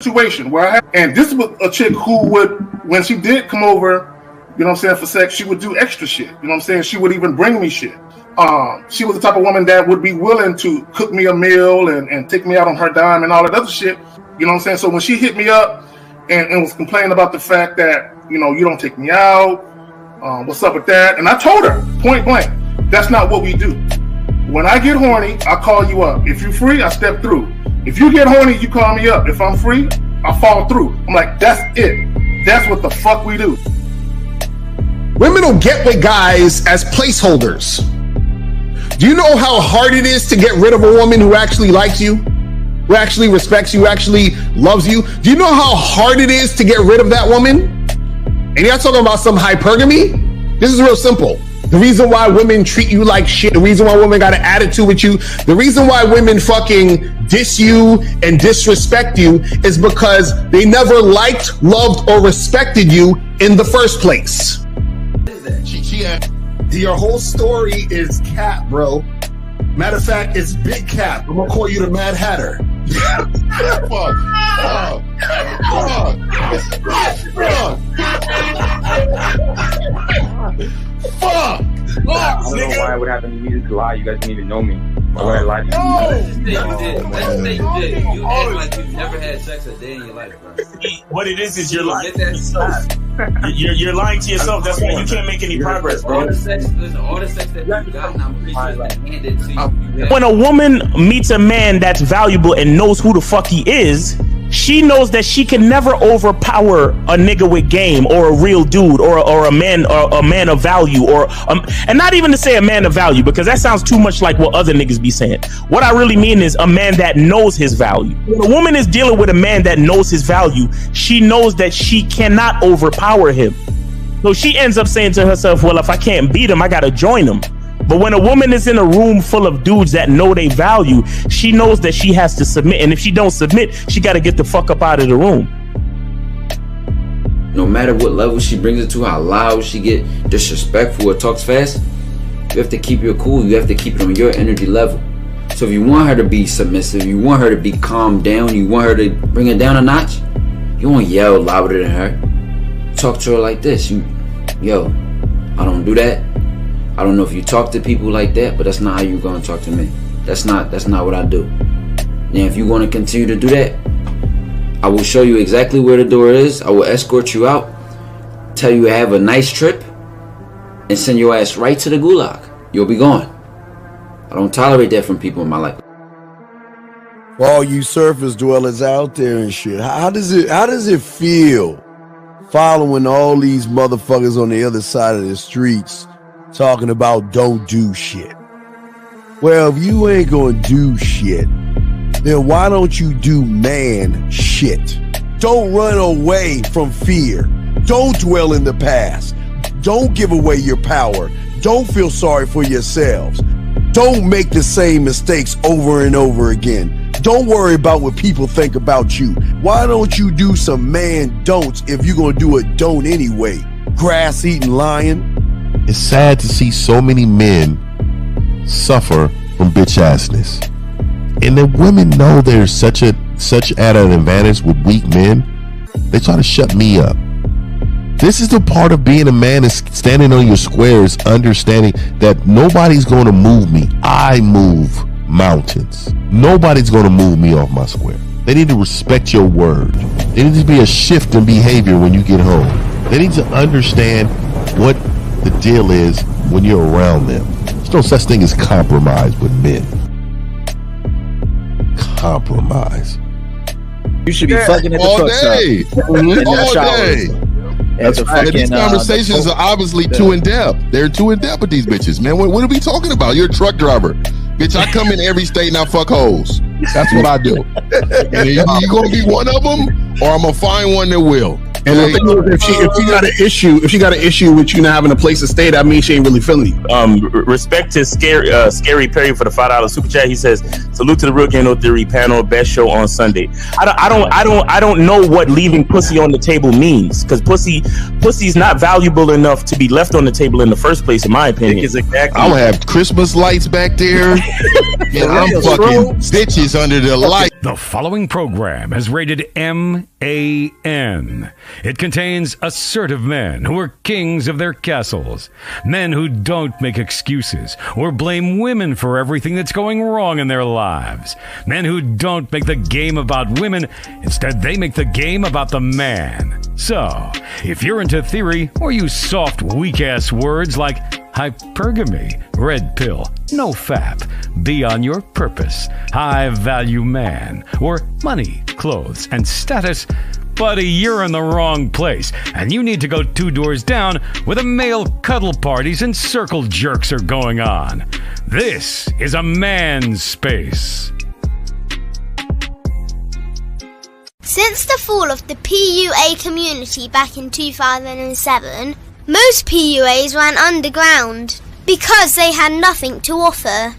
situation where I had, and this was a chick who would, when she did come over, you know what I'm saying, for sex, she would do extra shit. You know what I'm saying? She would even bring me shit. She was the type of woman that would be willing to cook me a meal and take me out on her dime and all that other shit. You know what I'm saying? So when she hit me up and was complaining about the fact that, you know, you don't take me out, what's up with that? And I told her point blank, that's not what we do. When I get horny, I call you up. If you're free, I step through. If you get horny, you call me up. If I'm free, I fall through. I'm like, that's it. That's what the fuck we do. Women don't get with guys as placeholders. Do you know how hard it is to get rid of a woman who actually likes you, who actually respects you, who actually loves you? Do you know how hard it is to get rid of that woman? And you're not talking about some hypergamy? This is real simple. The reason why women treat you like shit, the reason why women got an attitude with you, the reason why women fucking diss you and disrespect you is because they never liked, loved, or respected you in the first place. Your whole story is cap, bro. Matter of fact, it's big cap. I'm gonna call you the Mad Hatter. Fuck. I don't know why it would happen to me to lie. You guys didn't even know me. Why would I lie to you? Let's just say you did. You act like you've never had sex a day in your life, bro. What it is you're lying to yourself. You're lying to yourself. That's why you can't make any progress, bro. All the sex that you've gotten, I'm pretty sure it's been handed to you. When a woman meets a man that's valuable and knows who the fuck he is, she knows that she can never overpower a nigga with game or a real dude or a man of value and not even to say a man of value, because that sounds too much like what other niggas be saying. What I really mean is a man that knows his value. When a woman is dealing with a man that knows his value, she knows that she cannot overpower him. So she ends up saying to herself, well, if I can't beat him, I gotta join him. But when a woman is in a room full of dudes that know they value, she knows that she has to submit. And if she don't submit, she got to get the fuck up out of the room. No matter what level she brings it to, how loud she get disrespectful or talks fast, you have to keep your cool. You have to keep it on your energy level. So if you want her to be submissive, you want her to be calmed down, you want her to bring it down a notch, you won't yell louder than her. Talk to her like this. Yo, I don't do that. I don't know if you talk to people like that, but that's not how you're gonna talk to me. That's not what I do. And if you want to continue to do that, I will show you exactly where the door is. I will escort you out, tell you have a nice trip, and send your ass right to the gulag. You'll be gone. I don't tolerate that from people in my life. For all you surface dwellers out there and shit, how does it feel following all these motherfuckers on the other side of the streets talking about don't do shit? Well, if you ain't gonna do shit, then why don't you do man shit? Don't run away from fear. Don't dwell in the past. Don't give away your power. Don't feel sorry for yourselves. Don't make the same mistakes over and over again. Don't worry about what people think about you. Why don't you do some man don'ts if you're gonna do a don't anyway? Grass eating lion. It's sad to see so many men suffer from bitch assness, and the women know there's such at an advantage with weak men. They try to shut me up. This is the part of being a man, is standing on your squares, understanding that nobody's going to move me. I move mountains. Nobody's going to move me off my square. They need to respect your word. There needs to be a shift in behavior when you get home. They need to understand what the deal is when you're around them. There's no such thing as compromise with men. Compromise. You should be fucking at the all truck day. stop. All day. These conversations are obviously too in depth. They're too in depth with these bitches, man. What are we talking about? You're a truck driver, bitch. I come in every state and I fuck hoes. That's what I do. And you gonna be one of them, or I'm gonna find one that will. And the thing is, if she got an issue with you not having a place to stay, that means she ain't really feeling you. Respect to Scary Perry for the $5 super chat. He says, Salute to the Real Game No Theory panel. Best show on Sunday. I don't know what leaving pussy on the table means, because pussy's not valuable enough to be left on the table in the first place, in my opinion. Exactly. I'll have Christmas lights back there, and I'm fucking bitches under the light. The following program is rated MAN. It contains assertive men who are kings of their castles, men who don't make excuses or blame women for everything that's going wrong in their lives, men who don't make the game about women. Instead, they make the game about the man. So, if you're into theory or use soft, weak-ass words like hypergamy, red pill, no fap, be on your purpose, high-value man, or money, clothes, and status, buddy, you're in the wrong place, and you need to go 2 doors down where the male cuddle parties and circle jerks are going on. This is a man's space. Since the fall of the PUA community back in 2007, most PUAs ran underground because they had nothing to offer.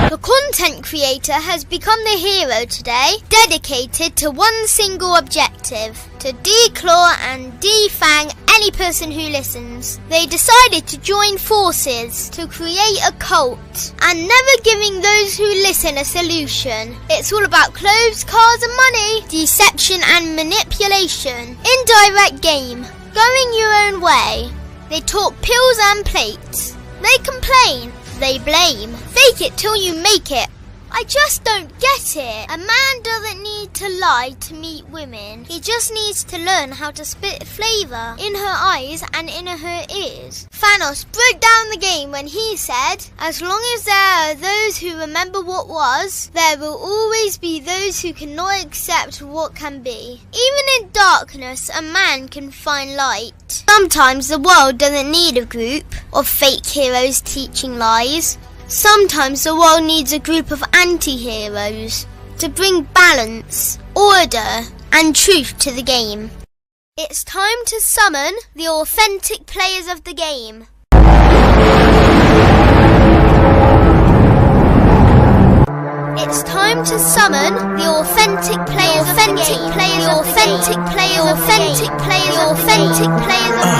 The content creator has become the hero today, dedicated to one single objective: to declaw and defang any person who listens. They decided to join forces to create a cult, and never giving those who listen a solution. It's all about clothes, cars and money, deception and manipulation, indirect game, going your own way. They talk pills and plates. They complain. They blame. Fake it till you make it. I just don't get it. A man doesn't need to lie to meet women. He just needs to learn how to spit flavour in her eyes and in her ears. Thanos broke down the game when he said, as long as there are those who remember what was, there will always be those who cannot accept what can be. Even in darkness, a man can find light. Sometimes the world doesn't need a group of fake heroes teaching lies. Sometimes the world needs a group of anti-heroes to bring balance, order, and truth to the game. It's time to summon the authentic players of the game. It's time to summon the authentic players of the game. The authentic players of the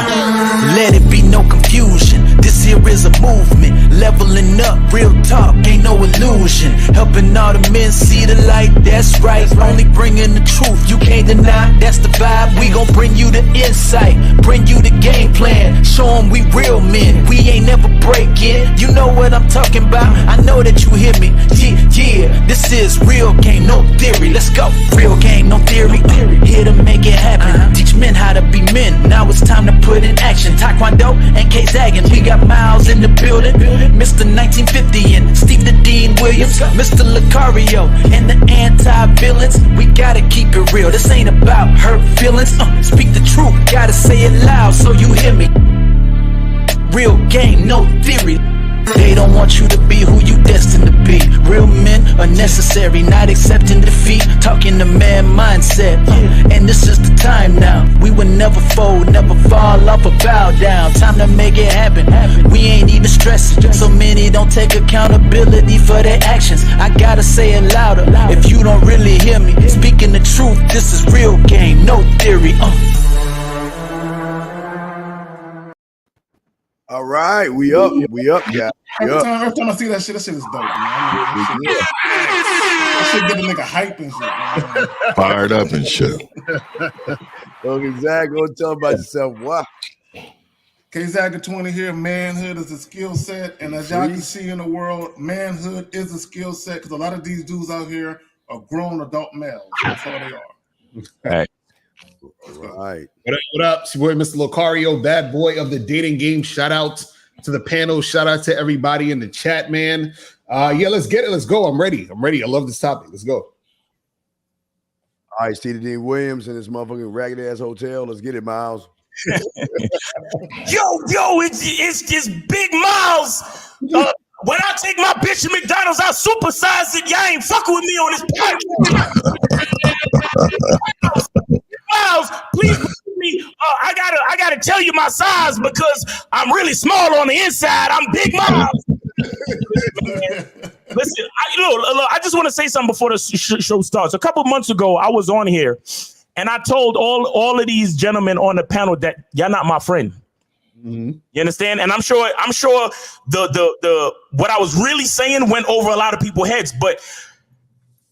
game. Let it be no confusion. This here is a movement. Leveling up, real talk, ain't no illusion. Helping all the men see the light, that's right. Only bringing the truth, you can't deny, that's the vibe. We gon' bring you the insight, bring you the game plan. Show them we real men, we ain't never breaking. You know what I'm talking about, I know that you hear me. Yeah, this is real game, no theory. Let's go, real game, no theory. Here to make it happen, teach men how to be men. Now it's time to put in action. Taekwondo and K-Zagging, we got Miles in the building. Mr. 1950 and Steve the Dean Williams, Mr. Lucario and the anti-villains. We gotta keep it real, this ain't about hurt feelings. Speak the truth, gotta say it loud so you hear me. Real game, no theory. They don't want you to be who you destined to be. Real men are necessary, not accepting defeat. Talking the man mindset, and this is the time now. We will never fold, never fall off or bow down. Time to make it happen. We ain't even stressing. So many don't take accountability for their actions. I gotta say it louder if you don't really hear me. Speaking the truth, this is real game, no theory. All right, we up, guys. Every time I see that shit is dope, man. That shit get a nigga hype and shit, man. Fired up and shit. Okay, Zach, go tell about yourself. Wow. K-Zag 20 here. Manhood is a skill set, and as y'all can see in the world, manhood is a skill set because a lot of these dudes out here are grown adult males. That's all they are. All right. All right. What up? It's your boy, Mr. Lucario, bad boy of the dating game. Shout out to the panel. Shout out to everybody in the chat, man. Yeah, let's get it. Let's go. I'm ready. I love this topic. Let's go. All right, Steve Dean Williams in this motherfucking ragged ass hotel. Let's get it, Miles. Yo, it's just Big Miles. When I take my bitch to McDonald's, I supersize it. Y'all ain't fucking with me on this podcast. Miles, please believe me me, I gotta tell you my size because I'm really small on the inside. I'm Big Mom. Listen, I just want to say something before the show starts. A couple months ago, I was on here, and I told all of these gentlemen on the panel that y'all not my friend. Mm-hmm. You understand? And I'm sure the what I was really saying went over a lot of people's heads. But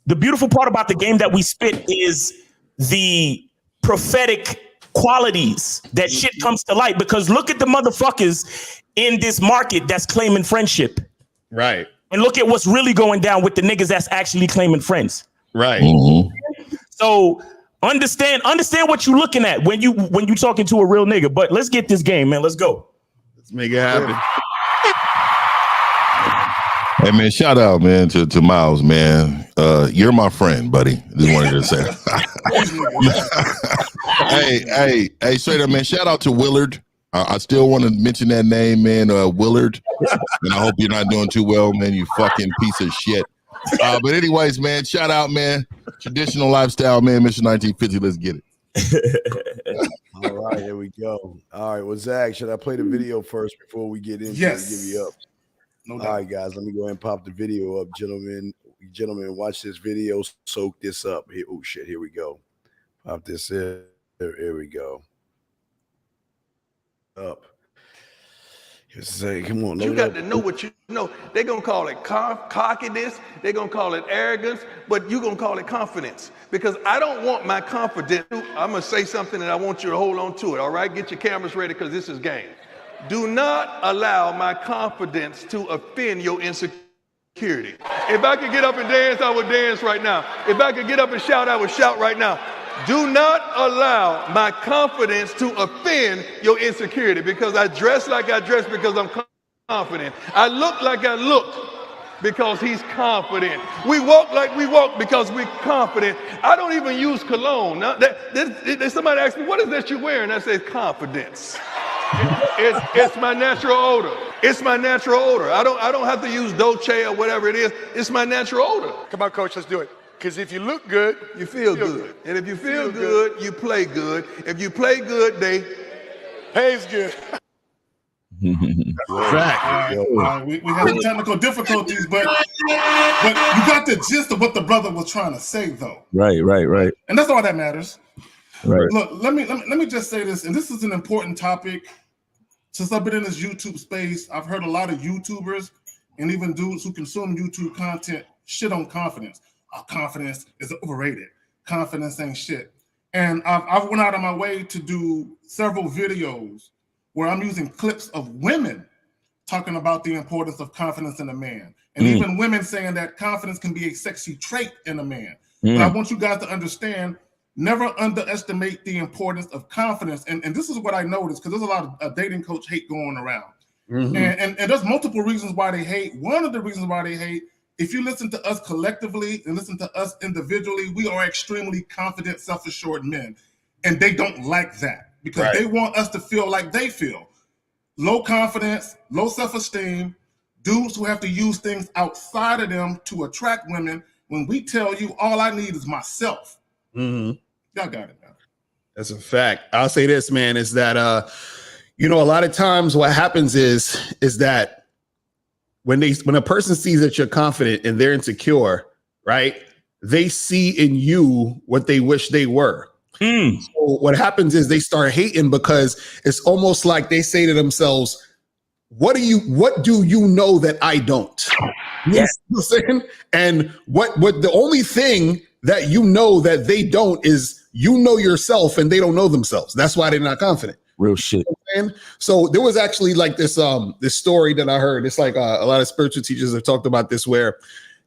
the beautiful part about the game that we spit is the prophetic qualities that shit comes to light. Because look at the motherfuckers in this market that's claiming friendship. Right. And look at what's really going down with the niggas that's actually claiming friends. Right. Mm-hmm. So understand what you're looking at when you talking to a real nigga. But let's get this game, man. Let's go. Let's make it happen. Hey man, shout out, man, to Miles, man. You're my friend, buddy. Just wanted to say. hey, straight up, man. Shout out to Willard. I still want to mention that name, man, Willard. And I hope you're not doing too well, man. You fucking piece of shit. But anyways, man, shout out, man. Traditional lifestyle, man. Mission 1950. Let's get it. All right, here we go. All right, well, Zach, should I play the video first before we get into Yes. give you up? No doubt. All right, guys, let me go ahead and pop the video up, gentlemen. Gentlemen, watch this video. Soak this up. Here, oh shit, here we go. Pop this in. Here we go. Up. Say, come on, you got to know what you know. They're gonna call it cockiness, they're gonna call it arrogance, but you're gonna call it confidence. Because I don't want my confidence. I'm gonna say something and I want you to hold on to it. All right, get your cameras ready because this is game. Do not allow my confidence to offend your insecurity. If I could get up and dance, I would dance right now. If I could get up and shout, I would shout right now. Do not allow my confidence to offend your insecurity, because I dress like I dress because I'm confident. I look like I look because he's confident. We walk like we walk because we're confident. I don't even use cologne. Now, somebody asked me, what is that you're wearing? I say, confidence. It's my natural odor. It's my natural odor. I don't have to use Dolce or whatever it is. It's my natural odor. Come on, coach, let's do it. Because if you look good, you feel good. And if you feel good, you play good. If you play good, they pays good. We had some technical difficulties, but you got the gist of what the brother was trying to say, though. Right. And that's all that matters. Right. Look, let me just say this, and this is an important topic. Since I've been in this YouTube space, I've heard a lot of YouTubers and even dudes who consume YouTube content shit on confidence. Confidence is overrated. Confidence ain't shit. And I've went out of my way to do several videos where I'm using clips of women talking about the importance of confidence in a man. And even women saying that confidence can be a sexy trait in a man. But I want you guys to understand, never underestimate the importance of confidence. And this is what I noticed, because there's a lot of dating coach hate going around. And there's multiple reasons why they hate. One of the reasons why they hate, if you listen to us collectively and listen to us individually, we are extremely confident, self-assured men. And they don't like that because they want us to feel like they feel. Low confidence, low self-esteem, dudes who have to use things outside of them to attract women, when we tell you all I need is myself. Y'all got it, man. That's a fact. I'll say this, man, is that, a lot of times what happens is that when a person sees that you're confident and they're insecure, right? They see in you what they wish they were. So what happens is they start hating, because it's almost like they say to themselves, what do you know that I don't? Yes. You know what I'm saying? And what the only thing that you know that they don't is you know yourself and they don't know themselves. That's why they're not confident. Real shit. You know, so there was actually like this story that I heard. It's like a lot of spiritual teachers have talked about this, where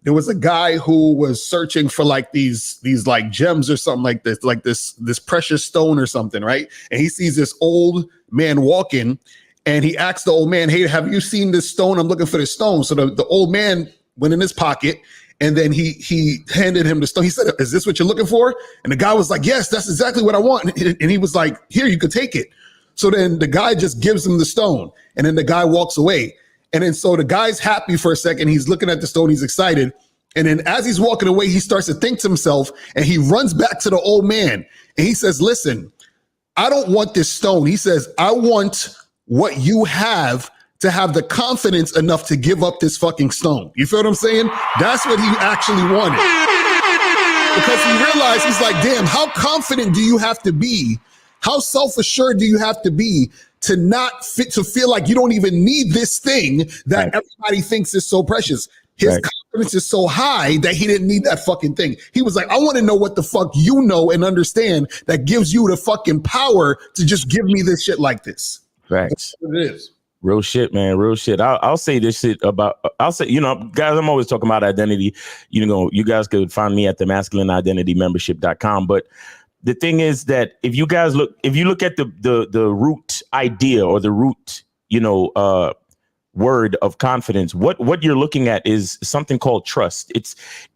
there was a guy who was searching for like these like gems or something like this precious stone or something, right? And he sees this old man walking, and he asks the old man, "Hey, have you seen this stone? I'm looking for this stone." So the old man went in his pocket, and then he handed him the stone. He said, "Is this what you're looking for?" And the guy was like, "Yes, that's exactly what I want." And he was like, "Here, you could take it." So then the guy just gives him the stone, and then the guy walks away. And then so the guy's happy for a second. He's looking at the stone. He's excited. And then as he's walking away, he starts to think to himself, and he runs back to the old man. And he says, "Listen, I don't want this stone. He says, I want what you have to have the confidence enough to give up this fucking stone. You feel what I'm saying? That's what he actually wanted. Because he realized, he's like, damn, how confident do you have to be? How self-assured do you have to be to not fit, to feel like you don't even need this thing that everybody thinks is so precious? His confidence is so high that he didn't need that fucking thing. He was like, I want to know what the fuck you know and understand that gives you the fucking power to just give me this shit like this. Facts. That's what it is. Real shit, man. Real shit. I'll say this shit about, I'll say, you know, guys, I'm always talking about identity. You know, you guys could find me at the masculineidentitymembership.com. But the thing is that if you guys look, if you look at the root idea or the root, you know, word of confidence, what you're looking at is something called trust.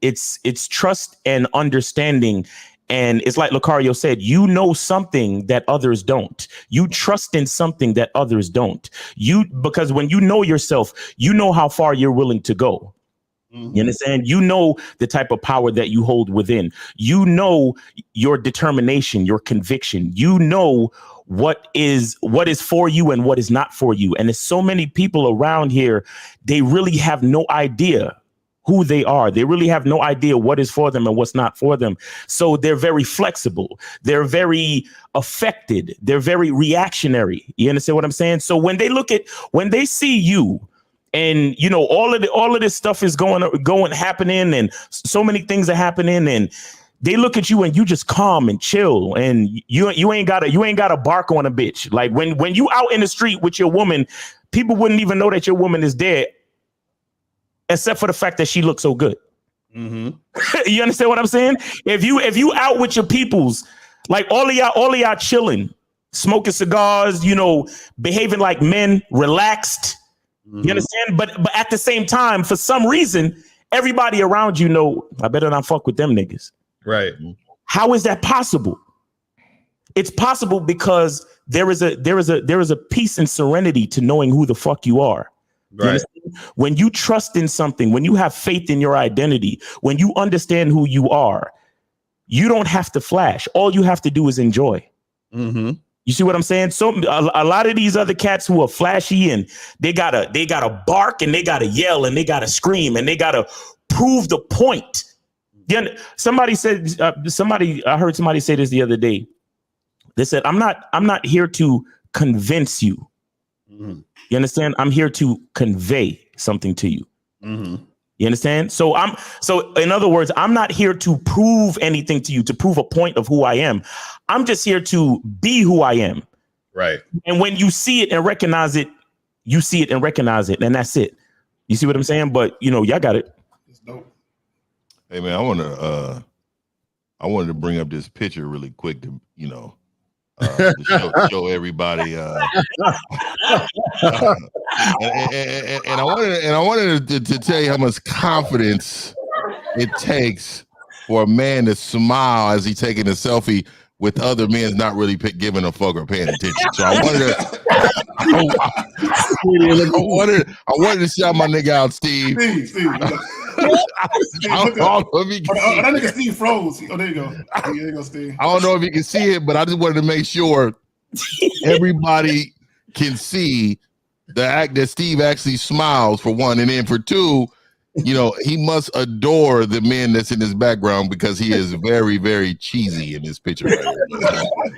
It's trust and understanding. And it's like Lucario said, you know something that others don't. You trust in something that others don't. Because when you know yourself, you know how far you're willing to go. You understand? You know the type of power that you hold within. You know your determination, your conviction. You know what is for you and what is not for you. And there's so many people around here, they really have no idea who they are. They really have no idea what is for them and what's not for them. So they're very flexible. They're very affected. They're very reactionary. You understand what I'm saying? So when they see you, and you know all of this stuff is happening, and so many things are happening, and they look at you and you just calm and chill, and you ain't gotta bark on a bitch. Like when you out in the street with your woman, people wouldn't even know that your woman is dead, except for the fact that she looks so good. You understand what I'm saying? If you out with your peoples, like all of y'all chilling, smoking cigars, you know, behaving like men, relaxed. You understand? But at the same time, for some reason, everybody around you know, I better not fuck with them niggas. Right. How is that possible? It's possible because there is a peace and serenity to knowing who the fuck you are. Right. When you trust in something, when you have faith in your identity, when you understand who you are, you don't have to flash. All you have to do is enjoy. You see what I'm saying? So a lot of these other cats who are flashy and they gotta bark and they gotta yell and they gotta scream and they gotta prove the point. Then somebody said, I heard somebody say this the other day. They said, I'm not here to convince you. You understand? I'm here to convey something to you. You understand? So in other words, I'm not here to prove anything to you, to prove a point of who I am. I'm just here to be who I am. Right. And when you see it and recognize it, you see it and recognize it, and that's it. You see what I'm saying? But you know, y'all got it. Hey man, I wanted to bring up this picture really quick to, you know, to show everybody and I wanted to tell you how much confidence it takes for a man to smile as he's taking a selfie with other men not really giving a fuck or paying attention. So I wanted to shout my nigga out, Steve. Steve. I don't know if he can see that nigga Steve froze. Oh, there you go. There you go, Steve. I don't know if you can see it, but I just wanted to make sure everybody can see the act that Steve actually smiles, for one, and then for two, you know, he must adore the men that's in his background because he is very, very cheesy in this picture right here.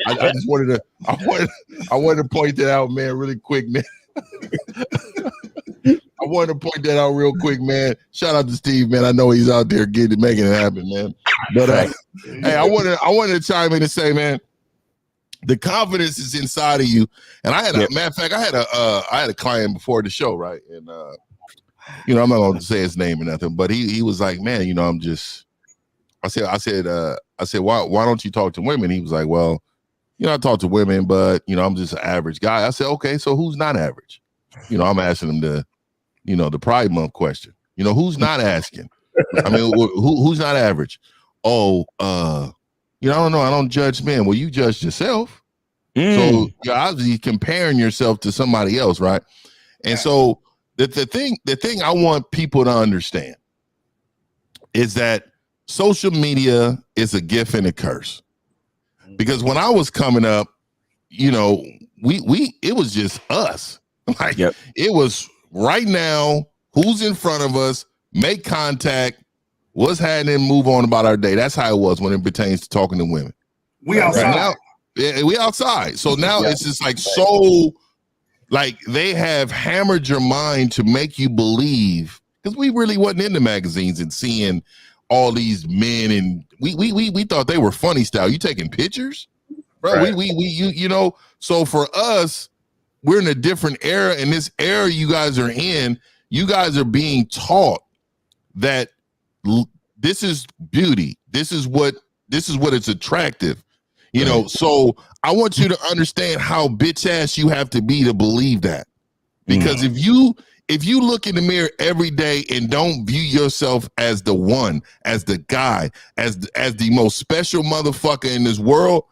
I just wanted to point that out, man, really quick, man. I wanted to point that out real quick, man. Shout out to Steve, man. I know he's out there making it happen, man. But hey, I wanted to chime in and say, man, the confidence is inside of you. And I had matter of fact, I had a client before the show, right? And you know, I'm not gonna say his name or nothing, but he was like, man, you know, I said, why don't you talk to women? He was like, well, you know, I talk to women, but you know, I'm just an average guy. I said, okay, so who's not average? You know, I'm asking him the Pride Month question. You know, who's not asking? I mean, who's not average? Oh, you know, I don't know. I don't judge men. Well, you judge yourself. So you're obviously comparing yourself to somebody else, right? And so the thing I want people to understand is that social media is a gift and a curse. Because when I was coming up, you know, it was just us. Like it was right now, who's in front of us, make contact, what's happening, move on about our day. That's how it was when it pertains to talking to women. We outside. Now, we outside. So now it's just like so, like they have hammered your mind to make you believe, because we really wasn't in the magazines and seeing all these men, and we thought they were funny style. You taking pictures, bro? Right. You know. So for us, we're in a different era, and this era you guys are in, you guys are being taught that this is beauty. This is what it's attractive. You know, so I want you to understand how bitch ass you have to be to believe that. Because if you look in the mirror every day and don't view yourself as the one, as the guy, as the most special motherfucker in this world,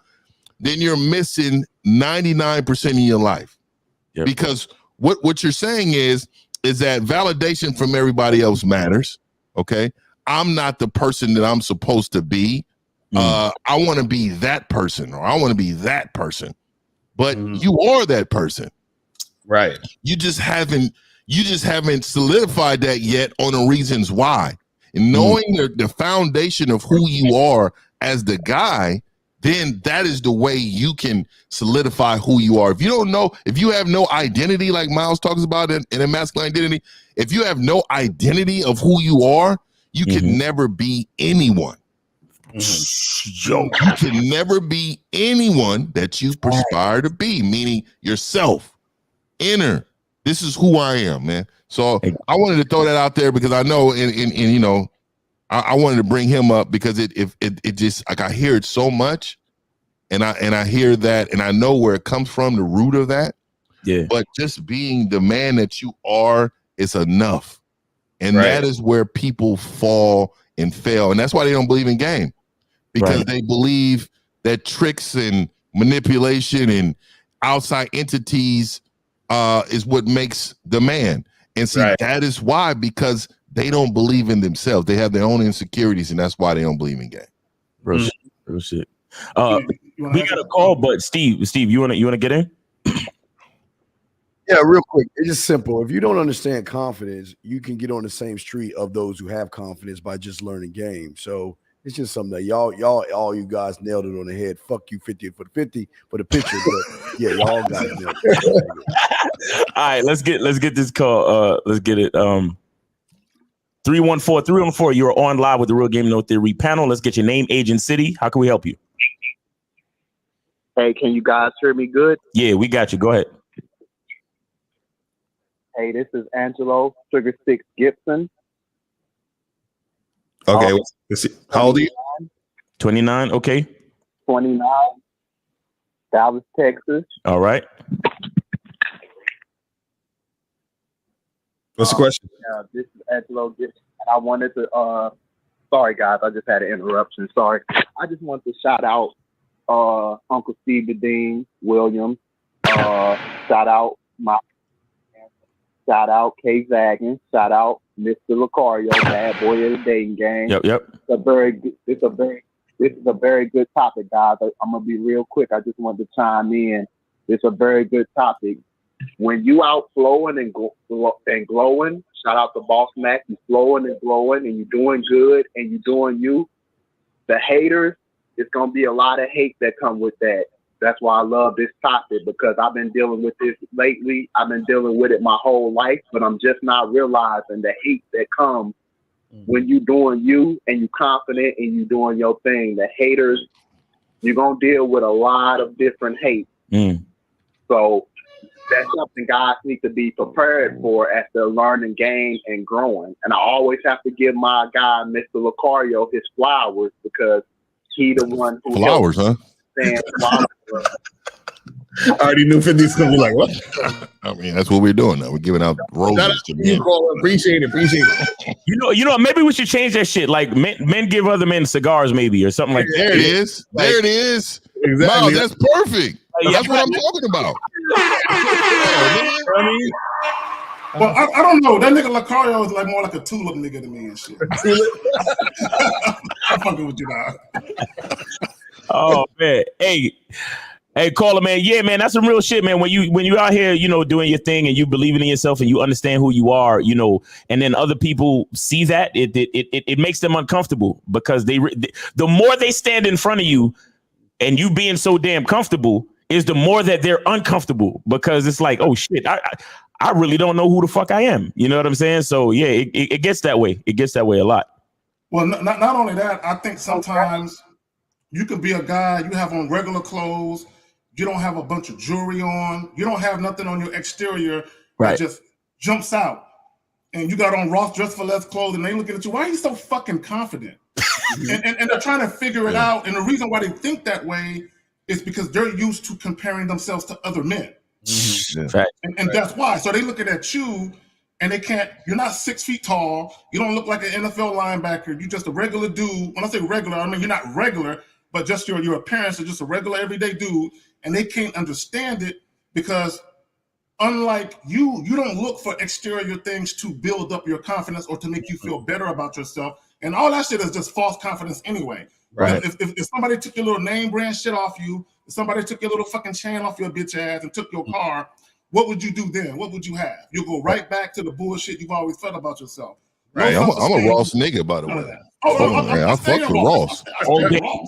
then you're missing 99% of your life. Yep. Because what you're saying is that validation from everybody else matters. Okay. I'm not the person that I'm supposed to be. I want to be that person, or I want to be that person, but you are that person, right? You just haven't solidified that yet on the reasons why. And knowing the foundation of who you are as the guy, then that is the way you can solidify who you are. If you don't know, if you have no identity, like Miles talks about in a masculine identity, if you have no identity of who you are, you can never be anyone. Yo, you can never be anyone that you perspire to be, meaning yourself, inner. This is who I am, man. So I wanted to throw that out there because I know, and you know, I wanted to bring him up because it just, like, I hear it so much, and I hear that, and I know where it comes from, the root of that. Yeah. But just being the man that you are is enough, and that is where people fall and fail, and that's why they don't believe in game. Because they believe that tricks and manipulation and outside entities is what makes the man. And see, that is why, because they don't believe in themselves. They have their own insecurities, and that's why they don't believe in game. Real shit. We got a call, but Steve, you wanna get in? Yeah, real quick. It's just simple. If you don't understand confidence, you can get on the same street of those who have confidence by just learning game. So it's just something that all you guys nailed it on the head. Fuck you, 50 for the 50 for the picture. But yeah, y'all guys nailed it. All right, let's get this call. Let's get it. 314, you're on live with the Real Game No Theory panel. Let's get your name, age, and city. How can we help you? Hey, can you guys hear me good? Yeah, we got you. Go ahead. Hey, this is Angelo, Sugar 6 Gibson. Okay, let's see. How old are you? 29, okay. 29, Dallas, Texas. All right. What's the question? This is Angelo Gibson, and I wanted to, sorry guys, I just had an interruption, sorry. I just wanted to shout out Uncle Steve Dean Williams, shout out Kay Zaggins, shout out Mr. Lucario, bad boy of the dating game. Yep. This is a very good topic, guys. I'm gonna be real quick. I just wanted to chime in. It's a very good topic. When you out flowing and glowing, shout out to Boss Mac. You flowing and glowing, and you doing good, and you doing you. The haters, it's gonna be a lot of hate that come with that. That's why I love this topic, because I've been dealing with this lately. I've been dealing with it my whole life, but I'm just not realizing the hate that comes when you doing you and you confident and you doing your thing. The haters, you're going to deal with a lot of different hate. So that's something guys need to be prepared for as they're learning game and growing. And I always have to give my guy, Mr. Lucario, his flowers, because he the one who flowers, huh? I already knew 50 was gonna be like, what? I mean, that's what we're doing now. We're giving out roses to men. Appreciate it. You know, maybe we should change that shit. Like men give other men cigars, maybe, or something like that. There it is. There it is. Exactly. Wow, that's perfect. That's what I'm talking about. Well, I don't know. That nigga Lucario is like more like a tulip nigga to me and shit. I'm fucking with you now. Oh man, hey, Hey, caller, man. Yeah, man, that's some real shit, man. When you out here, doing your thing and you believing in yourself and you understand who you are, and then other people see that, it makes them uncomfortable because the more they stand in front of you and you being so damn comfortable is the more that they're uncomfortable because it's like, oh shit, I really don't know who the fuck I am. You know what I'm saying? So yeah, it gets that way. It gets that way a lot. Well, not only that, I think sometimes you could be a guy, you have on regular clothes, you don't have a bunch of jewelry on, you don't have nothing on your exterior that just jumps out. And you got on Ross Dress for Less clothes and they looking at you, why are you so fucking confident? and they're trying to figure it out. And the reason why they think that way is because they're used to comparing themselves to other men. And that's why. So they looking at you and they can't, you're not 6 feet tall. You don't look like an NFL linebacker. You're just a regular dude. When I say regular, I mean, you're not regular, but just your appearance is just a regular everyday dude. And they can't understand it because unlike you don't look for exterior things to build up your confidence or to make you feel better about yourself. And all that shit is just false confidence anyway. Right. If somebody took your little name brand shit off you, if somebody took your little fucking chain off your bitch ass and took your car, what would you do then? What would you have? You'll go right back to the bullshit you've always felt about yourself. Right. I'm a Ross nigga, by the way. I fuck with Ross.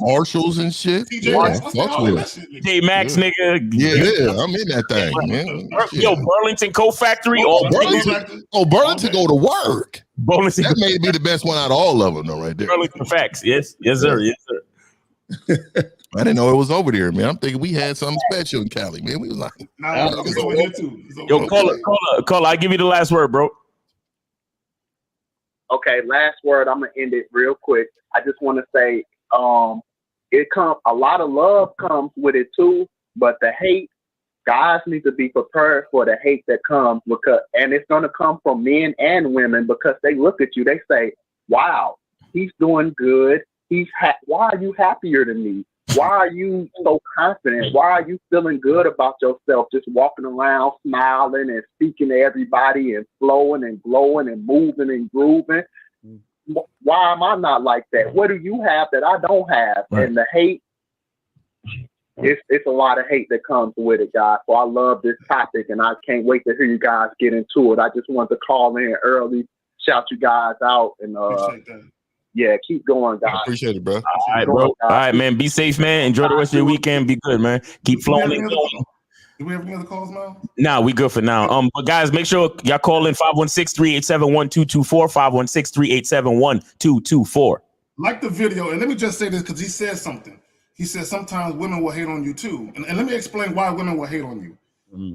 Marshalls and shit. I fuck with it. J-Max, nigga. Yeah, I'm in that thing, man. Yo, Burlington Coat Factory. Burlington go to work. Burlington. That may be the best one out of all of them, though, right there. Burlington facts. Yes, sir. Yes, sir. I didn't know it was over there, man. I'm thinking we had something special in Cali, man. We was like, it's over here too. Yo, caller, I give you the last word, bro. Okay, last word. I'm gonna end it real quick. I just want to say, a lot of love comes with it too, but the hate, guys need to be prepared for the hate that comes and it's gonna come from men and women because they look at you, they say, "Wow, he's doing good. Why are you happier than me? Why are you so confident? Why are you feeling good about yourself? Just walking around, smiling and speaking to everybody and flowing and glowing and moving and grooving. Why am I not like that? What do you have that I don't have?" Right. And the hate, it's a lot of hate that comes with it, guys. So I love this topic and I can't wait to hear you guys get into it. I just wanted to call in early, shout you guys out, and yeah, keep going, guys. I appreciate it, bro. All right, bro. All right, man. Be safe, man. Enjoy the rest of your weekend. Be good, man. Keep flowing and going. Do we have any other calls now? Nah, we good for now. But guys, make sure y'all call in 516-387-1224, 516-387-1224. Like the video, and let me just say this because he said something. He said sometimes women will hate on you too. And let me explain why women will hate on you. Mm-hmm.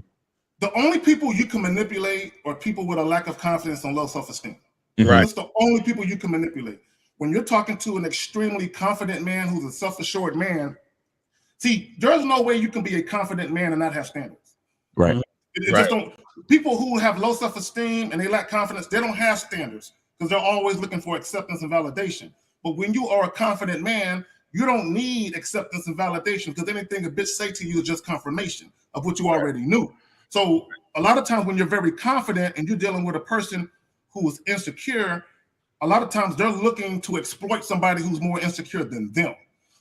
The only people you can manipulate are people with a lack of confidence and low self-esteem. Right. That's the only people you can manipulate. When you're talking to an extremely confident man who's a self-assured man, see, there's no way you can be a confident man and not have standards. Right. Just don't. People who have low self-esteem and they lack confidence, they don't have standards because they're always looking for acceptance and validation. But when you are a confident man, you don't need acceptance and validation because anything a bitch say to you is just confirmation of what you already knew. So a lot of times when you're very confident and you're dealing with a person who is insecure, a lot of times they're looking to exploit somebody who's more insecure than them.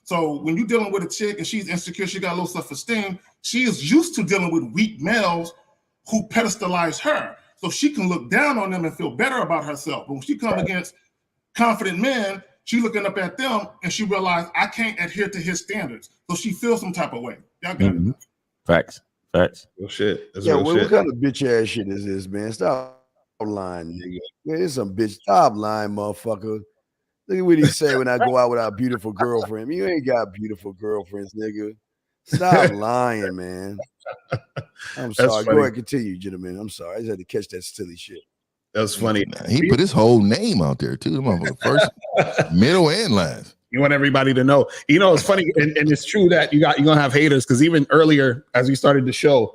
So when you're dealing with a chick and she's insecure, she got low self-esteem, she is used to dealing with weak males who pedestalize her. So she can look down on them and feel better about herself. But when she comes against confident men, she looking up at them and she realized I can't adhere to his standards. So she feels some type of way. Y'all got it. Facts. Real shit. That's real shit. What kind of bitch ass shit is this, man? Stop lying, nigga. Man, it's some bitch. Stop lying, motherfucker. Look at what he say when I go out with our beautiful girlfriend. You ain't got beautiful girlfriends, nigga. Stop lying, man. I'm sorry. Go ahead, continue, gentlemen. I'm sorry. I just had to catch that silly shit. That's funny. He put his whole name out there too. First, middle, and last. You want everybody to know. You know, it's funny, and it's true that you're gonna have haters because even earlier, as we started the show,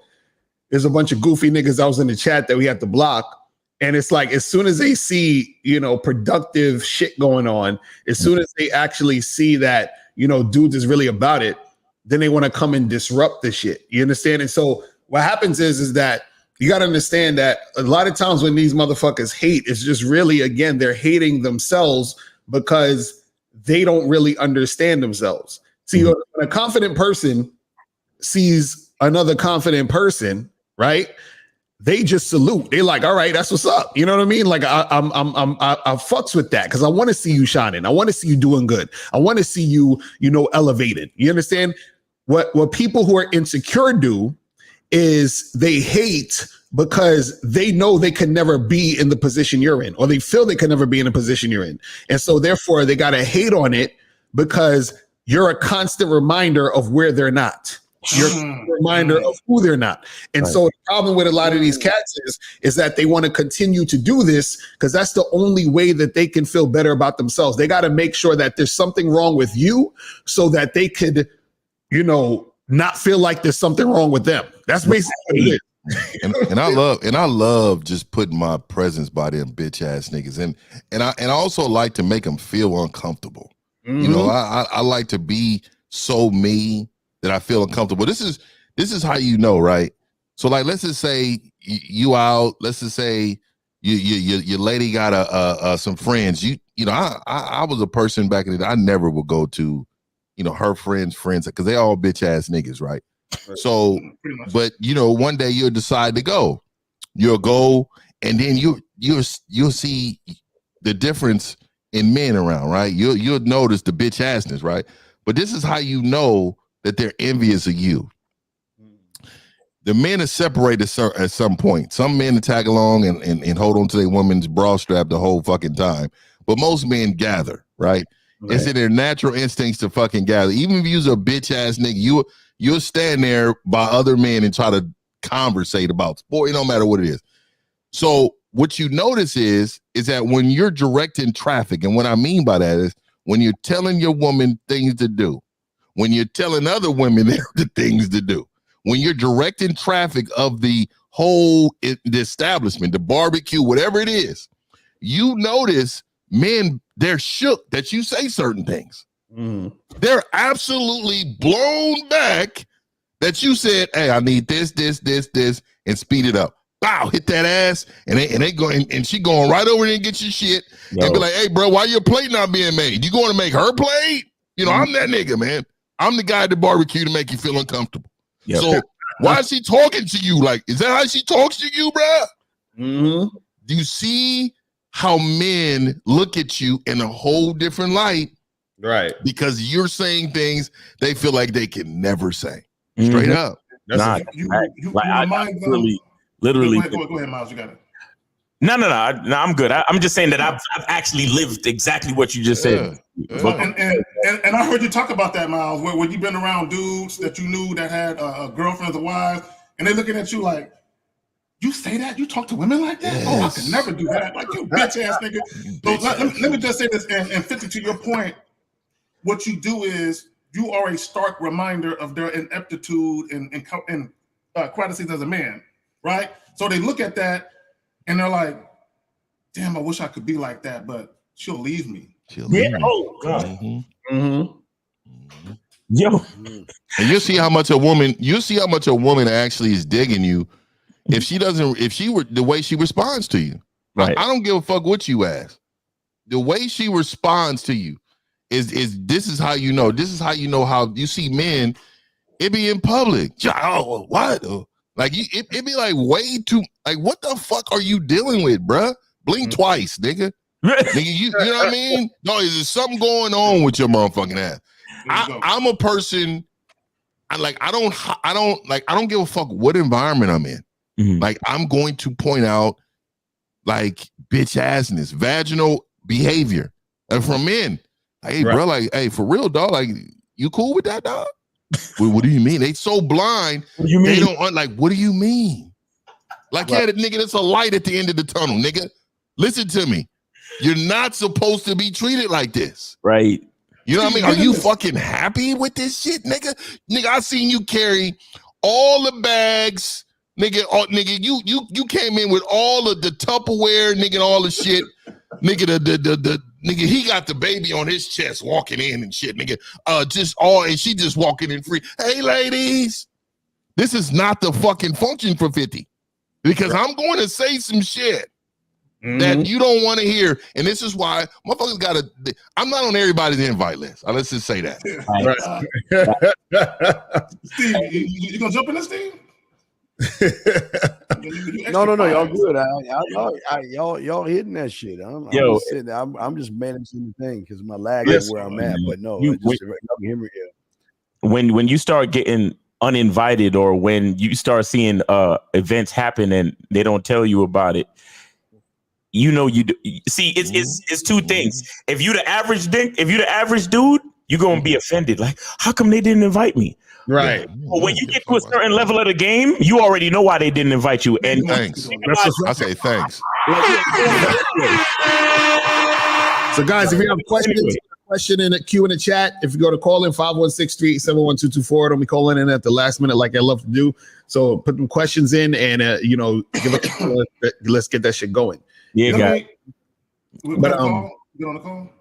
there's a bunch of goofy niggas that was in the chat that we had to block. And it's like as soon as they see, productive shit going on, as soon as they actually see that, dudes is really about it, then they want to come and disrupt the shit. You understand? And so what happens is that you got to understand that a lot of times when these motherfuckers hate, it's just really, again, they're hating themselves because they don't really understand themselves. See, when a confident person sees another confident person, right? They just salute. They like, all right, that's what's up. You know what I mean? Like I fucks with that because I want to see you shining. I want to see you doing good. I want to see you, elevated. You understand? What people who are insecure do is they hate because they know they can never be in the position you're in, or they feel they can never be in the position you're in. And so therefore they got to hate on it because you're a constant reminder of where they're not. You're a reminder of who they're not. And so the problem with a lot of these cats is that they want to continue to do this because that's the only way that they can feel better about themselves. They got to make sure that there's something wrong with you so that they could, not feel like there's something wrong with them. That's basically what it is. and I love just putting my presence by them bitch ass niggas, and I also like to make them feel uncomfortable. I like to be so me that I feel uncomfortable. This is how right? So like, let's just say you out. Let's just say your lady got some friends. I was a person back in the day. I never would go to her friends because they all bitch ass niggas, right? So, but one day you'll decide to go. You'll go, and then you'll see the difference in men around, right? You'll notice the bitch assness, right? But this is how you know that they're envious of you. The men are separated at some point. Some men tag along and hold on to their woman's bra strap the whole fucking time, but most men gather, right? It's in their natural instincts to fucking gather. Even if you're a bitch ass nigga, you'll stand there by other men and try to conversate about sport. It don't matter what it is. So what you notice is that when you're directing traffic, and what I mean by that is when you're telling your woman things to do, when you're telling other women the things to do, when you're directing traffic of the whole the establishment, the barbecue, whatever it is, you notice men, they're shook that you say certain things. They're absolutely blown back that you said, hey, I need this, and speed it up. Bow, hit that ass, and they go, and she going right over there and get your shit, and be like, hey, bro, why your plate not being made? You going to make her plate? I'm that nigga, man. I'm the guy at the barbecue to make you feel uncomfortable. So why is she talking to you? Like, is that how she talks to you, bro? Do you see how men look at you in a whole different light? Right. Because you're saying things they feel like they can never say. Straight up. Literally. Go ahead, Miles. You got it. No, I'm good. I'm just saying that I've actually lived exactly what you just said. And I heard you talk about that, Miles, where you've been around dudes that you knew that had girlfriends or wives, and they're looking at you like, you say that? You talk to women like that? Yes. Oh, I could never do that. Like, you bitch ass nigga. So let me just say this, and 50 to your point, what you do is you are a stark reminder of their ineptitude and qualities as a man, right? So they look at that and they're like, damn, I wish I could be like that, but she'll leave me. Oh, God. Yo. And you see how much a woman actually is digging you if she were the way she responds to you. Right. I don't give a fuck what you ask. The way she responds to you is this is how you know. This is how you know how you see men. It be in public. Oh, what? Like it be like way too. Like, what the fuck are you dealing with, bruh? Blink twice, nigga. Nigga, you know what I mean? No, is there something going on with your motherfucking ass? I'm a person. I don't give a fuck what environment I'm in. Like, I'm going to point out like bitch assness, vaginal behavior, and from men. Hey, bro, like, hey, for real, dog. Like, you cool with that, dog? What do you mean? They so blind. What do you mean? They don't like. What do you mean? Like, yeah, nigga, that's a light at the end of the tunnel, nigga. Listen to me. You're not supposed to be treated like this, right? You know what I mean? Are you fucking happy with this shit, nigga? Nigga, I seen you carry all the bags, nigga. Nigga, you came in with all of the Tupperware, nigga, and all the shit, nigga. The nigga, he got the baby on his chest, walking in and shit, nigga. And she just walking in free. Hey, ladies, this is not the fucking function for 50, because I'm going to say some shit. that you don't want to hear. And this is why motherfuckers got to, I'm not on everybody's invite list. Let's just say that. Steve, you gonna jump in this, Steve? No, y'all good. Y'all hitting that shit. I'm just managing the thing because my lag is where I'm at. But no, when you start getting uninvited, or when you start seeing events happen and they don't tell you about it, you know, see, it's two things. If you the average dude, you're gonna be offended. Like, how come they didn't invite me? Right. But when you get to a certain level of the game, you already know why they didn't invite you. And thanks. I say thanks. So, guys, if you have questions, question in the queue in the chat. If you go to call in 516-387-1224, don't be calling in at the last minute like I love to do. So put them questions in and give us let's get that shit going. Yeah, guys. Get on the call.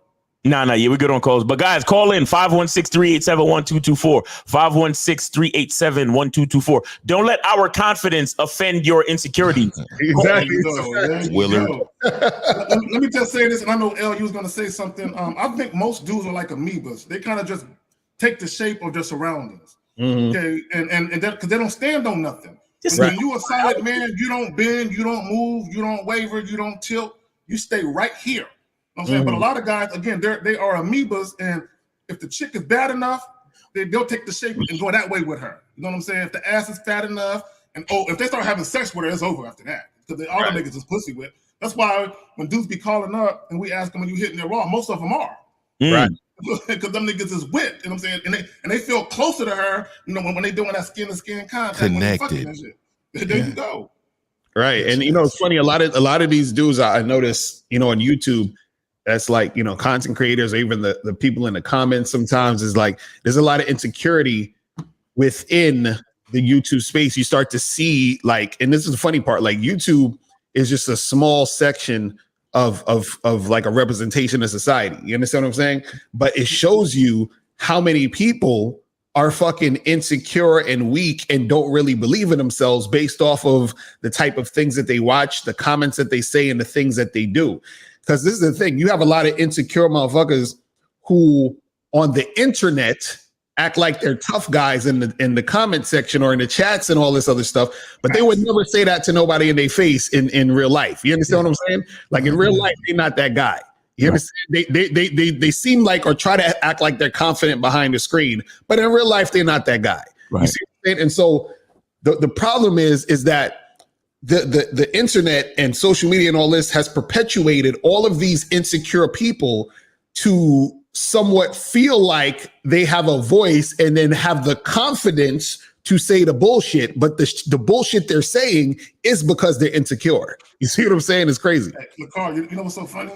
Yeah, we're good on calls. But guys, call in 516-387-1224. 516-387-1224. Don't let our confidence offend your insecurities. Exactly. Willard. Let me just say this, and I know L, you was gonna say something. I think most dudes are like amoebas. They kind of just take the shape of their surroundings. Okay, and because they don't stand on nothing. When you a solid man, you don't bend, you don't move, you don't waver, you don't tilt, you stay right here. You know what I'm saying? But a lot of guys, again, they are amoebas, and if the chick is bad enough, they'll take the shape and go that way with her. You know what I'm saying? If the ass is fat enough, and if they start having sex with her, it's over after that. Because all the niggas is pussy with. That's why when dudes be calling up and we ask them, "Are you hitting it raw?" Most of them are. Right. Because them niggas is whipped. You know what I'm saying? And they feel closer to her, you know, when they doing that skin to skin contact. Connected. And shit. There you go. Right. And it's funny, a lot of these dudes I notice, on YouTube, that's like, content creators or even the people in the comments sometimes is like, there's a lot of insecurity within the YouTube space. You start to see and this is the funny part, like YouTube is just a small section of like a representation of society. You understand what I'm saying? But it shows you how many people are fucking insecure and weak and don't really believe in themselves based off of the type of things that they watch, the comments that they say, and the things that they do. Because this is the thing, you have a lot of insecure motherfuckers who on the internet act like they're tough guys in the comment section or in the chats and all this other stuff, but they would never say that to nobody in their face in real life. You understand what I'm saying? Like in real life, they're not that guy. You understand? They seem like or try to act like they're confident behind the screen, but in real life, they're not that guy. Right. You see what I'm saying? And so the problem is that the internet and social media and all this has perpetuated all of these insecure people to somewhat feel like they have a voice and then have the confidence to say the bullshit, but the bullshit they're saying is because they're insecure. You see what I'm saying? It's crazy. Hey, Carl, you know what's so funny?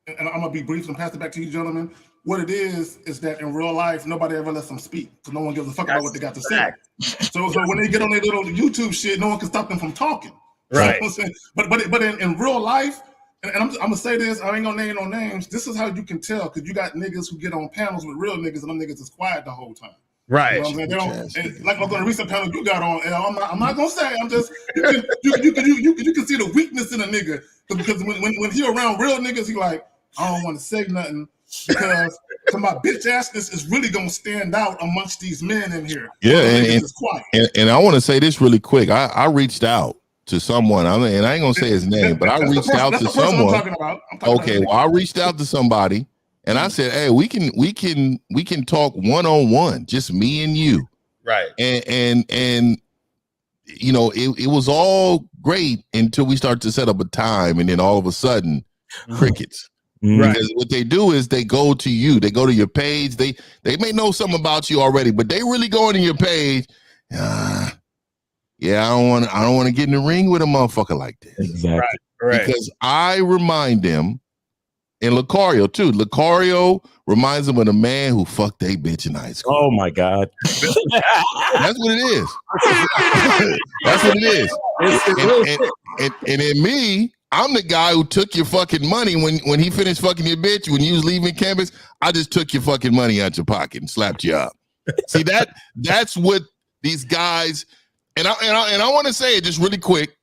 And I'm gonna be brief and pass it back to you, gentlemen. What it is that in real life, nobody ever lets them speak because no one gives a fuck about what they got to say. So when they get on their little YouTube shit, no one can stop them from talking. Right. You know what I'm saying? But in real life, and I'm gonna say this, I ain't gonna name no names. This is how you can tell, because you got niggas who get on panels with real niggas, and them niggas is quiet the whole time. Right. You know what I'm saying? Like on the recent panel you got on, I'm not gonna say. I'm just you can see the weakness in a nigga because when he around real niggas, he like, I don't want to say nothing because my bitch assness is really gonna stand out amongst these men in here. Yeah, and I want to say this really quick. I reached out to someone, and I ain't gonna say his name, but I reached out to someone. Okay, well, I reached out to somebody, and I said, "Hey, we can talk one-on-one, just me and you." Right. And it was all great until we start to set up a time, and then all of a sudden, crickets. Right. Because what they do is they go to you, they go to your page, they may know something about you already, but they really go into your page. Yeah, I don't want to get in the ring with a motherfucker like this. Exactly. Right. Because I remind them, and Lucario too. Lucario reminds them of the man who fucked a bitch in high school. Oh my God. That's what it is. That's what it is. And in me, I'm the guy who took your fucking money when he finished fucking your bitch, when you was leaving campus. I just took your fucking money out your pocket and slapped you up. See, that's what these guys, and I want to say it just really quick.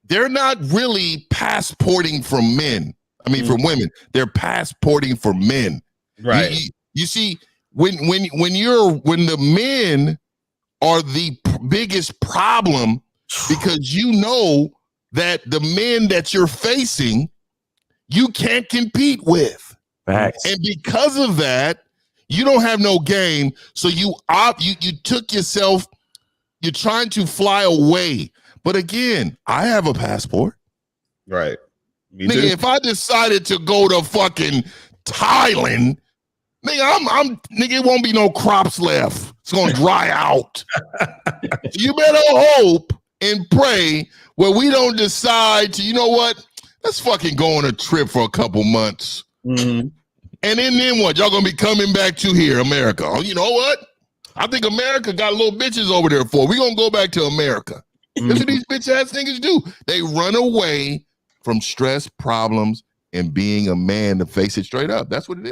they're not really passporting from men. I mean, from women. They're passporting for men. Right. You see, when the men are the biggest problem, because you know that the men that you're facing, you can't compete with. Facts. And because of that, you don't have no game. So you took yourself, you're trying to fly away. But again, I have a passport. Right. Nigga, if I decided to go to fucking Thailand, nigga, nigga, it won't be no crops left. It's gonna dry out. You better hope and pray where we don't decide to, you know what? Let's fucking go on a trip for a couple months. Mm-hmm. And then what? Y'all gonna be coming back to here, America. Oh, you know what? I think America got little bitches over there for. We gonna go back to America. That's what these bitch ass niggas do. They run away from stress, problems, and being a man to face it straight up. That's what it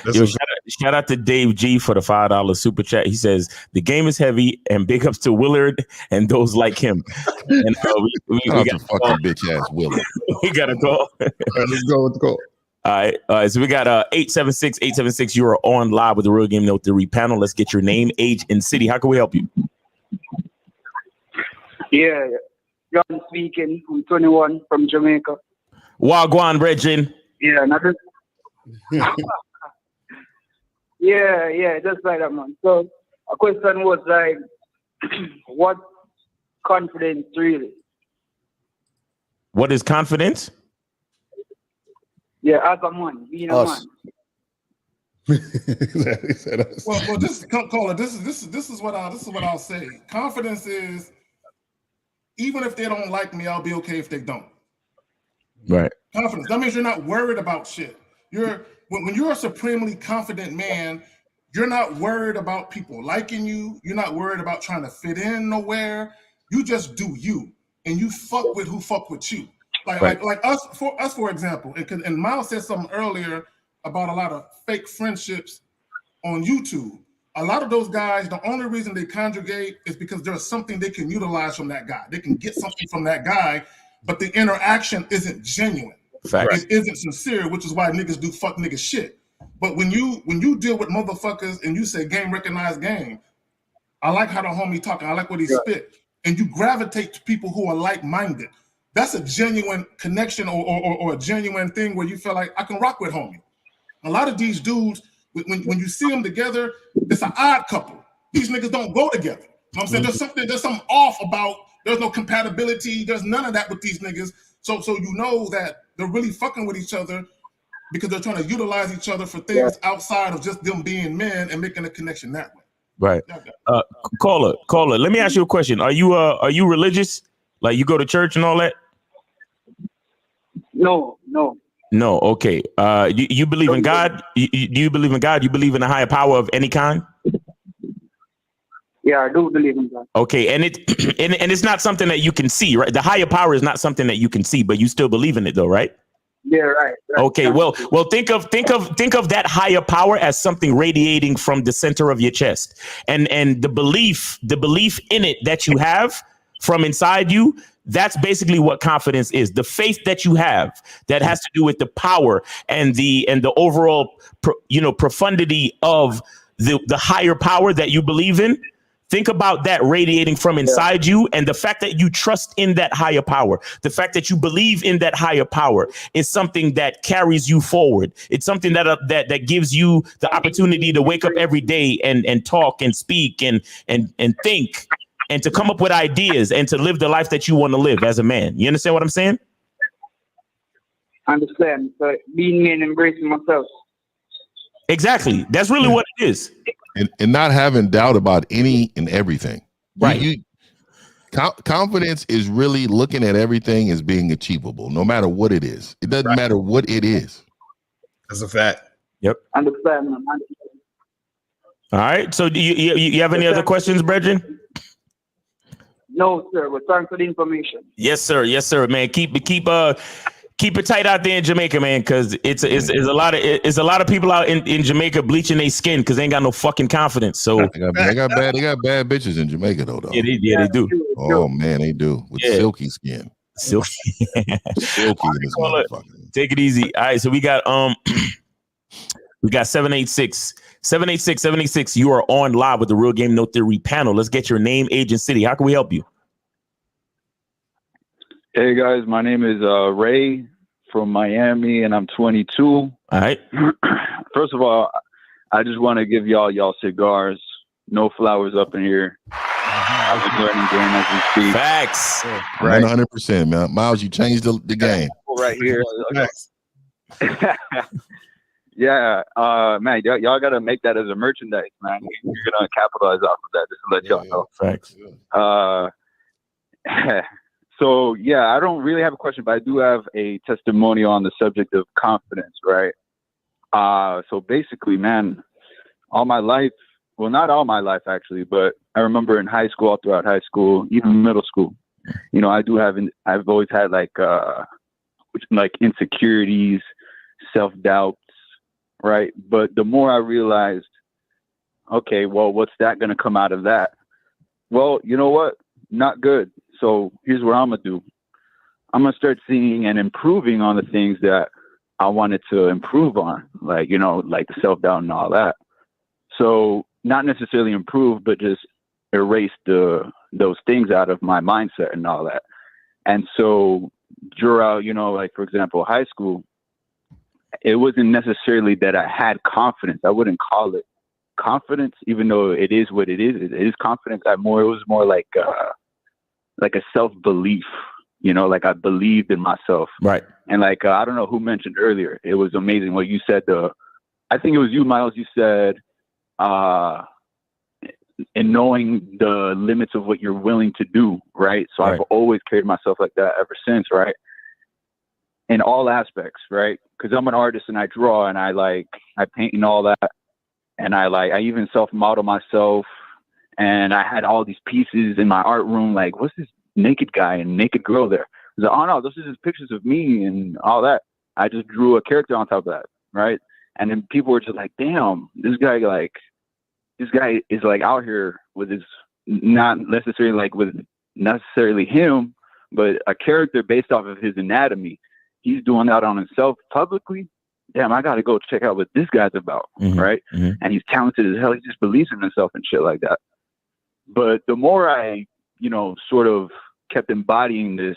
is. Yo, shout out to Dave G for the $5 super chat. He says the game is heavy, and big ups to Willard and those like him. And we got a fucking bitch ass Willard. We got to go. Let's go with the call. All right. So we got 876. You are on live with the Real Game Note 3 panel. Let's get your name, age, and city. How can we help you? Yeah, John speaking. I'm 21 from Jamaica. Wagwan, Brethren. Yeah, nothing. yeah, just like that, man. So, a question was like, what confidence really? What is confidence? Yeah, as a man, being a man. Well, this caller, this is what I'll say. Confidence is, even if they don't like me, I'll be okay if they don't. Right. Confidence. That means you're not worried about shit. When you're a supremely confident man, you're not worried about people liking you. You're not worried about trying to fit in nowhere. You just do you, and you fuck with who fuck with you. Like us, for example. And Miles said something earlier about a lot of fake friendships on YouTube. A lot of those guys, the only reason they congregate is because there's something they can utilize from that guy. They can get something from that guy, but the interaction isn't genuine. Facts. It isn't sincere, which is why niggas do fuck nigga shit. But when you deal with motherfuckers and you say game recognized game, I like how the homie talking, I like what he spit, and you gravitate to people who are like-minded. That's a genuine connection or a genuine thing where you feel like I can rock with homie. A lot of these dudes, when you see them together, it's an odd couple. These niggas don't go together. You know what I'm saying? There's something off about, there's no compatibility, there's none of that with these niggas. So you know that they're really fucking with each other because they're trying to utilize each other for things outside of just them being men and making a connection that way. Right. Caller, let me ask you a question. Are you religious? Like you go to church and all that? No. No, okay. You believe in God? Do you believe in God? You believe in a higher power of any kind? Yeah, I do believe in God. Okay, and it's not something that you can see, right? The higher power is not something that you can see, but you still believe in it, though, right? Yeah, right. Okay, well, think of that higher power as something radiating from the center of your chest, and the belief in it that you have from inside you. That's basically what confidence is. The faith that you have that has to do with the power and the overall, profundity of the higher power that you believe in. Think about that radiating from inside you, and the fact that you trust in that higher power, the fact that you believe in that higher power is something that carries you forward. It's something that gives you the opportunity to wake up every day and talk and speak and think and to come up with ideas and to live the life that you want to live as a man. You understand what I'm saying? I understand. So being me and embracing myself. Exactly. That's really what it is. And not having doubt about any and everything. Right. Confidence is really looking at everything as being achievable, no matter what it is. It doesn't matter what it is. That's a fact. Yep. Understand, man. All right. So do you have any other questions, Brethren? No, sir. But thanks for the information. Yes, sir. Yes, sir, man. Keep it tight out there in Jamaica, man, because it's a lot of people out in Jamaica bleaching their skin because they ain't got no fucking confidence. So they got bad bitches in Jamaica though. Yeah, they do. Oh man, they do with silky skin. Silky. Silky in this motherfucker. Take it easy. All right, so we got 786. 786. You are on live with the Real Game No Theory panel. Let's get your name, age, and city. How can we help you? Hey guys, my name is Ray from Miami, and I'm 22. All right. First of all, I just want to give y'all cigars. No flowers up in here. I was learning game as we speak. Facts. Right, 100%, man. Miles, you changed the game. Right here. Yeah, man, y'all got to make that as a merchandise, man. You're gonna capitalize off of that. Just to let y'all know. Facts. So yeah, I don't really have a question, but I do have a testimonial on the subject of confidence, right? So basically, man, all my life, well, not all my life actually, but I remember in high school, all throughout high school, even middle school, you know, I've always had like insecurities, self-doubts, right? But the more I realized, okay, well, what's that going to come out of that? Well, you know what? Not good. So here's what I'm going to do. I'm going to start seeing and improving on the things that I wanted to improve on, like, you know, like the self-doubt and all that. So not necessarily improve, but just erase those things out of my mindset and all that. And so throughout, you know, like, for example, high school, it wasn't necessarily that I had confidence. I wouldn't call it confidence, even though it is what it is. It is confidence. It was more like a self-belief, you know, like I believed in myself. Right. And like, I don't know who mentioned earlier, it was amazing what you said. I think it was you, Miles, you said, in knowing the limits of what you're willing to do. Right. So I've always carried myself like that ever since. Right. In all aspects. Right. Cause I'm an artist and I draw and I paint and all that. And I even self-model myself. And I had all these pieces in my art room, like, what's this naked guy and naked girl there? I was like, oh no, this is just pictures of me and all that. I just drew a character on top of that, right? And then people were just like, damn, this guy is like out here with his, not necessarily like with necessarily him, but a character based off of his anatomy. He's doing that on himself publicly. Damn, I got to go check out what this guy's about, right? Mm-hmm. And he's talented as hell. He just believes in himself and shit like that. But the more I, you know, sort of kept embodying this,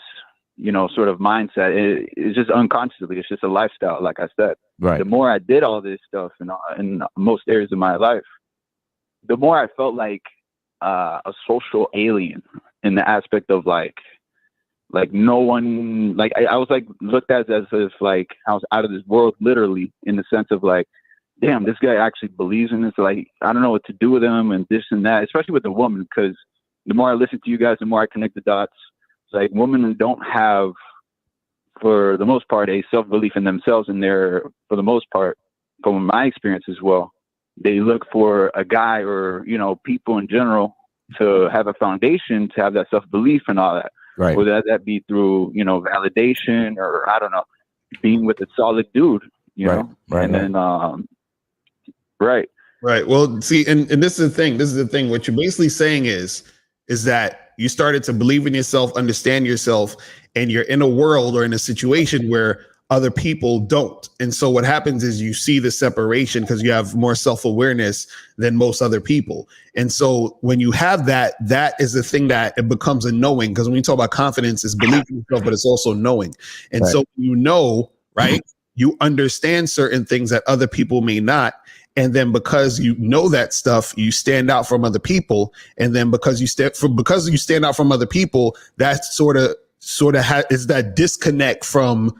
you know, sort of mindset, it's just unconsciously, it's just a lifestyle, like I said. Right. The more I did all this stuff in most areas of my life, the more I felt like a social alien in the aspect of like no one, like I was like looked at as if like I was out of this world, literally, in the sense of like, damn, this guy actually believes in this. Like, I don't know what to do with him and this and that, especially with a woman, because the more I listen to you guys, the more I connect the dots. It's like women don't have, for the most part, a self-belief in themselves, and they're, for the most part, from my experience as well, they look for a guy or, you know, people in general to have a foundation, to have that self-belief and all that. Right. Whether that be through, you know, validation or, I don't know, being with a solid dude, you know? Right. And then, Right. Well, see, and this is the thing. What you're basically saying is that you started to believe in yourself, understand yourself, and you're in a world or in a situation where other people don't. And so what happens is you see the separation because you have more self-awareness than most other people. And so when you have that is the thing that it becomes a knowing, because when you talk about confidence, it's believing in yourself, but it's also knowing. And so you know, right, you understand certain things that other people may not. And then because you know that stuff, you stand out from other people. And then because you stand out from other people, that sort of is that disconnect from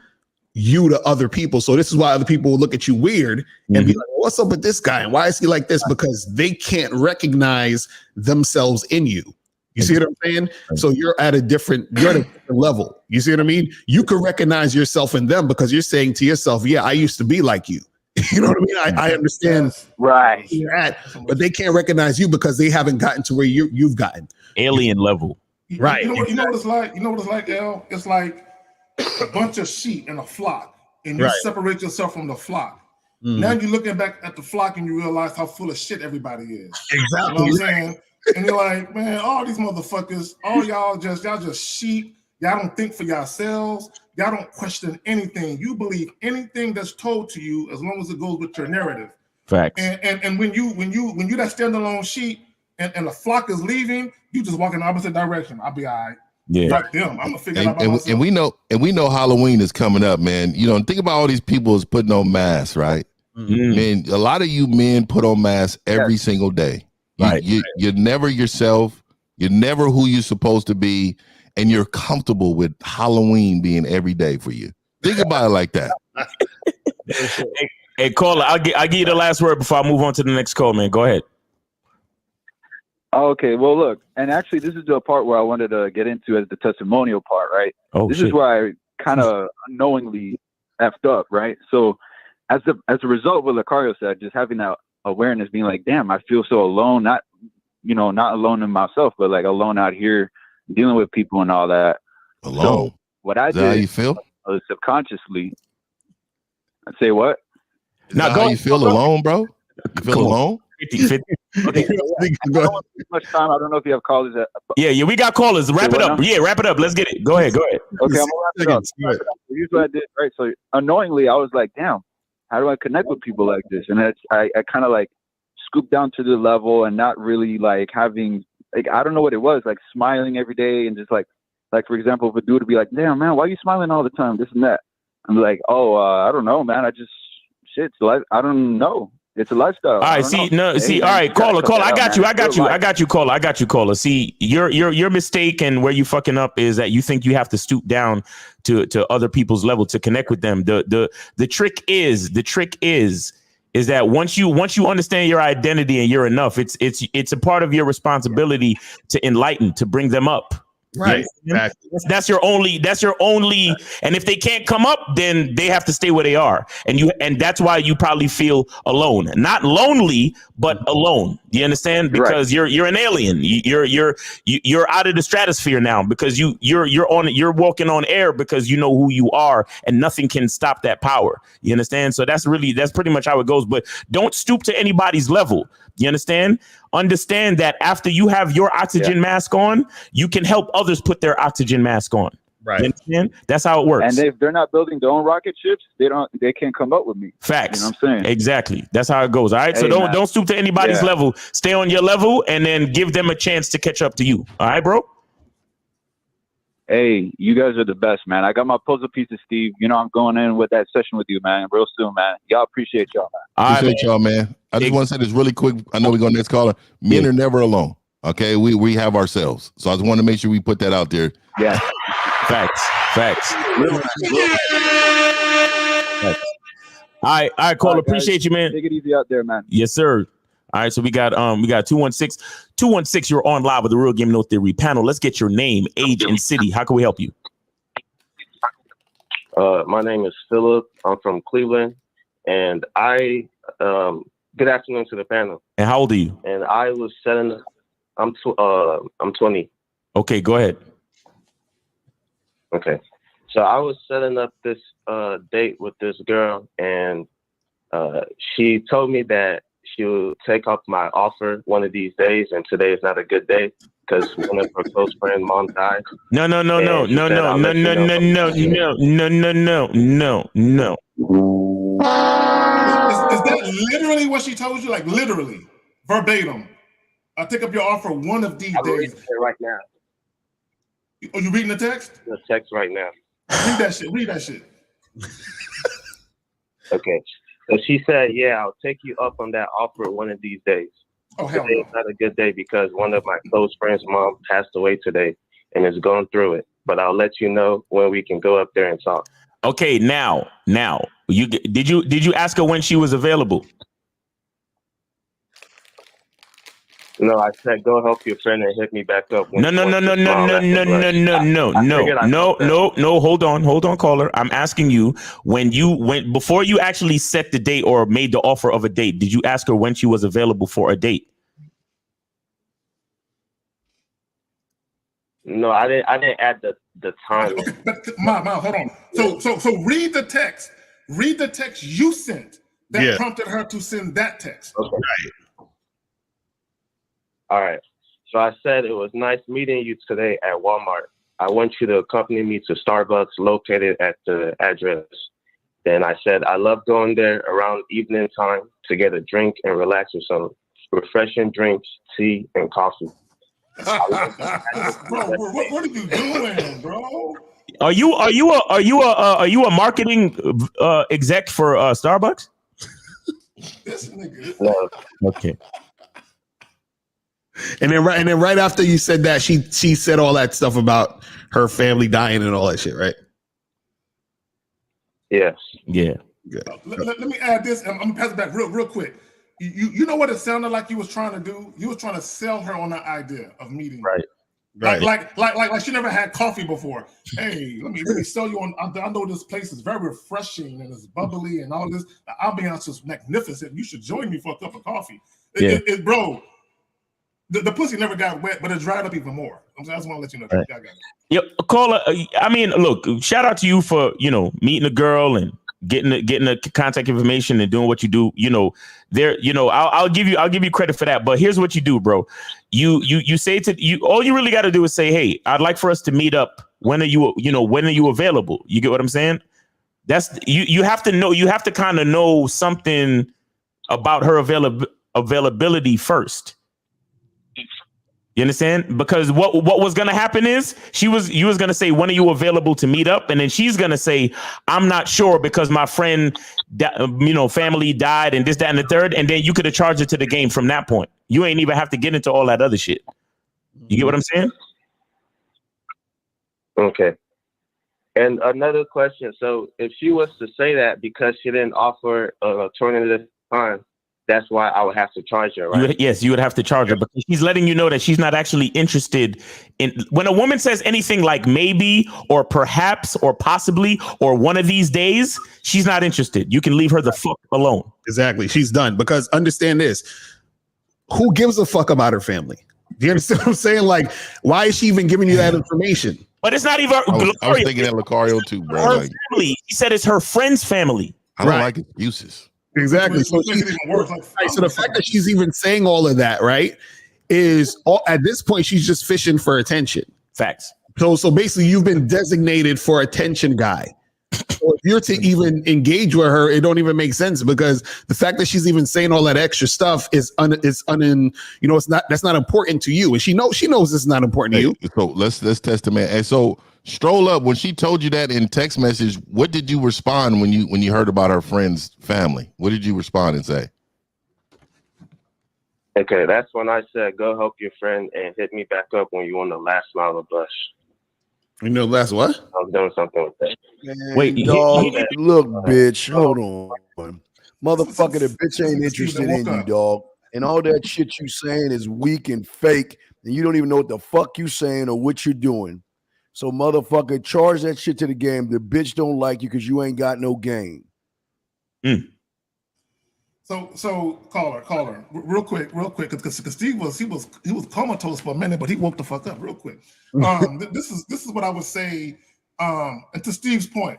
you to other people. So this is why other people will look at you weird and be like, what's up with this guy? And why is he like this? Because they can't recognize themselves in you. You see what I'm saying? So you're at a different level. You see what I mean? You can recognize yourself in them because you're saying to yourself, yeah, I used to be like you. You know what I mean? I understand where you're at, but they can't recognize you because they haven't gotten to where you've gotten. Alien level. Right. You know what it's like? You know what it's like, El? It's like a bunch of sheep in a flock, and you separate yourself from the flock. Now you're looking back at the flock and you realize how full of shit everybody is. Exactly. You know what I'm saying? And you're like, man, all these motherfuckers, all y'all just sheep. Y'all don't think for yourselves. Y'all don't question anything. You believe anything that's told to you as long as it goes with your narrative. Facts. And when you that standalone sheep and the flock is leaving, you just walk in the opposite direction. I'll be all right. Yeah. Like them. I'm gonna figure it out by myself. And we know Halloween is coming up, man. You know, think about all these people is putting on masks, right? Man, a lot of you men put on masks every single day. You're never yourself. You're never who you're supposed to be, and you're comfortable with Halloween being every day for you. Think about it like that. Hey, caller, I'll give you the last word before I move on to the next call, man. Go ahead. Okay, well, look, and actually, this is the part where I wanted to get into as the testimonial part, right? This is where I kind of unknowingly effed up, right? So, as a result of what Lucario said, just having that awareness, being like, damn, I feel so alone, not alone in myself, but like alone out here dealing with people and all that. Alone. So what I Is that did, how you feel? Subconsciously, I'd say what? Now, how you feel alone, bro? You feel alone? 50. Okay, I don't want too much time. I don't know if you have callers. Yeah, we got callers. Wrap it up. Yeah, wrap it up. Let's get it. Go ahead. Okay, I'm gonna wrap it up. Here's what I did, right? So unknowingly, I was like, damn, how do I connect with people like this? And I kind of like scooped down to the level and not really like having, like, I don't know what it was, like smiling every day and just like for example, if a dude would be like, damn, man, why are you smiling all the time? This and that. I'm like, I don't know, man. It's life. I don't know. It's a lifestyle. All right, all right, caller, I got you, caller. See, your mistake and where you fucking up is that you think you have to stoop down to other people's level to connect with them. The trick is that once you understand your identity and you're enough, it's a part of your responsibility to enlighten, to bring them up. Right. Exactly. That's your only, and if they can't come up, then they have to stay where they are. And that's why you probably feel alone, not lonely, but alone. You understand? Because you're an alien. You're out of the stratosphere now because you're walking on air because you know who you are and nothing can stop that power. You understand? So that's pretty much how it goes. But don't stoop to anybody's level. You understand? Understand that after you have your oxygen mask on, you can help others put their oxygen mask on. Right. You understand? That's how it works. And if they're not building their own rocket ships, they can't come up with me. Facts. You know what I'm saying? Exactly. That's how it goes. All right. So don't stoop to anybody's level. Stay on your level and then give them a chance to catch up to you. All right, bro? Hey, you guys are the best, man. I got my puzzle pieces, Steve. You know I'm going in with that session with you, man, real soon, man. Y'all appreciate y'all, man. Appreciate y'all, man. I just want to say this really quick. I know we're going to next caller. Men are never alone. Okay, we have ourselves. So I just want to make sure we put that out there. Yeah. Facts. All right, caller. Appreciate you, man. Take it easy out there, man. Yes, sir. All right, so we got 216. 216, you're on live with the Real Game No Theory panel. Let's get your name, age, and city. How can we help you? My name is Philip. I'm from Cleveland, and good afternoon to the panel. And how old are you? And I was setting. I'm 20. Okay, go ahead. Okay, so I was setting up this date with this girl, and she told me that she will take up my offer one of these days, and today is not a good day because one of her close friends' mom died. No. Is that literally what she told you? Like literally, verbatim? I'll take up your offer one of these days. Reading it right now. Are you reading the text? The text right now. Read that shit. Okay. So she said, yeah, I'll take you up on that offer one of these days. Oh, hell no. Today is not a good day because one of my close friends' mom passed away today and is going through it. But I'll let you know when we can go up there and talk. Okay, now, did you ask her when she was available? No, I said go help your friend and hit me back up. No. Hold on, caller. I'm asking you before you actually set the date or made the offer of a date. Did you ask her when she was available for a date? No, I didn't add the time. Mom, hold on. So read the text. Read the text you sent that prompted her to send that text. Okay. Right. All right. So I said it was nice meeting you today at Walmart. I want you to accompany me to Starbucks located at the address. Then I said, I love going there around evening time to get a drink and relax with some refreshing drinks, tea, and coffee. Bro, what are you doing, bro? Are you a marketing exec for Starbucks? This nigga. No. Okay. And then right after you said that, she said all that stuff about her family dying and all that shit, right? Yes. Yeah. Let me add this. I'm gonna pass it back real quick. You know what it sounded like you was trying to do? You was trying to sell her on the idea of meeting. Right. Like she never had coffee before. Hey, let me sell you on. I know this place is very refreshing and it's bubbly and all this. The ambiance is magnificent. You should join me for a cup of coffee. Bro, the pussy never got wet, but it dried up even more. I just want to let you know. Right. I got it. Yep, caller. I mean, look, shout out to you for meeting a girl and getting the contact information and doing what you do. I'll give you credit for that. But here's what you do, bro. You say to you, all you really got to do is say, hey, I'd like for us to meet up. When are you available? You get what I'm saying? That's you have to know. You have to kind of know something about her availability first. You understand? Because what was going to happen is you was going to say, when are you available to meet up? And then she's going to say, I'm not sure because my friend, family died and this, that, and the third. And then you could have charged it to the game from that point. You ain't even have to get into all that other shit. You get what I'm saying? Okay. And another question. So if she was to say that because she didn't offer an alternative time, that's why I would have to charge her, right? Yes, you would have to charge her because she's letting you know that she's not actually interested in. When a woman says anything like maybe or perhaps or possibly or one of these days, she's not interested. You can leave her the fuck alone. Exactly. She's done. Because understand this. Who gives a fuck about her family? Do you understand what I'm saying? Like, why is she even giving you that information? But it's not even. I was thinking that Lucario too, bro. Her family. She said it's her friend's family. I don't like excuses. Exactly. So the fact that she's even saying all of that, right, is at this point she's just fishing for attention. Facts. So basically, you've been designated for attention guy. So if you're to even engage with her, it don't even make sense because the fact that she's even saying all that extra stuff it's not that's not important to you, and she knows it's not important to you. So let's test the man. And so Stroll Up, when she told you that in text message, what did you respond when you heard about her friend's family? What did you respond and say? Okay, that's when I said, go help your friend and hit me back up when you're on the last mile of bus. You know, last what? I was doing something with that. Man, Wait, dog, look, bitch, hold on. Motherfucker, the bitch ain't interested in you, dog. And all that shit you saying is weak and fake, and you don't even know what the fuck you saying or what you're doing. So, motherfucker, charge that shit to the game. The bitch don't like you because you ain't got no game. So caller, real quick, because Steve was comatose for a minute, but he woke the fuck up real quick. This is what I would say. And to Steve's point,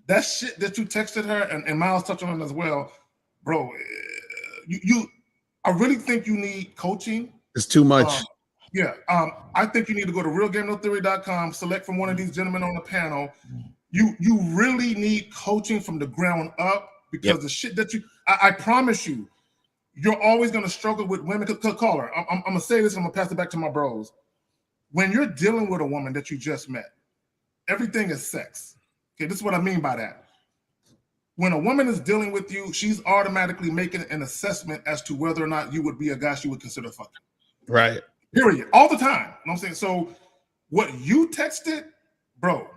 that shit that you texted her, and Miles touched on it as well, bro. I really think you need coaching. It's too much. I think you need to go to realgamenotheory.com, select from one of these gentlemen on the panel. You really need coaching from the ground up because the shit that I promise you, you're always going to struggle with women. Caller, I'm going to say this and I'm going to pass it back to my bros. When you're dealing with a woman that you just met, everything is sex. Okay, this is what I mean by that. When a woman is dealing with you, she's automatically making an assessment as to whether or not you would be a guy she would consider fucking. Right. Period. All the time. You know what I'm saying? So what you texted, bro,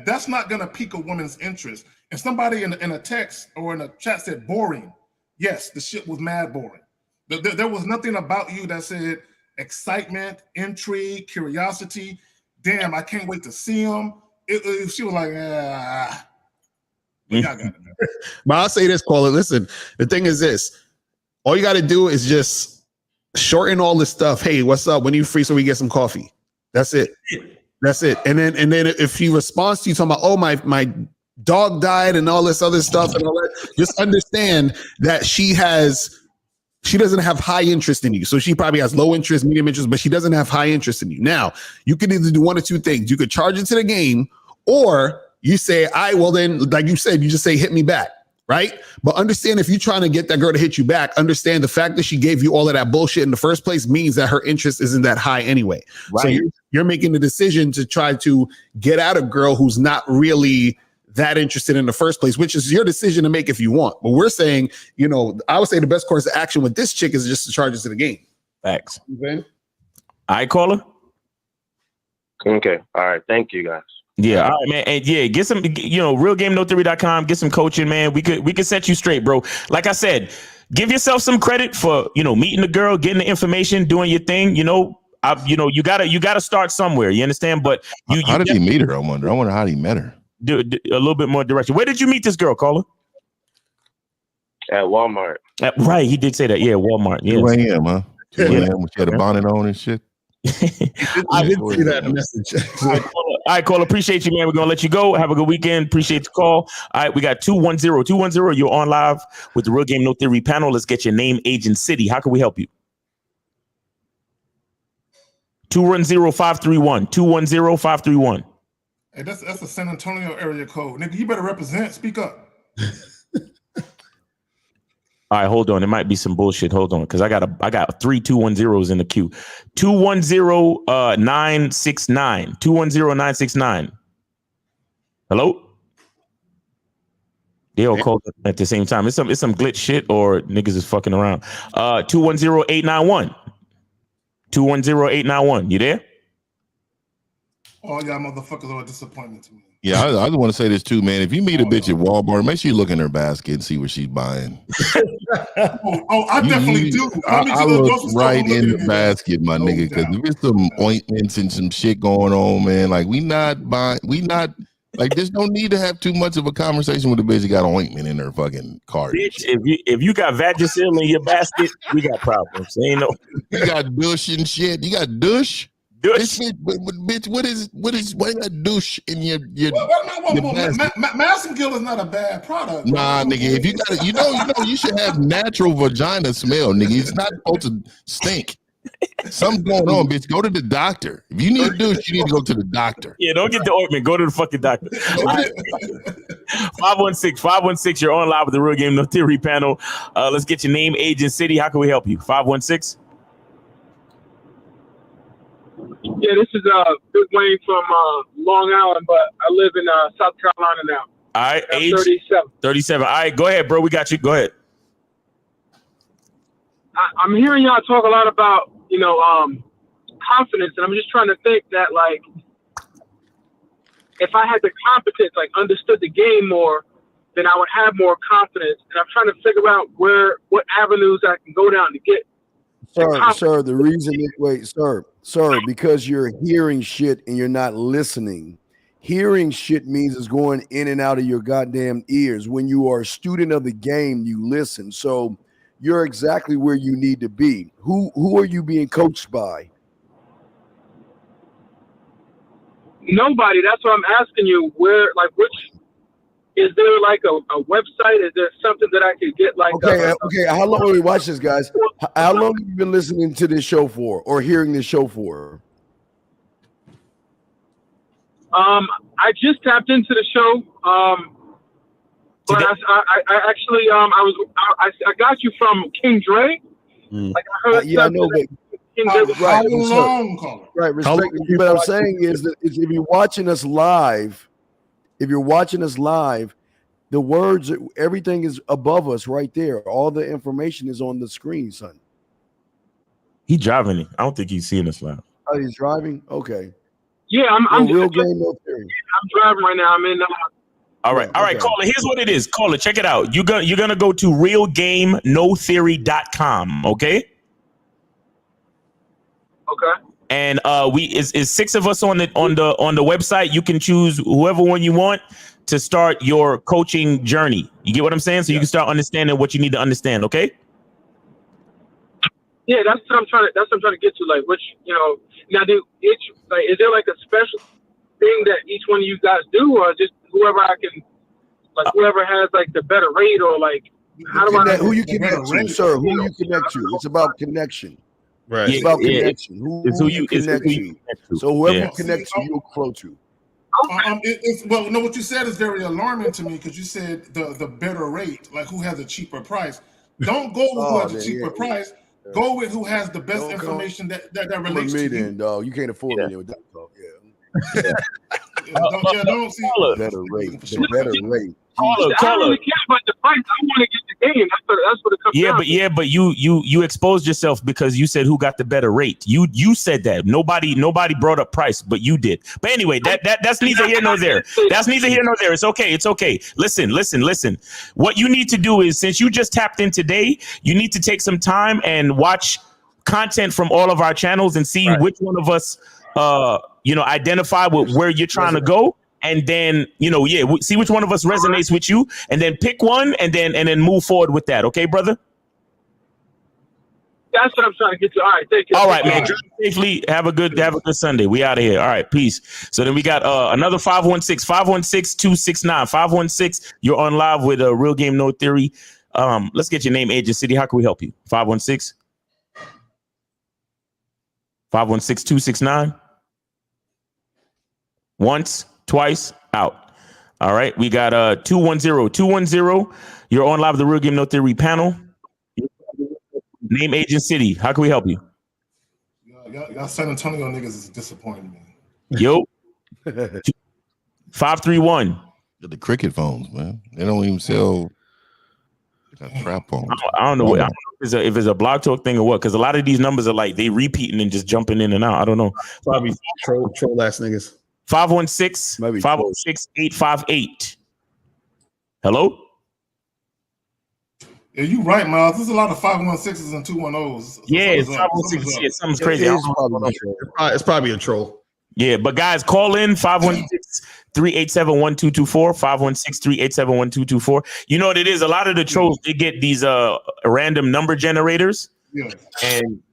that's not going to pique a woman's interest. And somebody in a text or in a chat said boring. Yes, the shit was mad boring. There was nothing about you that said excitement, intrigue, curiosity. Damn, I can't wait to see him. She was like, y'all got it, man. But I'll say this, caller. Listen, the thing is this. All you got to do is just shorten all this stuff. Hey, what's up? When you free so we get some coffee? That's it. That's it. And then if he responds to you talking about, oh, my dog died and all this other stuff and all that, just understand that she has She doesn't have high interest in you. So she probably has low interest, medium interest, but she doesn't have high interest in you. Now, you could either do one of two things. You could charge into the game, or you say, well then, like you said, you just say, hit me back, right? But understand, if you're trying to get that girl to hit you back, understand the fact that she gave you all of that bullshit in the first place means that her interest isn't that high anyway. Right. So you're making the decision to try to get at a girl who's not really that interested in the first place, which is your decision to make if you want. But we're saying, I would say the best course of action with this chick is just to charge us to the game. Facts. Okay. All right, caller. Okay. All right. Thank you, guys. Yeah. All right, man. And yeah, get some, realgamenotheory.com, get some coaching, man. We could set you straight, bro. Like I said, give yourself some credit for, meeting the girl, getting the information, doing your thing, you gotta start somewhere. You understand? But how did he meet her? I wonder how he met her. Do a little bit more direction. Where did you meet this girl, caller? At Walmart. Right, he did say that. Yeah, Walmart. Yeah, 2 a.m., huh? 2 a.m. when she had a bonnet on and shit. I did see that message. All right, caller. Appreciate you, man. We're gonna let you go. Have a good weekend. Appreciate the call. All right, we got 210. You're on live with the Real Game No Theory panel. Let's get your name, age, and city. How can we help you? 210-531. 210-531. Hey, that's a San Antonio area code. Nigga, you better represent. Speak up. All right, hold on. It might be some bullshit. Hold on, because I got 3 210s in the queue. 210-969. 210-969. Hello? They all called at the same time. It's some glitch shit or niggas is fucking around. 210-891. 210-891. You there? All y'all motherfuckers are a disappointment to me. Yeah, I just want to say this too, man. If you meet a bitch at Walmart, make sure you look in her basket and see what she's buying. I definitely do. I look right in the basket, my nigga, because if there's some ointments and some shit going on, man, like there's no need to have too much of a conversation with a bitch that got ointment in her fucking cart. Bitch, if you got Vagisil in your basket, we got problems. Ain't no. You got douche and shit. You got douche. Bitch, what is why you got douche in your Masculinity is not a bad product. Nah, nigga, if you got it, you should have natural vagina smell, nigga. It's not supposed to stink. Something's going on, bitch. Go to the doctor. If you need douche, you need to go to the doctor. Yeah, don't get the ointment. Go to the fucking doctor. 516, you're on live with the Real Game No Theory panel. Let's get your name, age, and city. How can we help you? 516. Yeah, this is Big Wayne from Long Island, but I live in South Carolina now. All right, I'm age 37. All right, go ahead, bro. We got you. Go ahead. I'm hearing y'all talk a lot about confidence, and I'm just trying to think that, like, if I had the competence, like understood the game more, then I would have more confidence. And I'm trying to figure out what avenues I can go down to get. Sir, the reason is, sir, because you're hearing shit and you're not listening. Hearing shit means it's going in and out of your goddamn ears. When you are a student of the game, you listen. So you're exactly where you need to be. Who are you being coached by? Nobody. That's what I'm asking you. Which is there like a website? Is there something that I could get like? Okay. How long? Wait, watch this, guys. How long have you been listening to this show for, or hearing this show for? I just tapped into the show. But I actually I got you from King Dre. Like I heard. Yeah, I know, but King Dre was right. Respect. But I'm saying is that if you're watching us live. If you're watching us live, the words, everything is above us right there. All the information is on the screen, son. He driving. I don't think he's seeing us live. Oh, he's driving? Okay. Yeah, I'm Real Game No Theory. I'm driving right now. I'm in. All right, caller. Here's what it is. Caller, check it out. You're gonna go to realgamenotheory.com. Okay. Okay. And is 6 of us on the website. You can choose whoever one you want to start your coaching journey. You get what I'm saying? So you can start understanding what you need to understand. Okay. Yeah, that's what I'm trying to get to. Like, which now is there like a special thing that each one of you guys do, or just whoever I can, like whoever has like the better rate, or like How do I? Who you connect to, sir? Who you connect to? It's about connection. Right. It's about connection. Who you connect to. So whoever you connect to, you'll flow to. Well, no, what you said is very alarming to me because you said the better rate, like who has a cheaper price. Don't go with who has a cheaper price. Go with who has the best information that relates to you. Then, dog. You can't afford me with that talk. Don't see better rate. The better rate. I don't really care about the price. I want to get the game. That's what it comes down to. But you exposed yourself because you said who got the better rate. You said that. Nobody brought up price, but you did. But anyway, that's neither here nor there. That's neither here nor there. It's okay. Listen. What you need to do is, since you just tapped in today, you need to take some time and watch content from all of our channels and see which one of us identify with where you're trying to go. And then, see which one of us resonates with you, and then pick one and then move forward with that. Okay, brother? That's what I'm trying to get to. All right, thank you. All right, man. Drive safely. Have a good Sunday. We out of here. All right, peace. So then we got another 516-269. 516, you're on live with Real Game No Theory. Let's get your name, age, and city. How can we help you? 516? 516-269? Once, twice, out. All right, we got 210. You're on live with the Real Game No Theory panel. Name, age, and city. How can we help you? Y'all San Antonio niggas is disappointing me. Yo. 531. The cricket phones, man. They don't even sell trap phones. I don't know. I don't know if it's a Blog Talk thing or what, because a lot of these numbers are like they repeating and just jumping in and out. I don't know. Probably troll ass niggas. 516-506-858. Hello? Yeah, you right, Miles. There's a lot of 516s and 210s. Yeah, it's 516. Yeah, something's crazy. It's probably a troll. Yeah, but guys, call in 516-387-1224. 516-387-1224. You know what it is? A lot of the trolls, they get these random number generators. Yeah.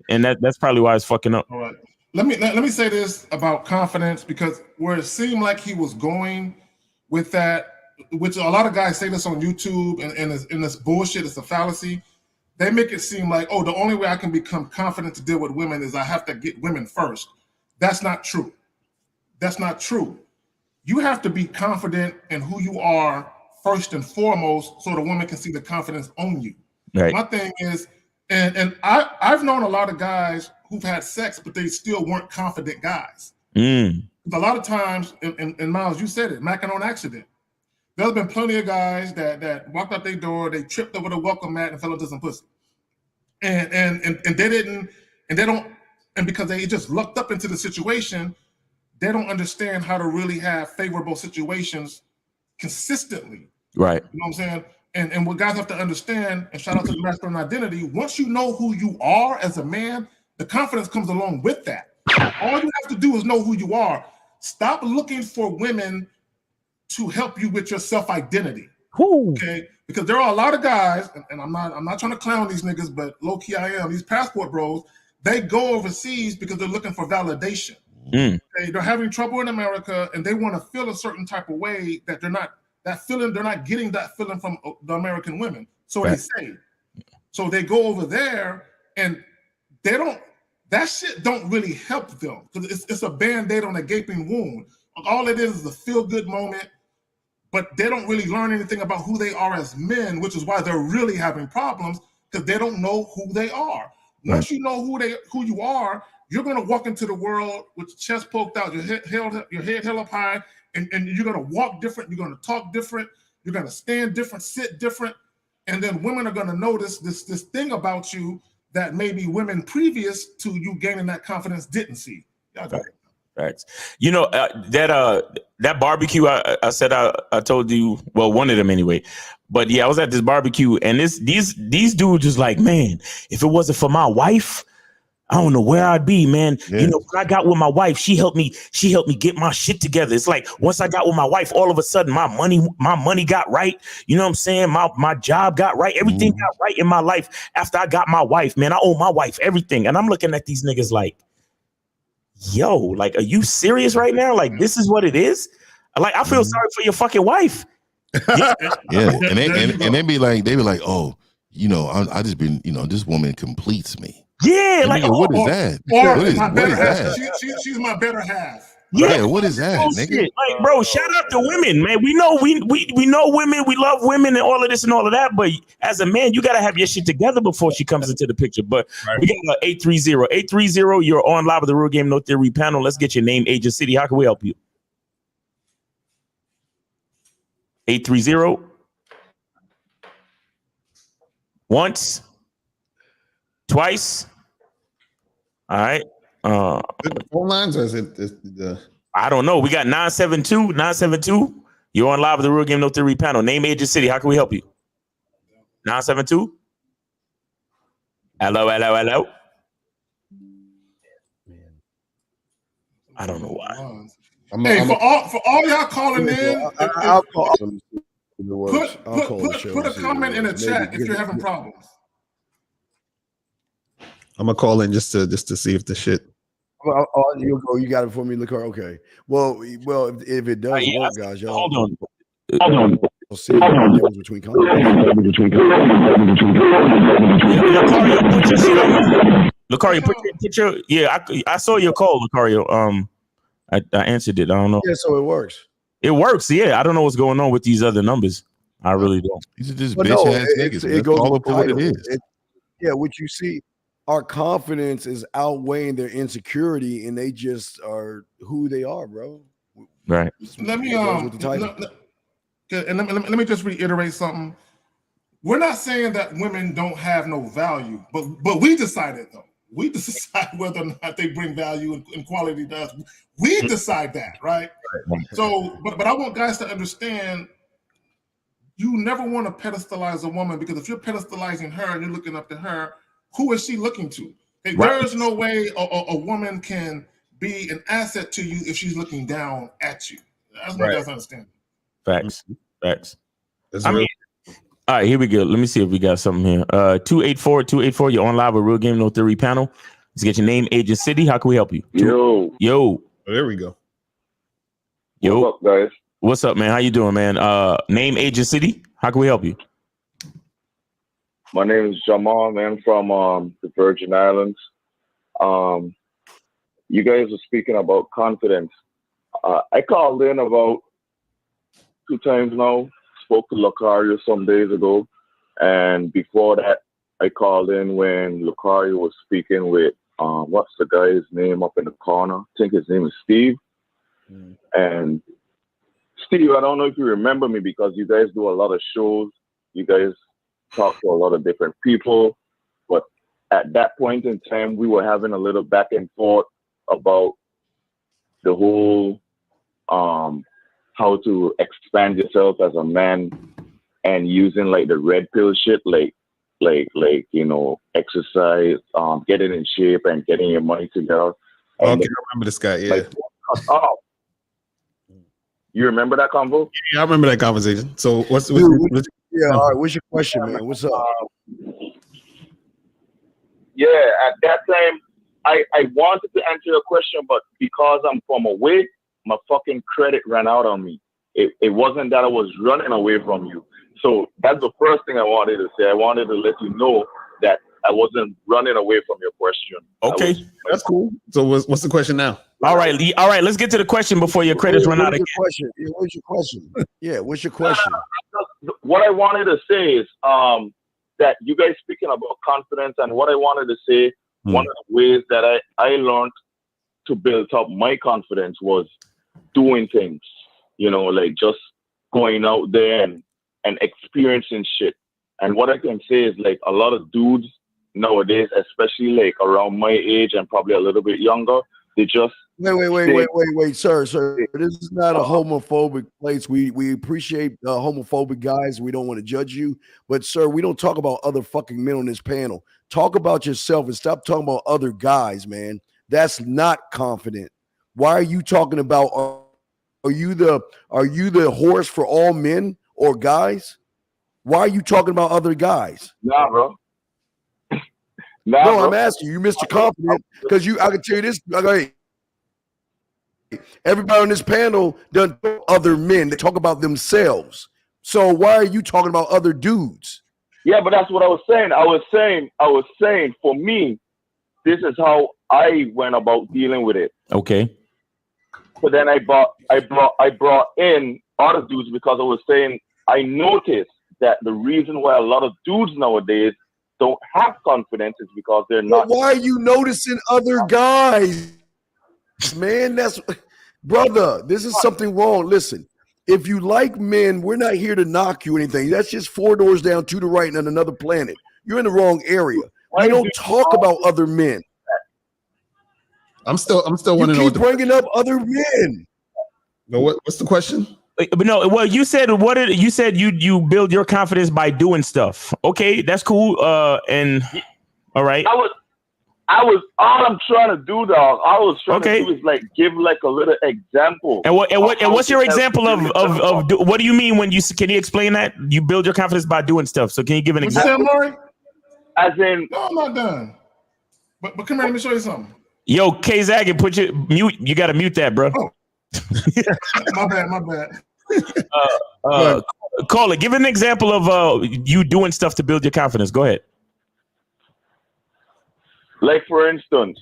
And that's probably why it's fucking up. All right. Let me say this about confidence, because where it seemed like he was going with that, which a lot of guys say this on YouTube and this bullshit, it's a fallacy. They make it seem like, the only way I can become confident to deal with women is I have to get women first. That's not true. That's not true. You have to be confident in who you are first and foremost, so the woman can see the confidence on you. Right. My thing is, and I've known a lot of guys who've had sex, but they still weren't confident guys. A lot of times, and Miles, you said it, macking on accident. There's been plenty of guys that walked out their door, they tripped over the welcome mat and fell into some pussy. And because they just lucked up into the situation, they don't understand how to really have favorable situations consistently. Right. You know what I'm saying? And what guys have to understand, and shout out to the masculine identity, once you know who you are as a man, the confidence comes along with that. All you have to do is know who you are. Stop looking for women to help you with your self-identity. Okay? Because there are a lot of guys, and I'm not trying to clown these niggas, but low-key I am, these passport bros, they go overseas because they're looking for validation. Okay? They're having trouble in America, and they want to feel a certain type of way that they're not getting that feeling from the American women. So they say. So they go over there, and that shit don't really help them, because it's a Band-Aid on a gaping wound. All it is a feel-good moment, but they don't really learn anything about who they are as men, which is why they're really having problems, because they don't know who they are. Once you know who you are, you're going to walk into the world with your chest poked out, your head held up high, and you're going to walk different, you're going to talk different, you're going to stand different, sit different, and then women are going to notice this thing about you that maybe women previous to you gaining that confidence didn't see. Y'all got it. Facts. You know, that barbecue I said I told you, well, one of them anyway. But yeah, I was at this barbecue, and these dudes was like, man, if it wasn't for my wife, I don't know where I'd be, man. Yeah. You know, when I got with my wife, she helped me get my shit together. It's like once I got with my wife, all of a sudden my money got right. You know what I'm saying? My job got right. Everything got right in my life after I got my wife, man. I owe my wife everything. And I'm looking at these niggas like, yo, like, are you serious right now? Like, this is what it is? Like, I feel sorry for your fucking wife. Yeah, and they be like, oh, I just been, this woman completes me. Yeah, and like nigga, what is that? Or What is my better half. that? She's my better half. Yeah, what is that, nigga? Like, bro, shout out to women, man. We know we know women, we love women and all of this and all of that. But as a man, you gotta have your shit together before she comes into the picture. But we got 830. You're on live with the Real Game No Theory panel. Let's get your name, age, and city. How can we help you? 830. Once, twice. All right. The phone lines, or is it the? I don't know. We got 972. You're on live with the Real Game No Theory panel. Name, age, and city. How can we help you? 972. Hello. I don't know why. For all y'all calling in, I'll call. Put a comment in the chat if you're having problems. I'm gonna call in just to see if the shit. You got it for me, Lakar. Okay. Well, if it does work, guys, y'all. Hold on. We'll see the difference between Lucario, put your yeah. I saw your call, Lucario. I answered it. I don't know. Yeah, so it works. It works. Yeah, I don't know what's going on with these other numbers. I really don't. These are just bitch ass niggas. It goes call it for what it is. What you see, our confidence is outweighing their insecurity, and they just are who they are, bro. Right. Let me let me just reiterate something. We're not saying that women don't have no value, but we decided though. We decide whether or not they bring value and quality to us. We decide that, right? So, but I want guys to understand, you never want to pedestalize a woman, because if you're pedestalizing her and you're looking up to her, who is she looking to? Hey, there is no way a woman can be an asset to you if she's looking down at you. That's what guys understand. Facts. I mean, all right, here we go. Let me see if we got something here. 284. You're on live with Real Game No Theory panel. Let's get your name, age, and city. How can we help you? Yo. Oh, there we go. Yo. What's up, guys? What's up, man? How you doing, man? Name, age, and city. How can we help you? My name is Jamal, man, from the Virgin Islands. You guys were speaking about confidence. I called in about 2 times now. Spoke to Lucario some days ago, and before that, I called in when Lucario was speaking with what's the guy's name up in the corner? I think his name is Steve. And Steve, I don't know if you remember me, because you guys do a lot of shows. You guys talk to a lot of different people, but at that point in time, we were having a little back and forth about the whole how to expand yourself as a man, and using like the red pill shit, like exercise, getting in shape and getting your money together. Okay, I remember this guy. Yeah. You remember that convo? Yeah, I remember that conversation. So what's all right, what's your question, man? What's up? Yeah, at that time, I wanted to answer your question, but because I'm from away, my fucking credit ran out on me. It wasn't that I was running away from you. So that's the first thing I wanted to say. I wanted to let you know that I wasn't running away from your question. Okay, that's cool. So what's the question now? All right. Let's get to the question before your credits run out again. What's your question? Yeah, what's your question? What I wanted to say is that you guys speaking about confidence, and what I wanted to say, one of the ways that I learned to build up my confidence was doing things, like just going out there and experiencing shit. And what I can say is, like, a lot of dudes nowadays, especially like around my age and probably a little bit younger, they just wait, sir. This is not a homophobic place. We appreciate homophobic guys. We don't want to judge you, but sir, we don't talk about other fucking men on this panel. Talk about yourself and stop talking about other guys, man. That's not confident. Why are you talking about? Are you the horse for all men or guys? Why are you talking about other guys? Nah, bro. I'm asking you, Mr. Confident, because I can tell you this. Okay, everybody on this panel doesn't talk other men. They talk about themselves. So why are you talking about other dudes? Yeah, but that's what I was saying. I was saying for me, this is how I went about dealing with it. Okay. But then I brought in other dudes because I was saying I noticed that the reason why a lot of dudes nowadays don't have confidence is because they're not. But why are you noticing other guys? Man, that's brother, this is something wrong. Listen, if you like men, we're not here to knock you or anything. That's just 4 doors down to the right and on another planet. You're in the wrong area. We don't talk about other men. I'm still You keep bringing up other men. No, what's the question? But no, well, you said you said you build your confidence by doing stuff. Okay, that's cool. And all right. I was all I'm trying to do, dog. I was trying to do is like give like a little example. And what's your example of what do you mean when you can you explain that? You build your confidence by doing stuff. So can you give an example? As in, no, I'm not done. But come here, let me show you something. Yo, K-Zag, put your mute. You got to mute that, bro. Oh. My bad. Call it. Give an example of you doing stuff to build your confidence. Go ahead. Like for instance,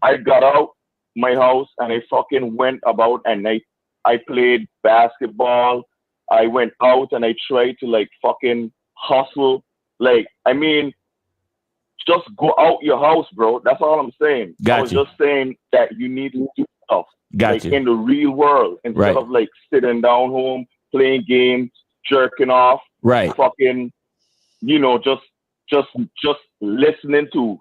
I got out my house and I fucking went about and I played basketball. I went out and I tried to like fucking hustle. Like, I mean, just go out your house, bro. That's all I'm saying. I was just saying that you need to do stuff like in the real world instead of like sitting down home, playing games, jerking off, fucking, you know, just listening to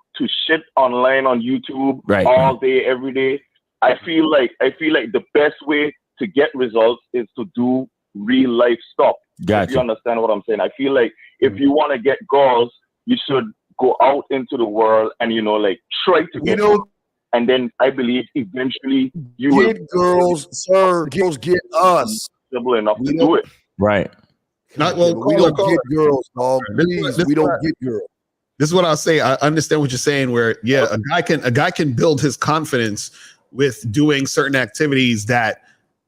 shit online on YouTube all day, every day. I feel like the best way to get results is to do real life stuff. If you understand what I'm saying. I feel like if you want to get girls, you should go out into the world and, you know, like try to get and then I believe eventually you will get girls, sir. Girls get us. Enough to do it. Right. We don't get girls, dog. Please, we don't get girls. This is what I'll say. I understand what you're saying. Where a guy can build his confidence with doing certain activities that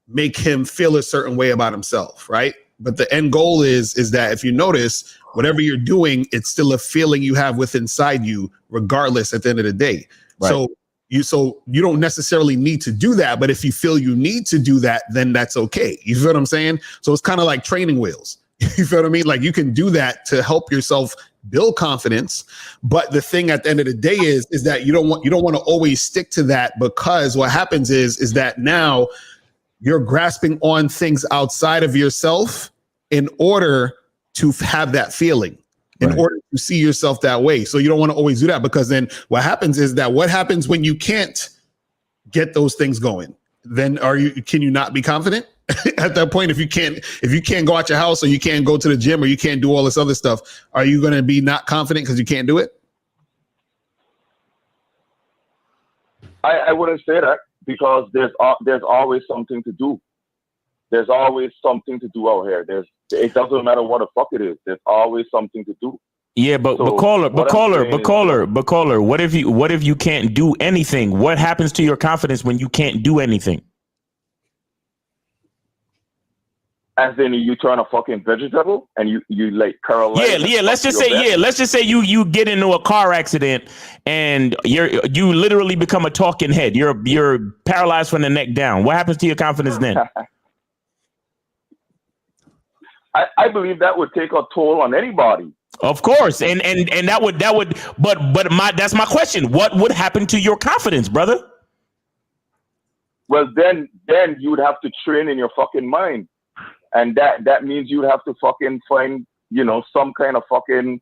make him feel a certain way about himself, right? But the end goal is that if you notice, whatever you're doing, it's still a feeling you have within inside you, regardless. At the end of the day, so you don't necessarily need to do that. But if you feel you need to do that, then that's okay. You feel what I'm saying? So it's kind of like training wheels. You feel what I mean? Like you can do that to help yourself build confidence. But the thing at the end of the day is that you don't want to always stick to that, because what happens is that now you're grasping on things outside of yourself in order to have that feeling, in order to see yourself that way. So you don't want to always do that, because then what happens is that what happens when you can't get those things going? Then can you not be confident? At that point, if you can't go out your house, or you can't go to the gym, or you can't do all this other stuff, are you going to be not confident because you can't do it? I wouldn't say that, because there's always something to do. There's always something to do out here. It doesn't matter what the fuck it is. There's always something to do. Yeah, but caller, what if you can't do anything? What happens to your confidence when you can't do anything? As in, you turn a fucking vegetable and you like paralyze. Yeah. Let's just say you get into a car accident and you literally become a talking head. You're paralyzed from the neck down. What happens to your confidence then? I believe that would take a toll on anybody. Of course, and that would that's my question. What would happen to your confidence, brother? Well, then you would have to train in your fucking mind. And that means you'd have to fucking find, you know, some kind of fucking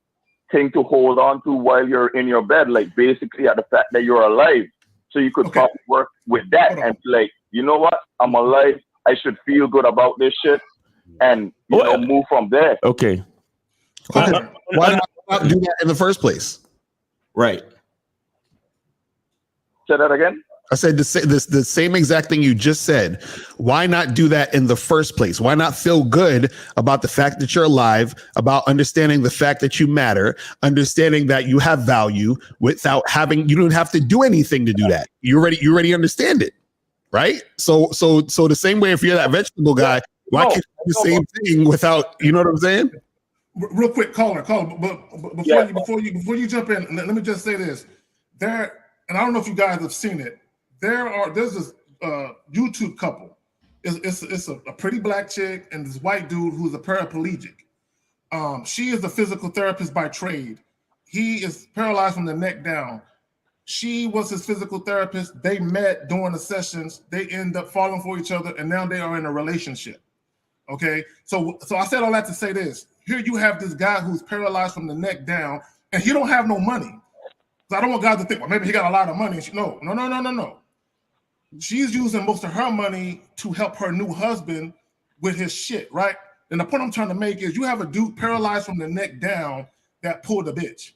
thing to hold on to while you're in your bed, like basically at the fact that you're alive. So you could probably work with that and be like, you know what, I'm alive. I should feel good about this shit, and you know, move from there. Okay. Why not do that in the first place? Right. Say that again. I said the same exact thing you just said. Why not do that in the first place? Why not feel good about the fact that you're alive, about understanding the fact that you matter, understanding that you have value, without you don't have to do anything to do that. You already understand it, right? So the same way, if you're that vegetable guy, Why can't you do the same thing without? You know what I'm saying? Real quick, caller. But before you jump in, let me just say this. There, and I don't know if you guys have seen it. There's this YouTube couple. It's a pretty black chick and this white dude who's a paraplegic. She is a physical therapist by trade. He is paralyzed from the neck down. She was his physical therapist. They met during the sessions. They end up falling for each other, and now they are in a relationship. Okay, so I said all that to say this. Here you have this guy who's paralyzed from the neck down, and he don't have no money. So I don't want guys to think, well, maybe he got a lot of money. No. She's using most of her money to help her new husband with his shit, right? And the point I'm trying to make is you have a dude paralyzed from the neck down that pulled a bitch.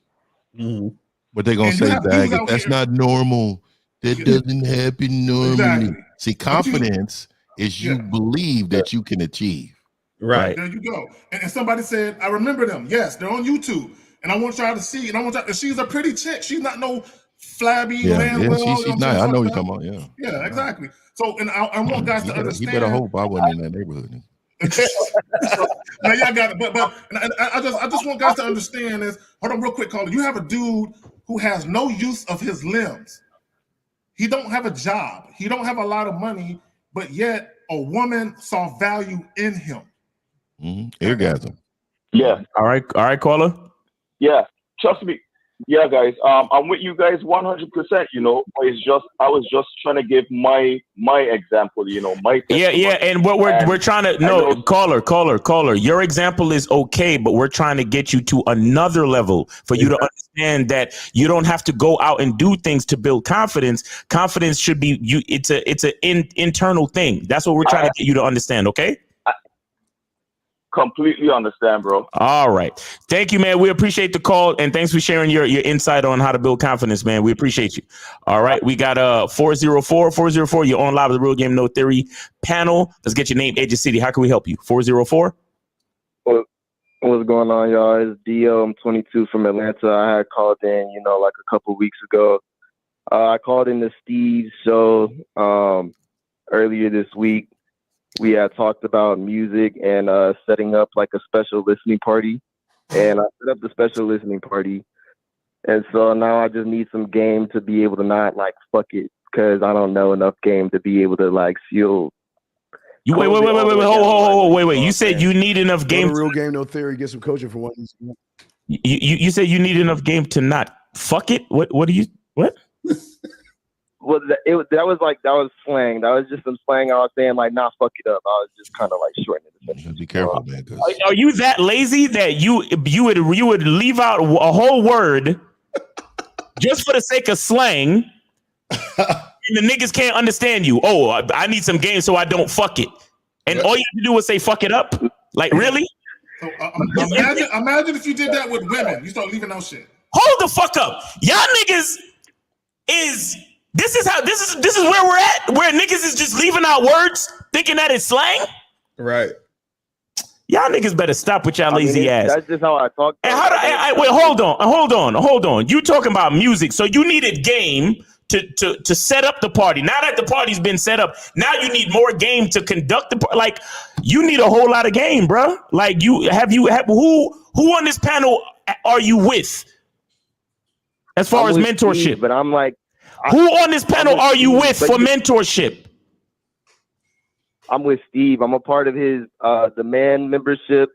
Mm-hmm. But they're going to say, Dag, that's not normal. That doesn't happen normally. Exactly. See, confidence is you believe that you can achieve. Right. There you go. And somebody said, I remember them. Yes, they're on YouTube. And I want y'all to see. And she's a pretty chick. She's not no flabby. She's nice. I know what you're talking about. Yeah. Yeah, exactly. So, and I want guys to understand. You better hope I wasn't in that neighborhood. Now y'all got it. But I just want guys to understand is, hold on real quick, caller. You have a dude who has no use of his limbs. He don't have a job. He don't have a lot of money, but yet a woman saw value in him. Mm-hmm. Orgasm. Yeah. All right, caller. Yeah. Trust me. Yeah, guys. I'm with you guys 100%. You know, I was just trying to give my example. You know, my testimony. Yeah. And what we're trying to caller. Your example is okay, but we're trying to get you to another level for you to understand that you don't have to go out and do things to build confidence. Confidence should be you. It's an internal thing. That's what we're trying to get you to understand. Okay. Completely understand, bro. All right. Thank you, man. We appreciate the call, and thanks for sharing your insight on how to build confidence, man. We appreciate you. All right. We got 404. You're on live with the Real Game No Theory panel. Let's get your name, age, and city. How can we help you? 404. What's going on, y'all? It's Dio. I'm 22 from Atlanta. I had called in, like a couple weeks ago. I called in to Steve's show earlier this week. We had talked about music and setting up like a special listening party. And I set up the special listening party. And so now I just need some game to be able to not like fuck it, because I don't know enough game to be able to like seal. You wait. You said you need enough game. Real Game No Theory. Get some coaching for one. You said you need enough game to not fuck it. What do you? Well, that was slang. That was just some slang. I was saying like, nah, fuck it up. I was just kind of like shortening it. Be careful, man. Are you that lazy that you would leave out a whole word just for the sake of slang, and the niggas can't understand you? Oh, I need some game so I don't fuck it, and all you have to do is say fuck it up. Like, really? So, imagine if you did that with women. You start leaving out shit. Hold the fuck up, y'all niggas is. This is where we're at, where niggas is just leaving out words, thinking that it's slang. Right. Y'all niggas better stop with y'all lazy ass. That's just how I talk. And wait, hold on. You talking about music, so you needed game to set up the party. Now that the party's been set up, now you need more game to conduct the party. Like, you need a whole lot of game, bro. Like, who on this panel are you with? As far as mentorship, Steve, but I'm like. Who on this panel are you with for mentorship? I'm with Steve. I'm a part of his the man membership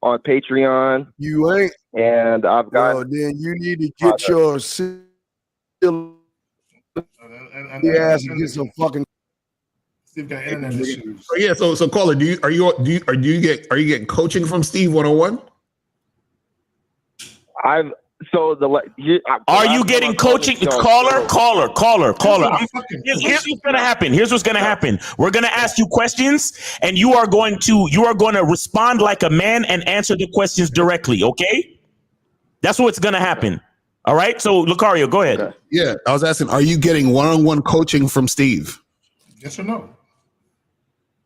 on Patreon. You ain't. And I've got. Well, then you need to get your ass and get some fucking. Steve got internet issues. Yeah. So caller, are you getting coaching from Steve 101? Are you getting coaching? Caller. Here's what's gonna happen. We're gonna ask you questions, and you are going to respond like a man and answer the questions directly. Okay? That's what's gonna happen. All right. So, Lucario, go ahead. Yeah, I was asking, are you getting one-on-one coaching from Steve? Yes or no?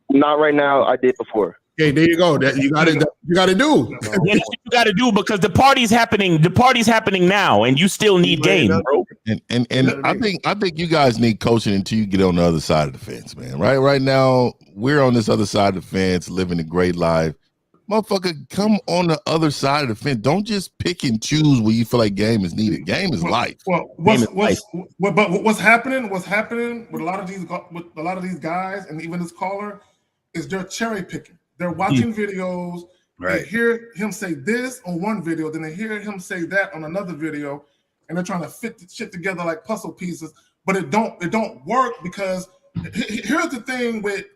Not right now. I did before. Okay, there you go. That you got to do. You got to do, because the party's happening. The party's happening now, and you still need game, bro. And I think you guys need coaching until you get on the other side of the fence, man. Right now, we're on this other side of the fence, living a great life. Motherfucker, come on the other side of the fence. Don't just pick and choose where you feel like game is needed. Game is life. Well, what's happening with a lot of these guys and even this caller is they're cherry picking. They're watching videos. They hear him say this on one video, then they hear him say that on another video, and they're trying to fit the shit together like puzzle pieces. But it don't work because here's the thing with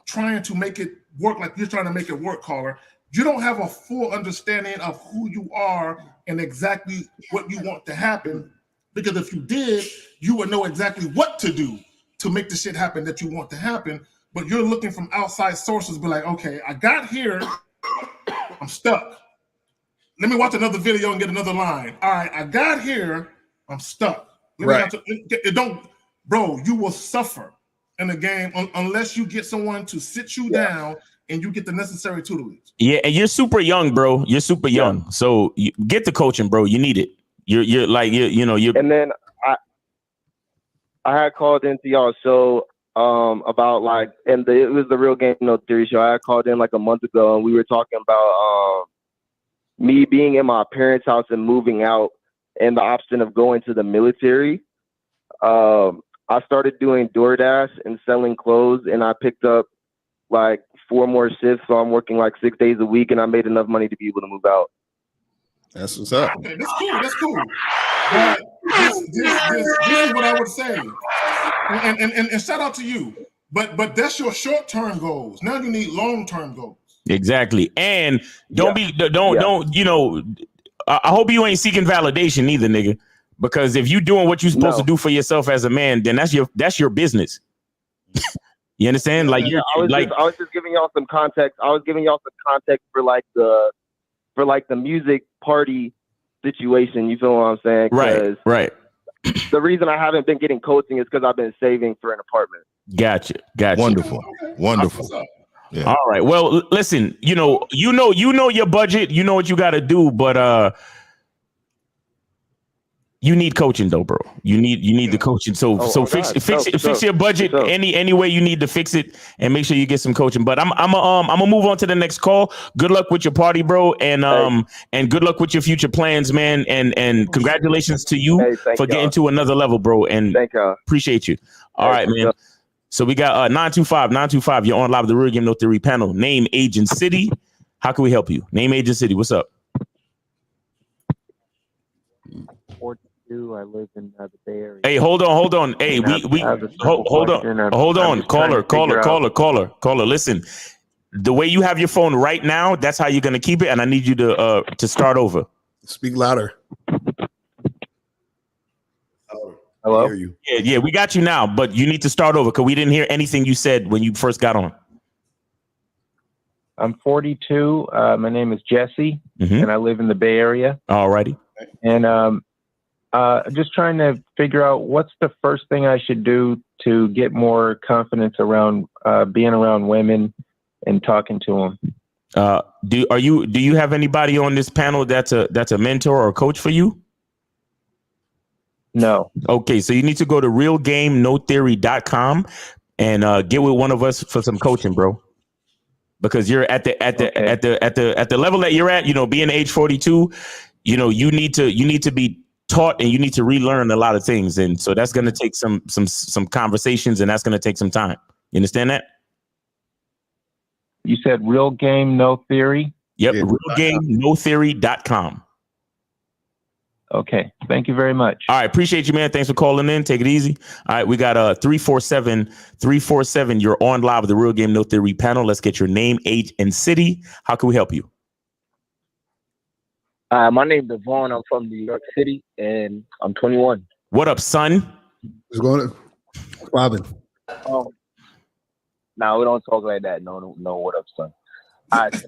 trying to make it work like you're trying to make it work, caller. You don't have a full understanding of who you are and exactly what you want to happen. Because if you did, you would know exactly what to do to make the shit happen that you want to happen. But you're looking from outside sources, be like, okay, I got here, I'm stuck. Let me watch another video and get another line. All right, I got here, I'm stuck. You will suffer in the game unless you get someone to sit you down and you get the necessary tutelage. Yeah, and you're super young, bro. You're super young. So get the coaching, bro. You need it. You're like you're. And then I had called into y'all show about like, and it was the Real Game No Theory show. I had called in like a month ago, and we were talking about me being in my parents' house and moving out, and the option of going to the military. I started doing DoorDash and selling clothes, and I picked up like 4 more shifts. So I'm working like 6 days a week, and I made enough money to be able to move out. That's what's up. Okay, that's cool. But this is what I would say. And shout out to you. But that's your short-term goals. Now you need long-term goals. Exactly. And don't I hope you ain't seeking validation either, nigga. Because if you doing what you're supposed to do for yourself as a man, then that's your business. You understand? Like I was just giving y'all some context. I was giving y'all some context for the music party situation. You feel what I'm saying? Right. The reason I haven't been getting coaching is because I've been saving for an apartment. Gotcha. Wonderful. Yeah. All right. Well, listen, you know your budget, you know what you got to do, but you need coaching though, bro. You need the coaching. So fix your budget any way you need to fix it, and make sure you get some coaching. But I'm gonna move on to the next call. Good luck with your party, bro, and good luck with your future plans, man. And congratulations to you for getting to another level, bro. And appreciate you. All right, man. So we got 925. You're on live with the Real Game No Theory panel. Name, age, and city. How can we help you? Name, age, and city. What's up? 42. I live in the Bay Area. Hey, hold on. Hey, hold on. Caller. Listen, the way you have your phone right now, that's how you're gonna keep it, and I need you to start over. Speak louder. Hello? Yeah, we got you now, but you need to start over because we didn't hear anything you said when you first got on. I'm 42. My name is Jesse, and I live in the Bay Area. Alrighty. And just trying to figure out what's the first thing I should do to get more confidence around being around women and talking to them. Do you have anybody on this panel that's a mentor or a coach for you? No. Okay, so you need to go to realgamenotheory.com and get with one of us for some coaching, bro. Because you're at the level that you're at, being age 42, you need to be taught and you need to relearn a lot of things, and so that's going to take some conversations, and that's going to take some time. You understand that? You said Real Game No Theory? Yep, realgamenotheory.com. Okay, thank you very much. All right, appreciate you, man. Thanks for calling in. Take it easy. All right, we got 347. You're on live with the Real Game No Theory panel. Let's get your name, age, and city. How can we help you? My name's Devon. I'm from New York City, and I'm 21. What up, son? What's going on? Robin. No, we don't talk like that. No, what up, son? All right, so,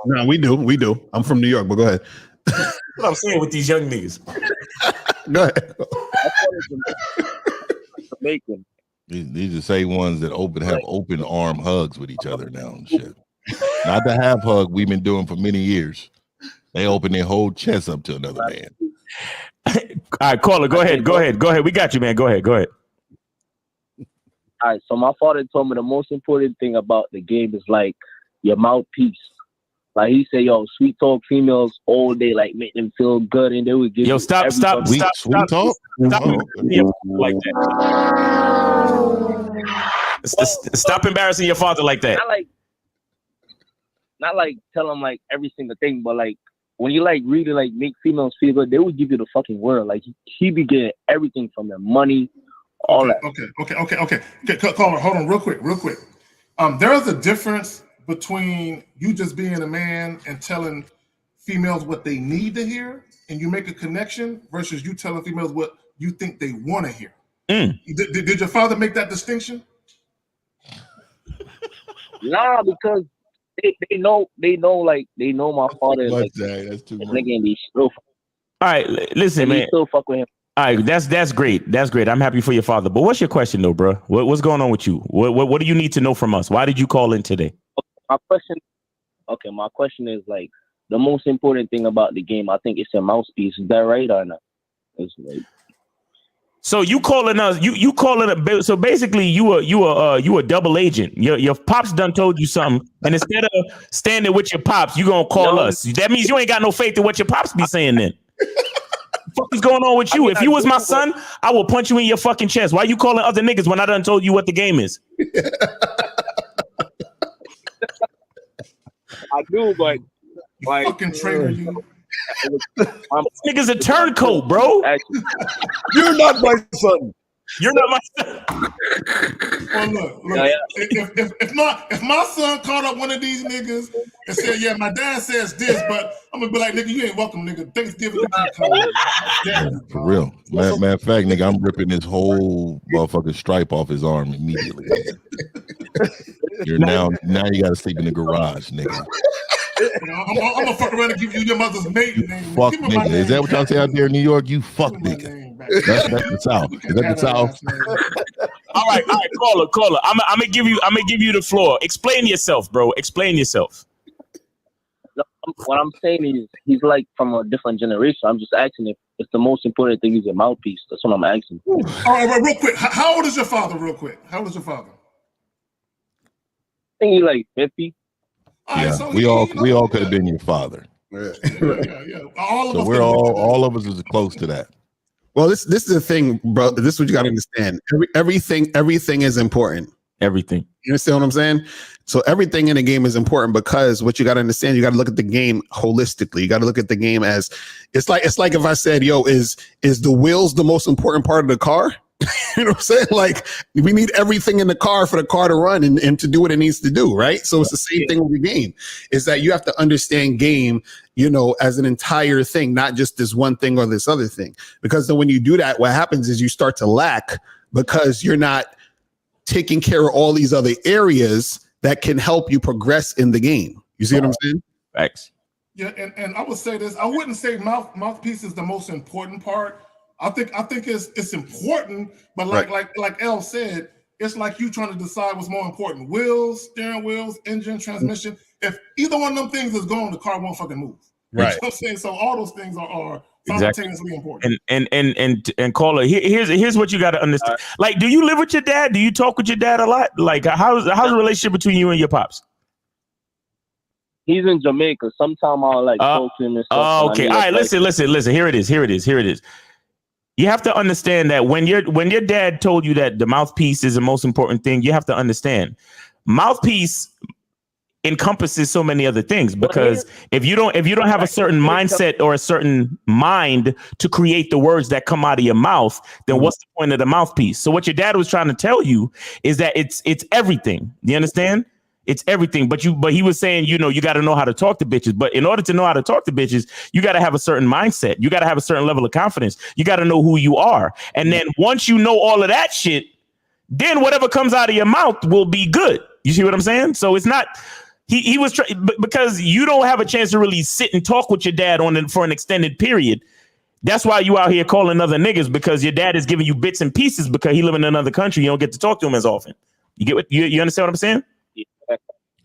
no, we do. I'm from New York, but go ahead. That's what I'm saying with these young niggas. Go ahead. Jamaican. These are the same ones that have open arm hugs with each other now and shit. Not the half hug we've been doing for many years. They open their whole chest up to another man. All right, caller, go ahead. We got you, man. Go ahead. All right, so my father told me the most important thing about the game is like your mouthpiece. Like he said, yo, sweet talk females all day, like make them feel good, and they would give you stop sweet talk. Like that. Stop embarrassing your father like that. Not like tell them like every single thing, but like when you like really like make females feel good, they would give you the fucking world. Like he be getting everything from their money, all that. Okay. Caller, hold on, real quick. There is a difference between you just being a man and telling females what they need to hear, and you make a connection, versus you telling females what you think they want to hear. Did your father make that distinction? Nah, because they know my father. Like, that's too much. All right, listen, man. Still fuck with him. All right, that's great. That's great. I'm happy for your father. But what's your question, though, bro? What's going on with you? What do you need to know from us? Why did you call in today? My question is like the most important thing about the game. I think it's a mouthpiece. Is that right or not? It's like. So you calling us? You calling it? So basically, you a double agent. Your pops done told you something, and instead of standing with your pops, you gonna call us. That means you ain't got no faith in what your pops be saying. Then, what is going on with you? If you was my son, I will punch you in your fucking chest. Why you calling other niggas when I done told you what the game is? I do, but like fucking traitor, you. This nigga's a turncoat, bro. You're not my son. You're not my son. Well, look. If my son caught up one of these niggas and said, "Yeah, my dad says this," but I'm gonna be like, "Nigga, you ain't welcome, nigga. Thanksgiving, you can't come." For real. Matter of fact, nigga, I'm ripping this whole motherfucking stripe off his arm immediately. You're now you gotta sleep in the garage, nigga. I'm gonna fuck around and give you your mother's maiden name. Fuck nigga. Is that what y'all say out there in New York? You fuck nigga. That's the South. Is that the South? All right, caller. I'm gonna give you the floor. Explain yourself, bro. Explain yourself. What I'm saying is he's like from a different generation. I'm just asking if it's the most important thing is a mouthpiece. That's what I'm asking. All right, real quick. How old is your father? Real quick. How old is your father? I think he's like 50. Yeah, so we all could have been your father. Yeah. All of us is close to that. Well, this is the thing, bro. This is what you got to understand. Everything is important. Everything. You understand what I'm saying? So everything in the game is important because what you got to understand, you got to look at the game holistically. You got to look at the game as it's like if I said, "Yo, is the wheels the most important part of the car?" You know what I'm saying? Like we need everything in the car for the car to run and to do what it needs to do, right? So it's the same thing with the game. Is that you have to understand game, as an entire thing, not just this one thing or this other thing. Because then when you do that, what happens is you start to lack because you're not taking care of all these other areas that can help you progress in the game. You see what I'm saying? Thanks. Yeah, and I would say this. I wouldn't say mouthpiece is the most important part. I think it's important, but like El said, it's like you trying to decide what's more important: wheels, steering wheels, engine, transmission. If either one of them things is gone, the car won't fucking move. Right. You know what I'm saying? So all those things are simultaneously important. And caller, here's what you got to understand. Like, do you live with your dad? Do you talk with your dad a lot? Like, how's the relationship between you and your pops? He's in Jamaica. Sometimes I'll talk to him and stuff. Oh, okay. All right. Listen. Here it is. You have to understand that when your dad told you that the mouthpiece is the most important thing, you have to understand mouthpiece encompasses so many other things, because if you don't have a certain mindset or a certain mind to create the words that come out of your mouth, then what's the point of the mouthpiece? So what your dad was trying to tell you is that it's everything. You understand? It's everything. But he was saying, you got to know how to talk to bitches. But in order to know how to talk to bitches, you got to have a certain mindset. You got to have a certain level of confidence. You got to know who you are. And then once you know all of that shit, then whatever comes out of your mouth will be good. You see what I'm saying? So it's not, he was because you don't have a chance to really sit and talk with your dad for an extended period. That's why you out here calling other niggas, because your dad is giving you bits and pieces because he live in another country. You don't get to talk to him as often. You get what you understand what I'm saying?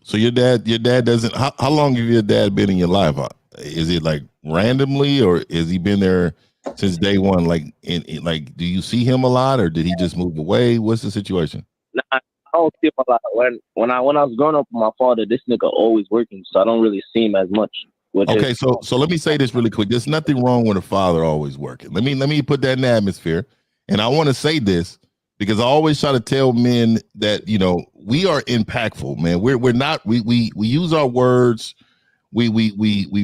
So your dad doesn't. How long have your dad been in your life? Is it like randomly, or has he been there since day one? Like, like, do you see him a lot, or did he just move away? What's the situation? Nah, I don't see him a lot. When I was growing up with my father, this nigga always working, so I don't really see him as much. Okay, so let me say this really quick. There's nothing wrong with a father always working. Let me put that in the atmosphere. And I want to say this because I always try to tell men that, you know, we are impactful, man. We're not, we use our words, we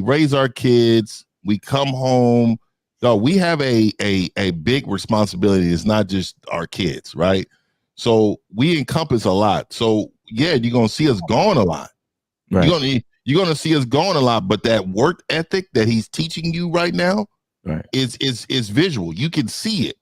raise our kids, we come home. So we have a big responsibility. It's not just our kids, right? So we encompass a lot. So yeah, you're gonna see us gone a lot. Right. You're gonna see us going a lot, but that work ethic that he's teaching you right now, right, is visual. You can see it.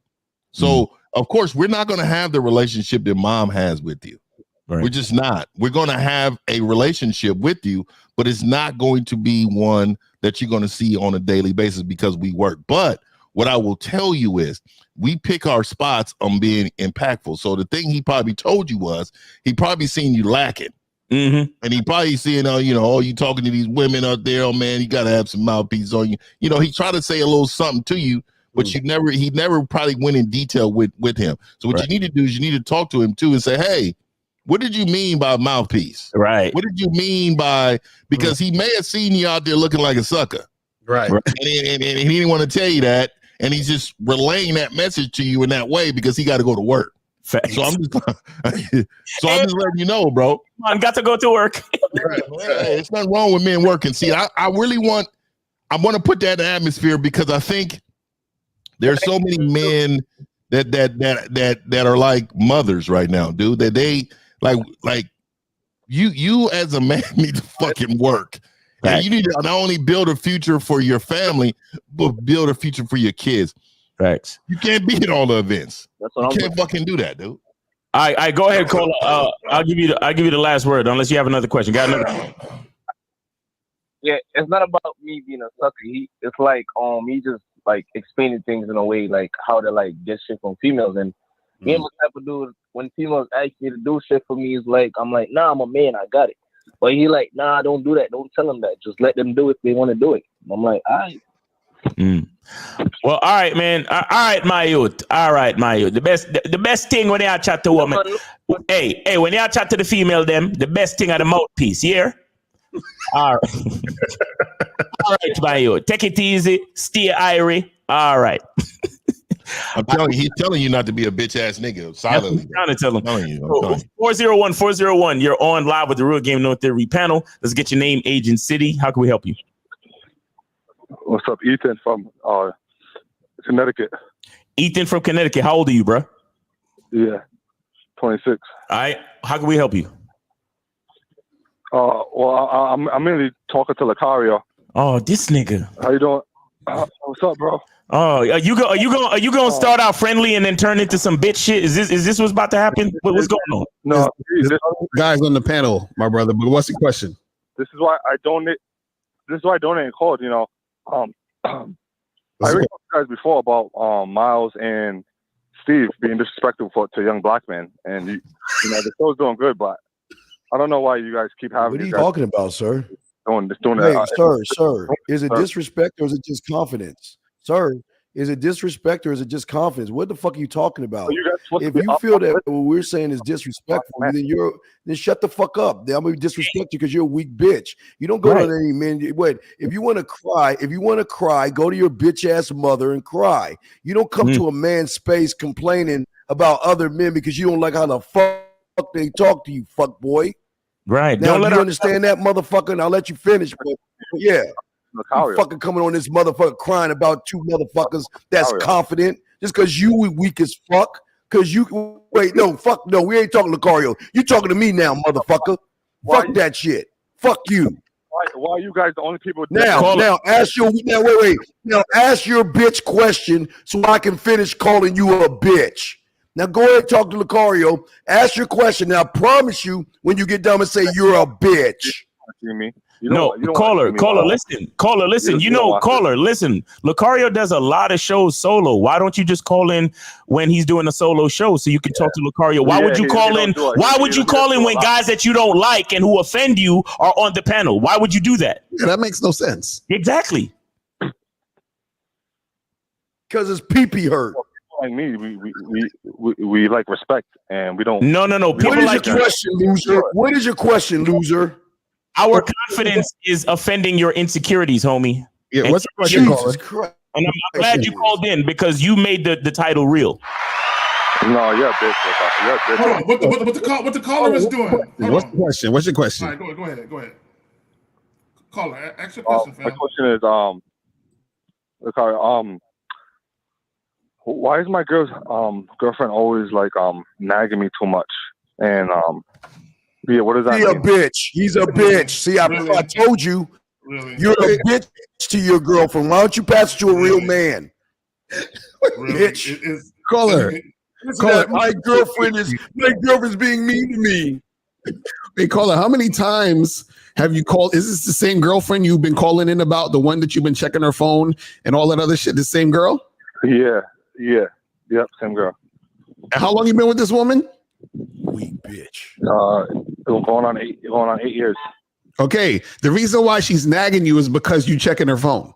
So of course, we're not gonna have the relationship that mom has with you. Right. We're just not. We're gonna have a relationship with you, but it's not going to be one that you're gonna see on a daily basis because we work. But what I will tell you is we pick our spots on being impactful. So the thing he probably told you was he probably seen you lacking. Mm-hmm. And he probably seeing, you talking to these women out there. Oh man, you gotta have some mouthpiece on you. You know, he tried to say a little something to you, but he never probably went in detail with him. So what you need to do is you need to talk to him too and say, hey, what did you mean by mouthpiece? Right. What did you mean by, because he may have seen you out there looking like a sucker. Right. And he didn't want to tell you that, and he's just relaying that message to you in that way because he got to go to work. Facts. So I'm just letting you know, bro. I got to go to work. Right, it's nothing wrong with men working. See, I really want to put that in the atmosphere because I think there's so many men that are like mothers right now, dude. That they like you as a man need to fucking work. And you need to not only build a future for your family, but build a future for your kids. Facts. You can't be at all the events. You can't fucking do that, dude. I go ahead, Cole. I'll give you the last word unless you have another question. Got another? Yeah, it's not about me being a sucker. It's like he just like explaining things in a way like how to like get shit from females. And me and my type of dude, when females ask me to do shit for me, is like I'm like, nah, I'm a man, I got it. But he like, nah, don't do that. Don't tell them that. Just let them do it if they want to do it. I'm like, all right. Well, all right, man. All right, my youth. All right, my youth. The best thing when you chat to woman, hey, when you chat to the female, them the best thing are the mouthpiece. Yeah. All right. All right, my youth. Take it easy. Stay irie. All right. I'm telling you, he's telling you not to be a bitch ass nigga. Silently. I'm trying to tell him. 401-401. You're on live with the Real Game No Theory panel. Let's get your name, age, and city. How can we help you? What's up, Ethan from Connecticut? Ethan from Connecticut. How old are you, bro? Yeah, 26. All right. How can we help you? Well, I'm mainly talking to Lucario. Oh, this nigga. How you doing? What's up, bro? Oh, are you gonna start out friendly and then turn into some bitch shit? Is this what's about to happen? What's going on? No, this guys on the panel, my brother. But what's the question? This is why I donate. This is why I donate and called. I reached out to you guys before about Miles and Steve being disrespectful to young black men, and the show's doing good, but I don't know why you guys keep having. What are you talking about, sir? Doing hey, that. Sir, is it disrespect or is it just confidence? Sir, is it disrespect or is it just confidence? What the fuck are you talking about? If you feel that what we're saying is disrespectful, then shut the fuck up. I'm gonna disrespect you because you're a weak bitch. You don't go to any man. Wait, if you want to cry, go to your bitch ass mother and cry. You don't come to a man's space complaining about other men because you don't like how the fuck they talk to you, fuck boy. Right. Now, you understand that, motherfucker? And I'll let you finish, but yeah. You fucking coming on this motherfucker crying about two motherfuckers that's confident just because you weak as fuck. Because you we ain't talking Lucario. You talking to me now, motherfucker. Fuck that shit. Fuck you. Why are you guys the only people? Now ask your bitch question so I can finish calling you a bitch. Now go ahead and talk to Lucario. Ask your question. Now I promise you, when you get done and say you're a bitch. Caller, listen. Listen. Lucario does a lot of shows solo. Why don't you just call in when he's doing a solo show so you can talk to Lucario? Why would you call in? Why would you call in when guys that you don't like and who offend you are on the panel? Why would you do that? Yeah, that makes no sense. Exactly. Because his pee-pee hurt. Like me, we like respect, and we don't. No. What is your question, loser? What is your question, loser? Our confidence is offending your insecurities, homie. Yeah, what's the question, Jesus Christ. And I'm glad you called in because you made the title real. No, you're a bitch. Hold on. What the caller is doing? What's the question? What's your question? All right, go ahead. Caller, ask your question, fam. My question is, why is my girlfriend always like nagging me too much? And yeah, what does that mean? He's a bitch. He's a bitch. See, I told you. Really? You're a bitch to your girlfriend. Why don't you pass it to a real man? Bitch. Caller. My girlfriend's being mean to me. Hey, caller, how many times have you called? Is this the same girlfriend you've been calling in about? The one that you've been checking her phone and all that other shit? The same girl? Yep, same girl. And how long you been with this woman? Weak bitch. Going on 8 years. Okay, the reason why she's nagging you is because you checking her phone.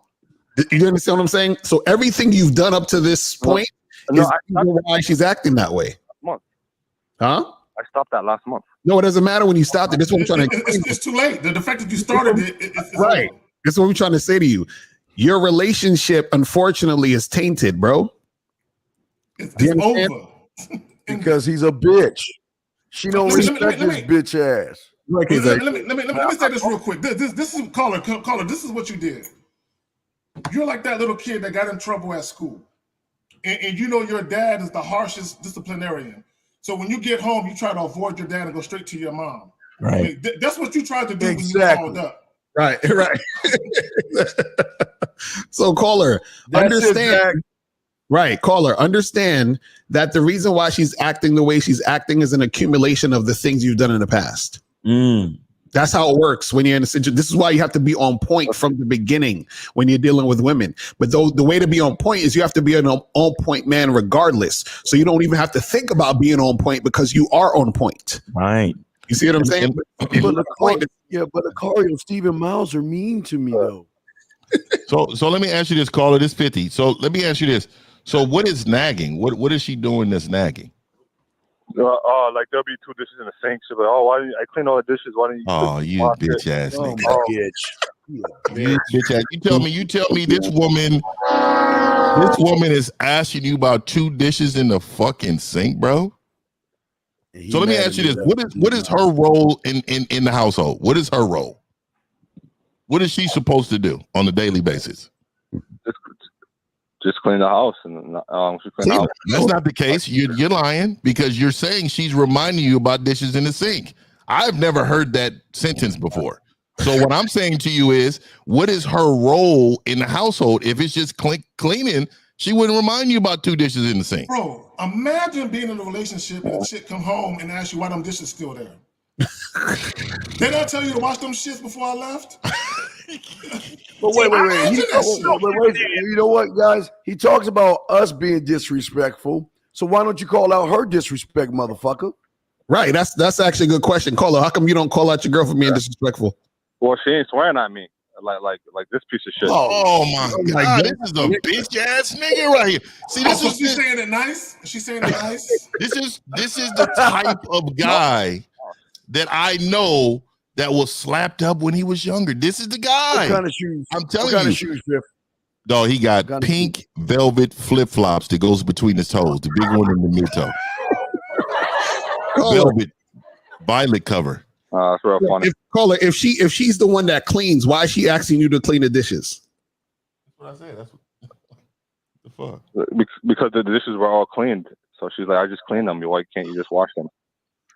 You understand what I'm saying? So everything you've done up to this point is why she's acting that way. Month. Huh? I stopped that last month. No, it doesn't matter when you stopped it. That's what I'm trying to. It's too late. The fact that you started it's right. over. That's what we're trying to say to you. Your relationship, unfortunately, is tainted, bro. It's over. Because he's a bitch. She don't respect his bitch ass. Let me say this real quick. This is caller. This is what you did. You're like that little kid that got in trouble at school, and you know your dad is the harshest disciplinarian. So when you get home, you try to avoid your dad and go straight to your mom. Right. I mean, that's what you tried to do when you called up. Right. So caller, understand. Right, caller, understand that the reason why she's acting the way she's acting is an accumulation of the things you've done in the past. That's how it works when you're in a situation. This is why you have to be on point from the beginning when you're dealing with women. But the way to be on point is you have to be an on point man regardless. So you don't even have to think about being on point because you are on point. Right. You see what I'm saying? But the caller and Stephen Miles are mean to me though. So let me ask you this, caller. This 50. So let me ask you this. So what is nagging? What is she doing that's nagging? Like there'll be 2 dishes in the sink. She'll be like, why didn't I clean all the dishes? Why didn't you? Oh, you bitch ass nigga. Bitch. You bitch ass. You tell me this woman is asking you about 2 dishes in the fucking sink, bro. So let me ask you this. What is her role in the household? What is her role? What is she supposed to do on a daily basis? Just clean the house, and she clean the house. That's not the case. You're lying because you're saying she's reminding you about dishes in the sink. I've never heard that sentence before. So what I'm saying to you is, what is her role in the household? If it's just cleaning, she wouldn't remind you about 2 dishes in the sink. Bro, imagine being in a relationship and a chick come home and ask you why them dishes still there. Did I tell you to wash them shits before I left? But wait. You know what, guys? He talks about us being disrespectful. So why don't you call out her disrespect, motherfucker? Right. That's actually a good question. Caller, how come you don't call out your girl for being disrespectful? Well, she ain't swearing at me like this piece of shit. Oh my God, this is a bitch ass nigga right here. See, she's saying it nice. She's saying it nice. This is the type of guy that I know that was slapped up when he was younger. This is the guy. What kind of shoes? I'm telling you. What kind of shoes, Jeff? No, he got pink velvet flip flops that goes between his toes. The big one in the mid toe. Velvet violet cover. That's real funny. If she's the one that cleans, why is she asking you to clean the dishes? That's what I said. That's what the fuck. Because the dishes were all cleaned. So she's like, I just cleaned them. Why can't you just wash them?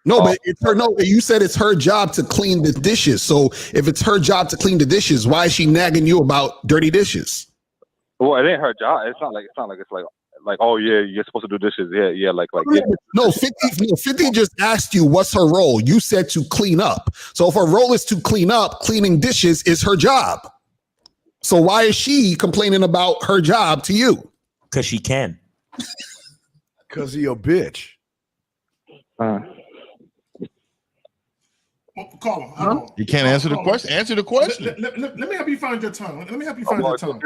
No, but it's her. No, you said it's her job to clean the dishes. So if it's her job to clean the dishes, why is she nagging you about dirty dishes? Well, it ain't her job. It's not like it's like oh yeah, you're supposed to do dishes. Yeah, like yeah. No, 50 just asked you what's her role. You said to clean up. So if her role is to clean up, cleaning dishes is her job. So why is she complaining about her job to you? Because she can. Because he a bitch. Call him. You can't answer the question. Answer the question. Let me help you find your tongue. Let me help you find your tongue.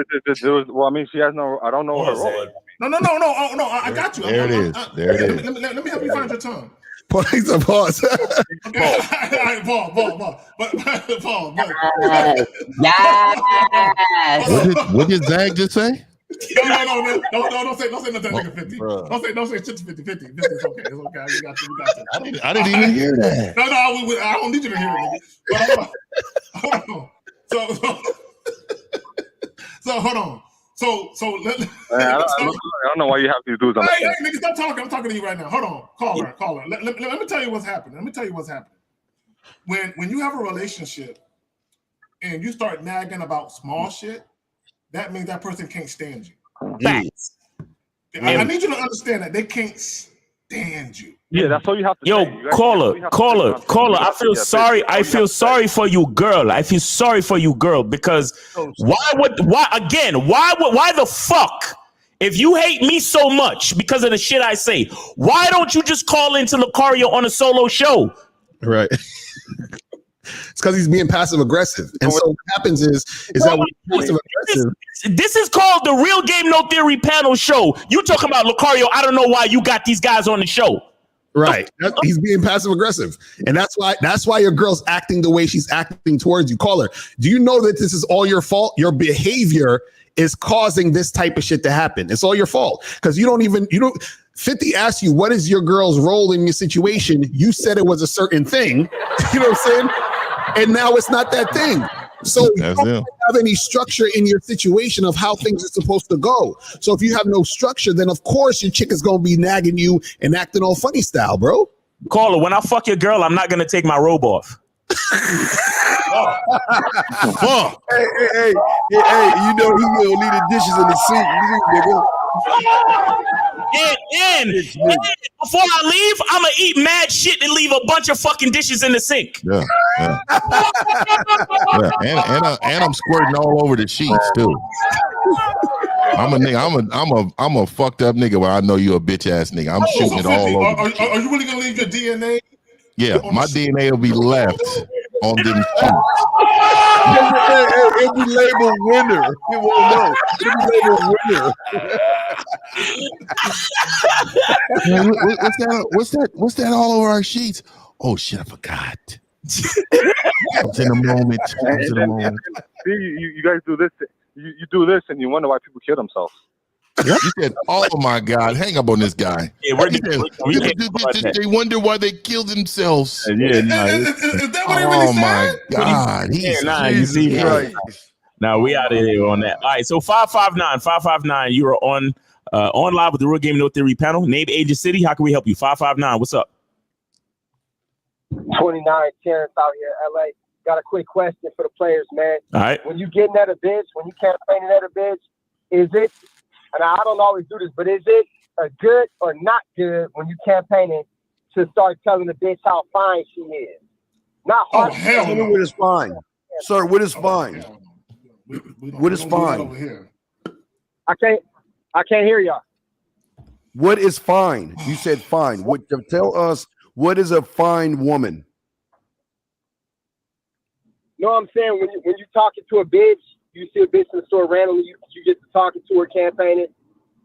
Well, I mean, she has no. I don't know her role. No. Oh, no, I got you. There it is. There it is. Let me help you find your tongue. Pause. Pause. Okay. All right, Paul. What did Zach just say? No, don't say nothing, nigga 50. Don't say shit to 50. 50 it's okay. It's okay. We got you. I didn't even hear that. No, I don't need you to hear it, nigga. But hold on. So hold on. I don't know why you have these dudes on Hey, nigga, stop talking. I'm talking to you right now. Hold on. Caller. Let me tell you what's happening. When you have a relationship and you start nagging about small shit, that means that person can't stand you. Facts. I need you to understand that they can't stand you. Yeah, that's all you have to Yo, say. caller. I feel sorry. I feel sorry for you, girl. I feel sorry for you, girl, because why the fuck? If you hate me so much because of the shit I say, why don't you just call into Lucario on a solo show? Right. It's because he's being passive aggressive, and so what happens is that when he's passive aggressive. This is called the Real Game No Theory panel show. You talking about Lucario? I don't know why you got these guys on the show. Right, he's being passive aggressive, and that's why your girl's acting the way she's acting towards you. Caller, do you know that this is all your fault? Your behavior is causing this type of shit to happen. It's all your fault because you don't. 50 asked you, what is your girl's role in your situation? You said it was a certain thing. You know what I'm saying? And now it's not that thing. So you don't have any structure in your situation of how things are supposed to go. So if you have no structure, then of course your chick is going to be nagging you and acting all funny style, bro. Caller, when I fuck your girl, I'm not going to take my robe off. Hey, you know he will leave the dishes in the sink, nigga. And before I leave, I'm gonna eat mad shit and leave a bunch of fucking dishes in the sink. Yeah. And I'm squirting all over the sheets too. I'm a nigga. I'm a fucked up nigga. Where I know you a bitch ass nigga. I'm shooting it all over. Are you really gonna leave your DNA? Yeah, my DNA will be left on them sheets. It'll be labeled winner. You won't know. It'll be labeled winner. Man, what's that all over our sheets? Oh shit, I forgot. I was in a moment. See, you guys do this. You do this, and you wonder why people kill themselves. You said, "Oh my God, hang up on this guy." Yeah, they wonder why they kill themselves. Yeah, is that what they oh really my said? God, you see, now we out of here on that. All right, so 559, you are on live with the Real Game No Theory panel. Name, age, and city. How can we help you? 559. What's up? 29, Terrence out here, LA. Got a quick question for the players, man. All right. When you getting at a bitch, when you campaigning at a bitch, is it? And I don't always do this, but is it a good or not good when you campaigning to start telling the bitch how fine she is? Not hard. Hell no. What is fine? Sir, what is fine? What is fine? I can't hear y'all. What is fine? You said fine. Tell us, what is a fine woman? No, I'm saying when you talking to a bitch, you see a bitch in the store randomly, you get to talking to her, campaigning,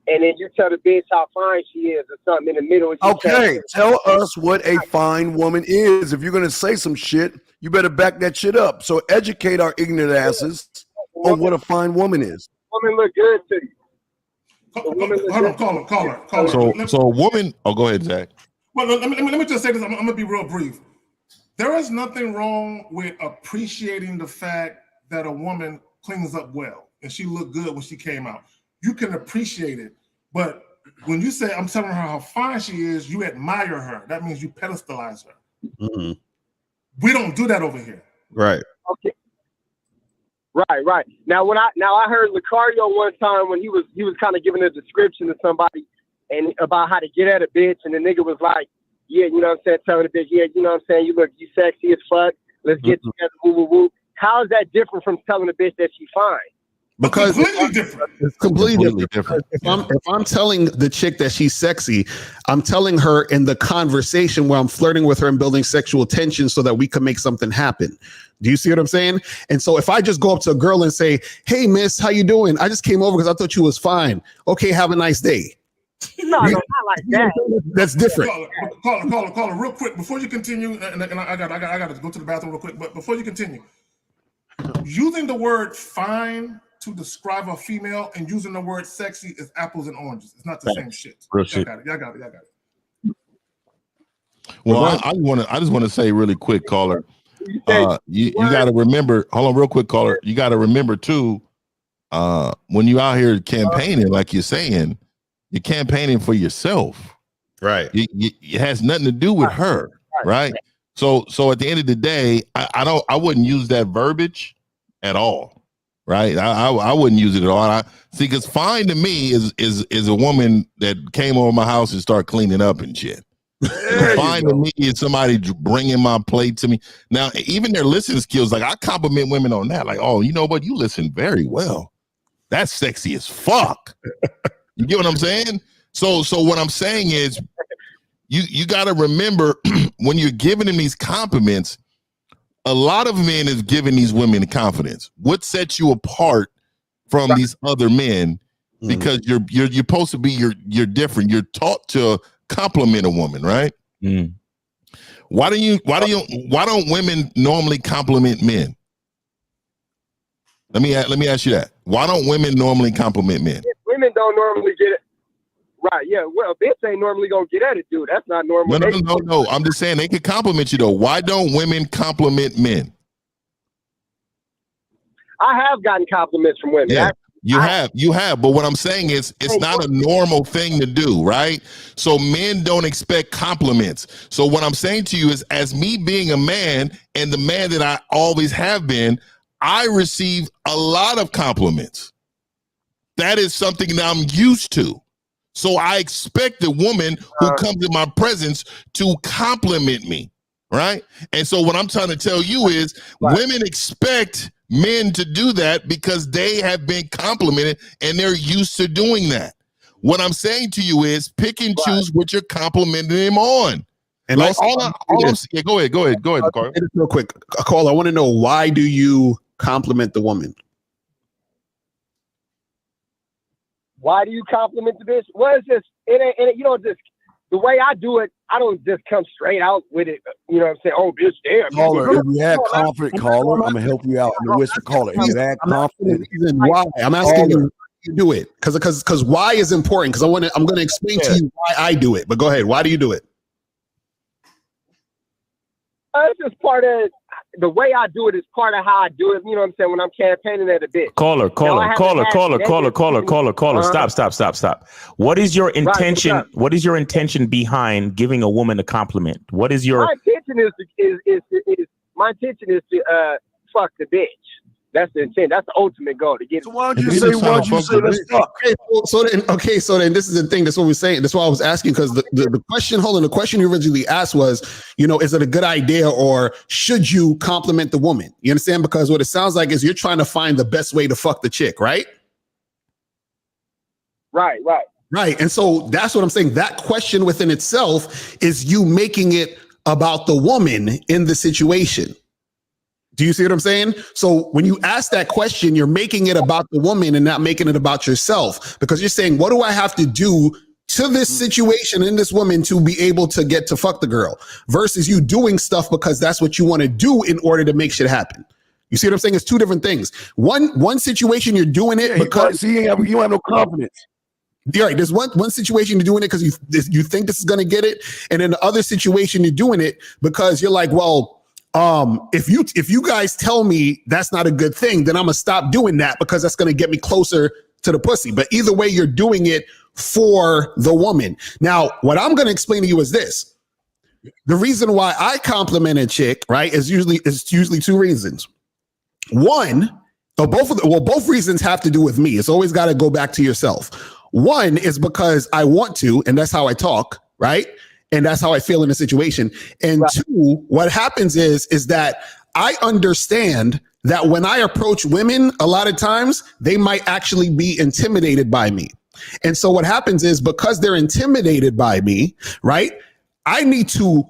and then you tell the bitch how fine she is or something in the middle. Okay, tell us what a fine woman is. If you're going to say some shit, you better back that shit up. So educate our ignorant asses on what a fine woman is. Woman look good to you. Caller. So a woman. Oh, go ahead, Zach. Well, let me just say this. I'm gonna be real brief. There is nothing wrong with appreciating the fact that a woman cleans up well and she looked good when she came out. You can appreciate it, but when you say I'm telling her how fine she is, you admire her. That means you pedestalize her. Mm-hmm. We don't do that over here. Right. Okay. Right. Now I heard Lucario one time when he was kind of giving a description to somebody and about how to get at a bitch, and the nigga was like, yeah, you know what I'm saying, telling the bitch, yeah, you know what I'm saying, you sexy as fuck, let's get together, woo woo woo. How is that different from telling a bitch that she's fine? Because completely different. It's completely different. If I'm telling the chick that she's sexy, I'm telling her in the conversation where I'm flirting with her and building sexual tension so that we can make something happen. Do you see what I'm saying? And so if I just go up to a girl and say, "Hey, miss, how you doing? I just came over because I thought you was fine. Okay, have a nice day." No, not like that. That's different. Caller, real quick before you continue. And I got to go to the bathroom real quick. But before you continue, using the word "fine" to describe a female and using the word "sexy" is apples and oranges. It's not the same shit. Real Y'all shit. got it. Well, I just want to say really quick, caller. You got to remember. Hold on, real quick, caller. You got to remember too. When you out here campaigning, like you're saying, you're campaigning for yourself, right? It has nothing to do with her, right? So at the end of the day, I wouldn't use that verbiage at all, right? I wouldn't use it at all. See, because fine to me is a woman that came over my house and started cleaning up and shit. Fine to me is somebody bringing my plate to me. Now, even their listening skills, like I compliment women on that. Like, oh, you know what? You listen very well. That's sexy as fuck. You get what I'm saying? So what I'm saying is you got to remember when you're giving them these compliments, a lot of men is giving these women confidence. What sets you apart from these other men? Because you're supposed to be you're different. You're taught to compliment a woman, right? Why don't women normally compliment men? Let me ask you that. Why don't women normally compliment men? Women don't normally get it. Right, yeah. Well, bitch ain't normally gonna get at it, dude. That's not normal. No. I'm just saying they can compliment you though. Why don't women compliment men? I have gotten compliments from women. Yeah, you have. But what I'm saying is it's not a normal thing to do, right? So men don't expect compliments. So what I'm saying to you is, as me being a man and the man that I always have been, I receive a lot of compliments. That is something that I'm used to. So I expect the woman who comes in my presence to compliment me, right? And so what I'm trying to tell you is women expect men to do that because they have been complimented and they're used to doing that. What I'm saying to you is pick and choose what you're complimenting them on. And like go ahead, Carl. Real quick, Carl, I want to know, why do you compliment the woman? Why do you compliment the bitch? Well, it's just just the way I do it. I don't just come straight out with it. You know what I'm saying? Oh, bitch, damn. Caller, if you had confidence, caller, I'm gonna help you out. I'm gonna whisper, caller. If you had confidence, why? I'm asking you do it because why is important? Because I'm gonna explain to you why I do it. But go ahead. Why do you do it? It's just part of the way I do it. Is part of how I do it. You know what I'm saying? When I'm campaigning at a bitch. Caller. Stop. What is your intention? Right, what is your intention behind giving a woman a compliment? What is your? My intention is to fuck the bitch. That's the intent. That's the ultimate goal, to get. So why don't you say let's fuck? So then this is the thing. That's what we're saying. That's why I was asking, because the question. Hold on. The question you originally asked was, is it a good idea or should you compliment the woman? You understand? Because what it sounds like is you're trying to find the best way to fuck the chick, right? Right. And so that's what I'm saying. That question within itself is you making it about the woman in the situation. Do you see what I'm saying? So when you ask that question, you're making it about the woman and not making it about yourself, because you're saying, what do I have to do to this situation in this woman to be able to get to fuck the girl, versus you doing stuff because that's what you want to do in order to make shit happen. You see what I'm saying? It's two different things. One situation you're doing it because you have no confidence. You're right. There's one situation you're doing it because you think this is going to get it. And in the other situation, you're doing it because you're like, well, if you guys tell me that's not a good thing, then I'm gonna stop doing that because that's gonna get me closer to the pussy. But either way, you're doing it for the woman. Now, what I'm gonna explain to you is this: the reason why I compliment a chick, right, is usually two reasons. One, both reasons have to do with me. It's always got to go back to yourself. One is because I want to, and that's how I talk, right? And that's how I feel in a situation. And two, what happens is that I understand that when I approach women, a lot of times they might actually be intimidated by me. And so what happens is, because they're intimidated by me, right? I need to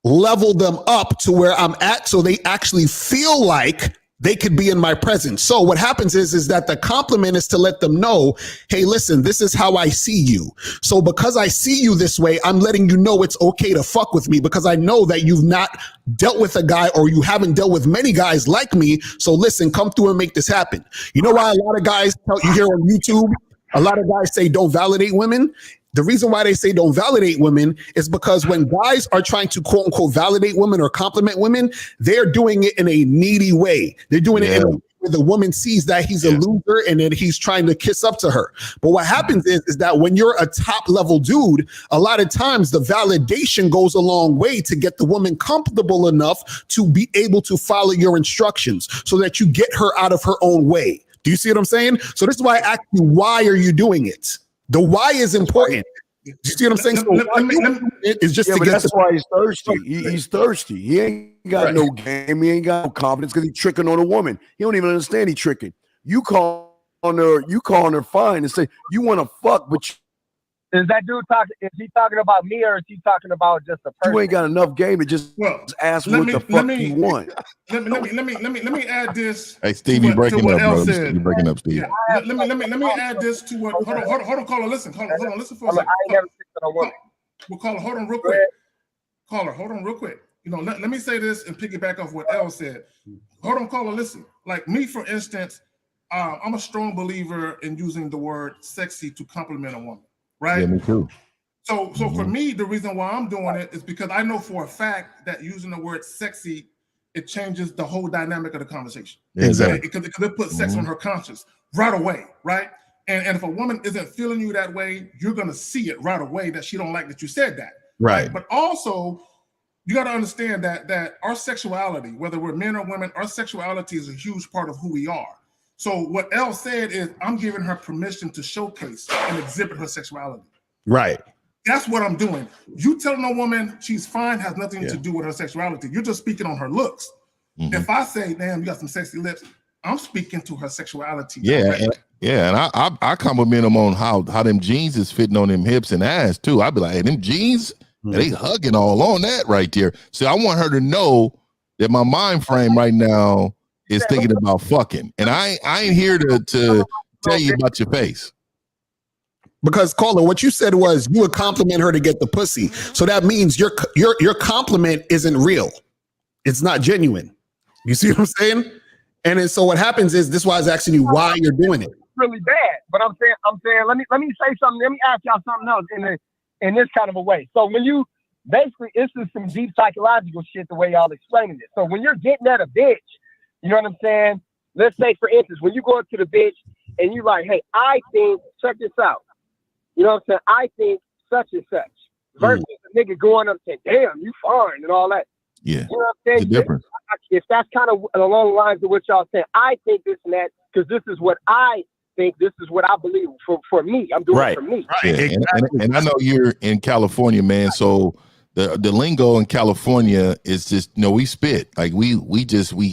level them up to where I'm at so they actually feel like they could be in my presence. So what happens is that the compliment is to let them know, hey, listen, this is how I see you. So because I see you this way, I'm letting you know it's okay to fuck with me, because I know that you've not dealt with a guy, or you haven't dealt with many guys like me. So listen, come through and make this happen. You know why a lot of guys, you hear on YouTube, a lot of guys say don't validate women? The reason why they say don't validate women is because when guys are trying to quote unquote validate women or compliment women, they're doing it in a needy way. They're doing it in a way where the woman sees that he's a loser and then he's trying to kiss up to her. But what happens is that when you're a top level dude, a lot of times the validation goes a long way to get the woman comfortable enough to be able to follow your instructions so that you get her out of her own way. Do you see what I'm saying? So this is why I ask you, why are you doing it? The why is important. You see what I'm saying? So it's just to get. That's why he's thirsty. He's thirsty. He ain't got no game. He ain't got no confidence because he's tricking on a woman. He don't even understand he's tricking. You call on her fine and say you want to fuck, but is that dude talking? Is he talking about me, or is he talking about just a person? You ain't got enough game to just ask what the fuck you want. Let me add this. Hey, Steve, you breaking up, bro. You breaking up, Steve. Yeah. Let me add this to what. Hold on, caller. Listen, caller. Hold on, listen for a second. I never seen a woman. Well, caller, hold on real quick. Caller, hold on real quick. You know, let me say this and piggyback off what El said. Hold on, caller. Listen. Like me, for instance, I'm a strong believer in using the word sexy to compliment a woman. Right? Yeah, me too. So for me, the reason why I'm doing it is because I know for a fact that using the word sexy, it changes the whole dynamic of the conversation. Exactly. Because it puts sex on her conscience right away, right? And if a woman isn't feeling you that way, you're gonna see it right away that she don't like that you said that. Right. But also, you got to understand that our sexuality, whether we're men or women, our sexuality is a huge part of who we are. So what Elle said is, I'm giving her permission to showcase and exhibit her sexuality. Right. That's what I'm doing. You telling a woman she's fine has nothing to do with her sexuality. You're just speaking on her looks. If I say, damn, you got some sexy lips, I'm speaking to her sexuality. And I compliment them on how them jeans is fitting on them hips and ass too. I'd be like, hey, them jeans, they hugging all on that right there. So I want her to know that my mind frame right now is thinking about fucking, and I ain't here to tell you about your face. Because caller, what you said was you would compliment her to get the pussy, so that means your compliment isn't real. It's not genuine. You see what I'm saying? And then so what happens is, this is why I was asking you why you're doing it. Really bad, but I'm saying, let me say something. Let me ask y'all something else in this kind of a way. So when you basically, this is some deep psychological shit the way y'all explaining it. So when you're getting at a bitch. You know what I'm saying? Let's say, for instance, when you go up to the bitch and you like, hey, I think, check this out. You know what I'm saying? I think such and such. Versus a nigga going up saying, damn, you fine and all that. Yeah. You know what I'm saying? Different. If that's kind of along the lines of what y'all saying, I think this and that, because this is what I think, this is what I believe for me. I'm doing it for me. Right. Yeah. And I know you're in California, man. So the lingo in California is just, we spit. Like we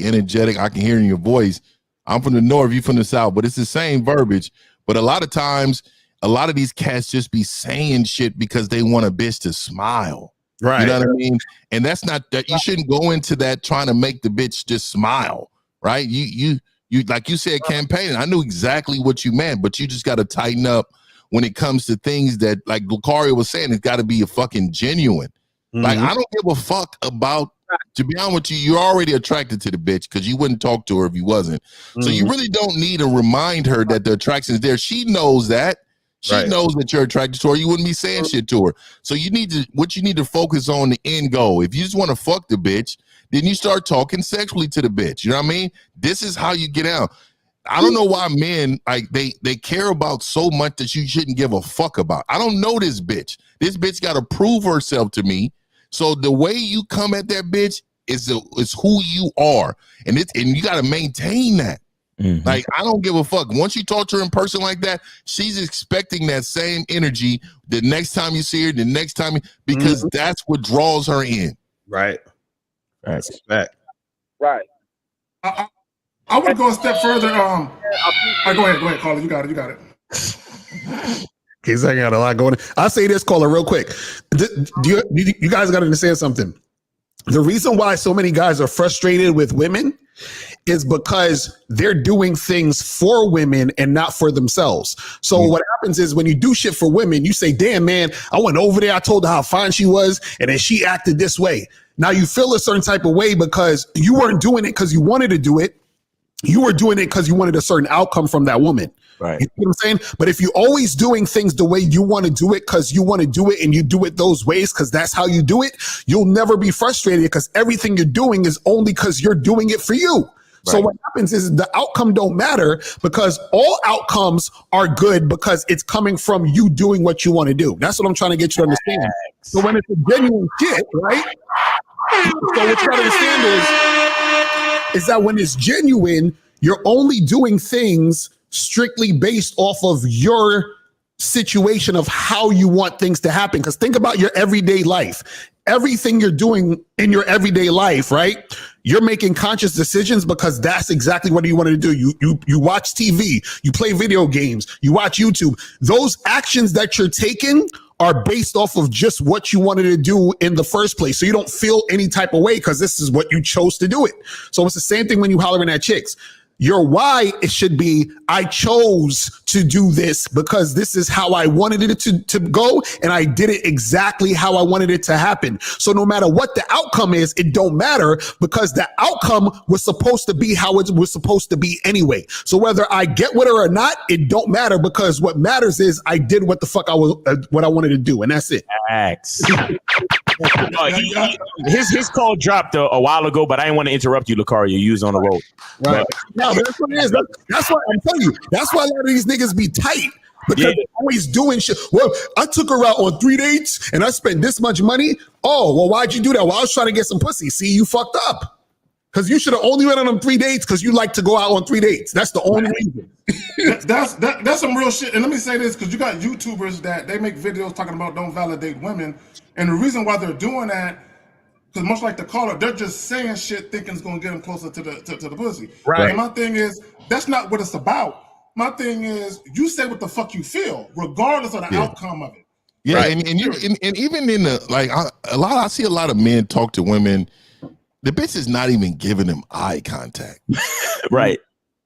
energetic. I can hear in your voice. I'm from the north, you from the south, but it's the same verbiage. But a lot of times, a lot of these cats just be saying shit because they want a bitch to smile. Right. You know what I mean? And that's not that. You shouldn't go into that trying to make the bitch just smile. Right. You like you said, campaigning. I knew exactly what you meant, but you just got to tighten up when it comes to things that, like Lucario was saying, it's got to be a fucking genuine. Like, I don't give a fuck about, to be honest with you, you're already attracted to the bitch because you wouldn't talk to her if you wasn't. So you really don't need to remind her that the attraction is there. She knows that. She knows that you're attracted to her. You wouldn't be saying shit to her. So you need to focus on the end goal. If you just want to fuck the bitch, then you start talking sexually to the bitch. You know what I mean? This is how you get out. I don't know why men, like, they care about so much that you shouldn't give a fuck about. I don't know this bitch. This bitch got to prove herself to me. So the way you come at that bitch is who you are, and you got to maintain that. Like, I don't give a fuck. Once you talk to her in person like that, she's expecting that same energy the next time you see her, the next time, because that's what draws her in. Right. Right. I would go a step further. All right, go ahead, caller. You got it. Okay, so I got a lot going on. I'll say this, caller, real quick. You guys got to understand something. The reason why so many guys are frustrated with women is because they're doing things for women and not for themselves. So what happens is when you do shit for women, you say, damn, man, I went over there. I told her how fine she was. And then she acted this way. Now you feel a certain type of way because you weren't doing it because you wanted to do it. You were doing it because you wanted a certain outcome from that woman. Right. You know what I'm saying? But if you're always doing things the way you want to do it because you want to do it and you do it those ways because that's how you do it, you'll never be frustrated because everything you're doing is only because you're doing it for you. Right. So what happens is the outcome don't matter because all outcomes are good because it's coming from you doing what you want to do. That's what I'm trying to get you to understand. So when it's a genuine shit, right? So what you got to understand is that when it's genuine, you're only doing things strictly based off of your situation of how you want things to happen. Because think about your everyday life. Everything you're doing in your everyday life, right? You're making conscious decisions because that's exactly what you wanted to do. You watch TV, you play video games, you watch YouTube. Those actions that you're taking are based off of just what you wanted to do in the first place. So you don't feel any type of way because this is what you chose to do it. So it's the same thing when you hollering at chicks. Your why, it should be, I chose to do this because this is how I wanted it to go, and I did it exactly how I wanted it to happen. So no matter what the outcome is, it don't matter because the outcome was supposed to be how it was supposed to be anyway. So whether I get with her or not, it don't matter because what matters is I did what the fuck what I wanted to do, and that's it. Facts. His call dropped a while ago, but I didn't want to interrupt you, Lucario. You was on the road. Right. No, but that's what it is. That's why I'm telling you. That's why a lot of these niggas be tight because they're always doing shit. Well, I took her out on 3 dates and I spent this much money. Oh, well, why'd you do that? Well, I was trying to get some pussy. See, you fucked up. Because you should have only went on them 3 dates because you like to go out on 3 dates. That's the only reason. That's some real shit. And let me say this, because you got YouTubers that they make videos talking about don't validate women. And the reason why they're doing that, because much like the caller, they're just saying shit thinking it's going to get them closer to the pussy. Right. And my thing is, that's not what it's about. My thing is, you say what the fuck you feel, regardless of the outcome of it. Yeah, right. and even in the I see a lot of men talk to women. The bitch is not even giving them eye contact. Right.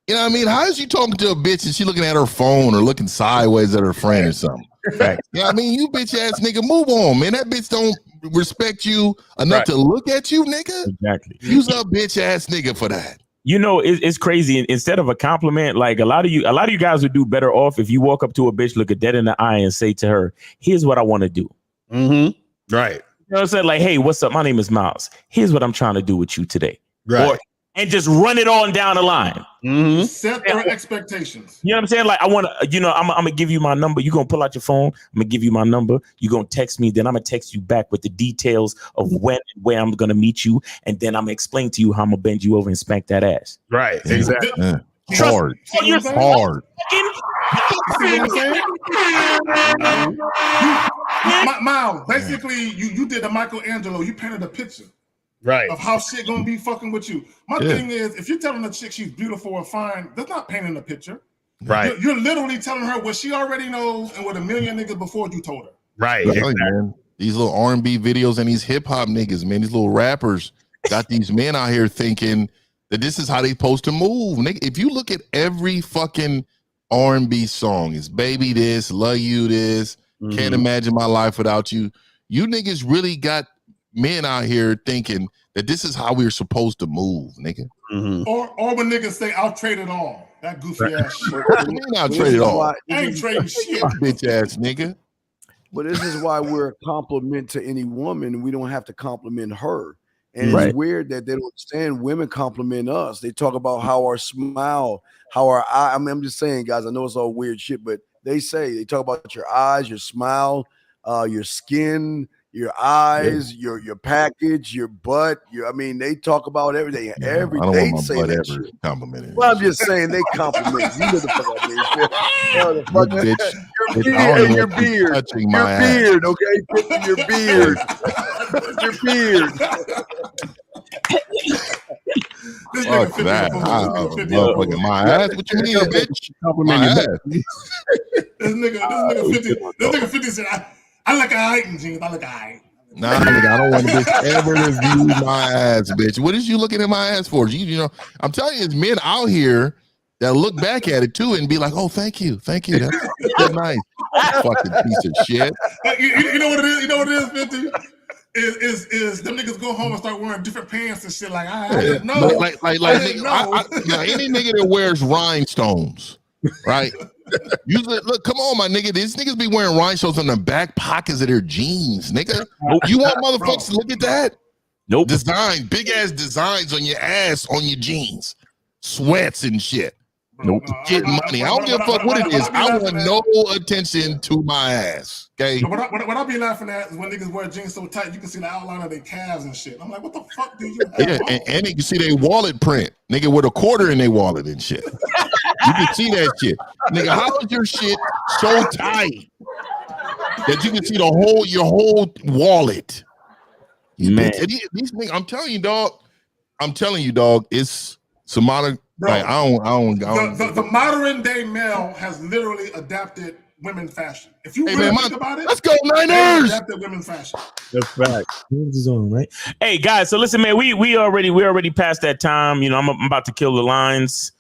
You know what I mean? How is you talking to a bitch and she looking at her phone or looking sideways at her friend or something? Right. You know what I mean? You bitch ass nigga, move on, man. That bitch don't respect you enough to look at you, nigga. Exactly. Use a bitch ass nigga for that. You know, it's crazy. Instead of a compliment, like a lot of you guys would do better off if you walk up to a bitch, look her dead in the eye, and say to her, "Here's what I want to do." Mm-hmm. Right. You know what I'm saying? Like, hey, what's up? My name is Miles. Here's what I'm trying to do with you today. Right. And just run it on down the line. Mm-hmm. Set their expectations. You know what I'm saying? Like, I want to, I'm going to give you my number. You're going to pull out your phone. I'm going to give you my number. You're going to text me. Then I'm going to text you back with the details of when and where I'm going to meet you. And then I'm going to explain to you how I'm going to bend you over and spank that ass. Right. Exactly. Yeah. Hard. Hard. See what I'm saying? Miles, basically, you did the Michelangelo. You painted a picture. Right. Of how shit gonna be fucking with you. My thing is, if you're telling a chick she's beautiful or fine, that's not painting a picture. Right. You're literally telling her what she already knows and what a million niggas before you told her. Right. Exactly. Man. These little R&B videos and these hip hop niggas, man, these little rappers got these men out here thinking that this is how they supposed to move. Nigga, if you look at every fucking R&B song, it's baby this, love you this, can't imagine my life without you. You niggas really got men out here thinking that this is how we're supposed to move, nigga. Mm-hmm. Or when niggas say, I'll trade it all. That goofy ass shit. I'll trade it all. I ain't trading shit. Bitch ass nigga. But this is why we're a compliment to any woman. We don't have to compliment her. And it's weird that they don't understand women compliment us. They talk about how our smile, how our eye. I mean, I'm just saying, guys, I know it's all weird shit, but they talk about your eyes, your smile, your skin, your eyes, your package, your butt. They talk about everything. Every day they say that shit. Complimented. Well, I'm just saying they compliment. You know the fuck I mean. Your beard, touching your my beard, okay? Your beard, your beard. This Fuck nigga 50 that. Motherfucking my ass. What you mean, bitch? My ass. This nigga 50 said, I like a height in jeans. I like a height. Nah, nigga, I don't want to bitch ever review my ass, bitch. What is you looking at my ass for? You know, I'm telling you, it's men out here that look back at it too and be like, "Oh, thank you. That's nice." Fucking piece of shit. You know what it is? You know what it is, 50? Is them niggas go home and start wearing different pants and shit? Like I didn't know. Like any nigga that wears rhinestones, right? Usually, look, come on, my nigga. These niggas be wearing rhinestones on the back pockets of their jeans, nigga. You want motherfuckers to look at that? Nope. Design, big ass designs on your ass, on your jeans, sweats and shit. Nope. Get money. I don't give a fuck what it is. I want no attention to my ass. Okay. What I be laughing at is when niggas wear jeans so tight, you can see the outline of their calves and shit. I'm like, what the fuck do you have? Yeah, and you can see their wallet print. Nigga with a quarter in their wallet and shit. You can see that shit. Nigga, how is your shit so tight that you can see your whole wallet? Man. These niggas, I'm telling you, dog, it's some modern. Bro, like, I don't. The modern day male has literally adapted women fashion. If you think about it, let's go Niners. Adapted women fashion. That's fact. Is on, right? Hey guys, so listen, man, we already passed that time. You know, I'm about to kill the lines.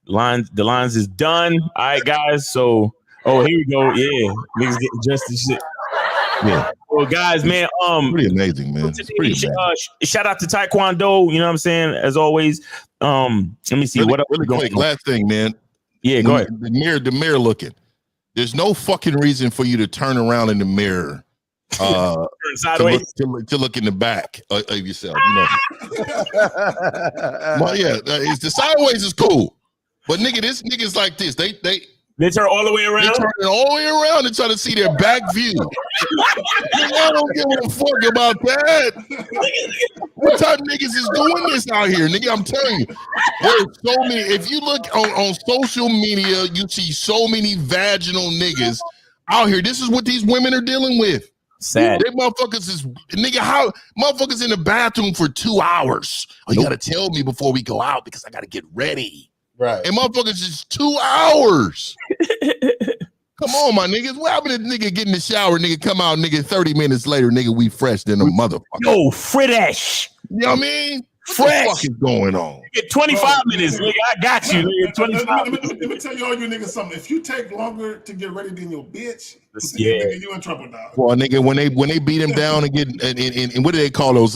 The lines is done. All right, guys. So, here we go. Yeah, niggas getting just as shit. Yeah. Well, guys, man, pretty amazing, man. Shout out to Taekwondo. You know what I'm saying? As always. Let me see really quick. Last thing, man. Yeah, go ahead. The mirror looking. There's no fucking reason for you to turn around in the mirror. Sideways to look in the back of yourself. You know. Well, yeah, it's the sideways is cool, but nigga, this niggas like this. They turn all the way around. They turn it all the way around and try to see their back view. I don't give a fuck about that. What type of niggas is doing this out here, nigga? I'm telling you, there's so many. If you look on social media, you see so many vaginal niggas out here. This is what these women are dealing with. Sad. They motherfuckers is nigga. How motherfuckers in the bathroom for 2 hours? Oh, you gotta tell me before we go out because I gotta get ready. Right. And motherfuckers is 2 hours. Come on, my niggas. What happened to nigga get in the shower, nigga come out, nigga 30 minutes later, nigga, we fresh than a motherfucker. Yo, fresh. You know what I mean? Fresh. What the fuck is going on? Get 25 minutes, nigga. I got you, nigga. 25 minutes. Let me tell you all you niggas something. If you take longer to get ready than your bitch, yeah, nigga, you in trouble now. Well, nigga, when they beat him down and get and what do they call those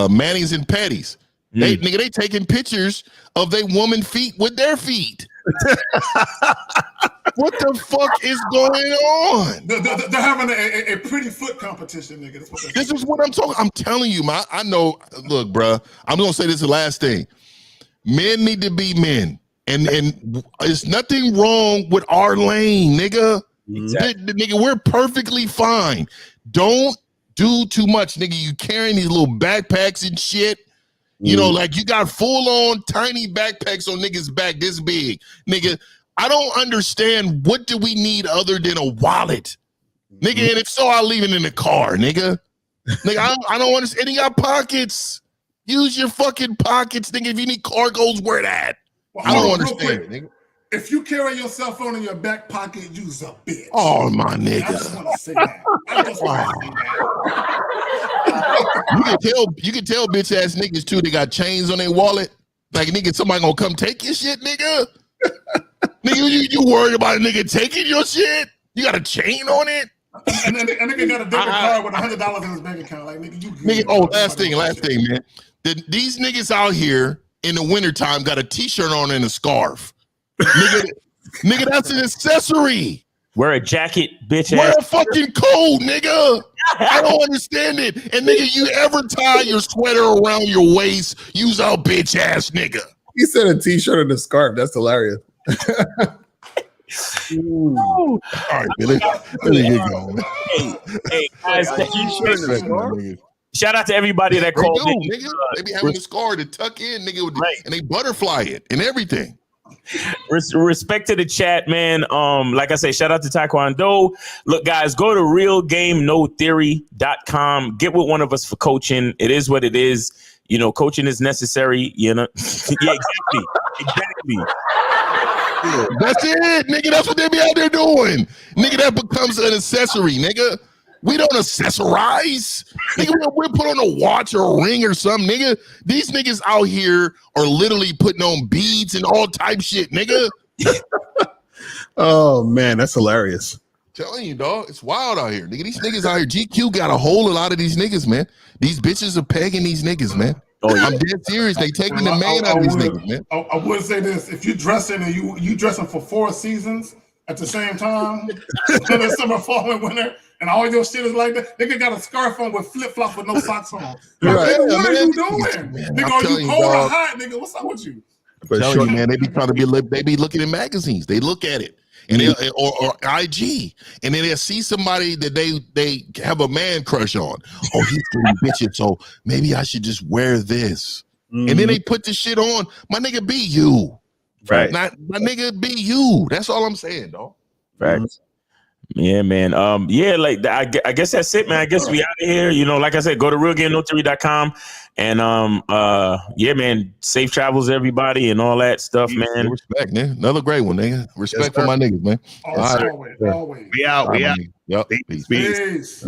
manis and patties? They taking pictures of their woman feet with their feet. What the fuck is going on? They're having a pretty foot competition, nigga. This is what I'm talking. I'm telling you, I know. Look, bro, I'm gonna say this the last thing. Men need to be men, and there's nothing wrong with our lane, nigga. Exactly. Nigga, we're perfectly fine. Don't do too much, nigga. You carrying these little backpacks and shit. You know, like you got full on tiny backpacks on niggas' back this big. Nigga, I don't understand what do we need other than a wallet? Nigga, and if so, I'll leave it in the car, nigga. Nigga, I don't understand. And you got pockets. Use your fucking pockets, nigga. If you need cargoes, wear that. Well, I don't understand it, nigga. If you carry your cell phone in your back pocket, you's a bitch. Oh, my nigga. I just want to say that. You can tell bitch ass niggas too. They got chains on their wallet. Like nigga, somebody gonna come take your shit, nigga. Nigga, you worried about a nigga taking your shit? You got a chain on it? And nigga got a debit card with $100 in his bank account. Like nigga, you good. Nigga, last thing, man. These niggas out here in the wintertime got a t-shirt on and a scarf. Nigga, that's an accessory. Wear a jacket, bitch. Wear a fucking coat, nigga. I don't understand it. And nigga, you ever tie your sweater around your waist? Use our bitch ass nigga. He said a t-shirt and a scarf. That's hilarious. All right, Billy. Let me get going. Hey, guys, shout out to everybody that called in. Nigga. They be having a scar to tuck in, nigga, and they butterfly it and everything. Respect to the chat, man. Like I say, shout out to Taekwondo. Look, guys, go to realgamenotheory.com. Get with one of us for coaching. It is what it is. you know, coaching is necessary. You know, yeah, exactly. That's it, nigga. That's what they be out there doing, nigga. That becomes an accessory, nigga. We don't accessorize, nigga. We put on a watch or a ring or something, nigga. These niggas out here are literally putting on beads and all type shit, nigga. Oh man, that's hilarious. Telling you, dog, it's wild out here, nigga. These niggas out here, GQ got a hold of a lot of these niggas, man. These bitches are pegging these niggas, man. Oh, yeah. I'm dead serious. They taking the man out of these niggas, man. I would say this: if you're dressing and you dressing for 4 seasons at the same time, summer, fall, and winter, and all your shit is like that, nigga got a scarf on with flip flops with no socks on. Like, right. nigga, what are you Man, doing? Nigga, are you cold or hot? Nigga, what's up with you? I'm telling you, man, they be trying to they be looking at magazines. They look at it. And or IG, and then they'll see somebody that they have a man crush on. Oh, he's getting bitches, so maybe I should just wear this. And then they put the shit on. My nigga, be you, right? Not my nigga, be you. That's all I'm saying, dog. Right. Yeah, man. Yeah, like I guess that's it, man. I guess we out of here. You know, like I said, go to realgameNotary.com and yeah, man. Safe travels, everybody, and all that stuff, man. Respect, man. Another great one, nigga. Respect for my niggas, man. Always. We out. Yep. Peace.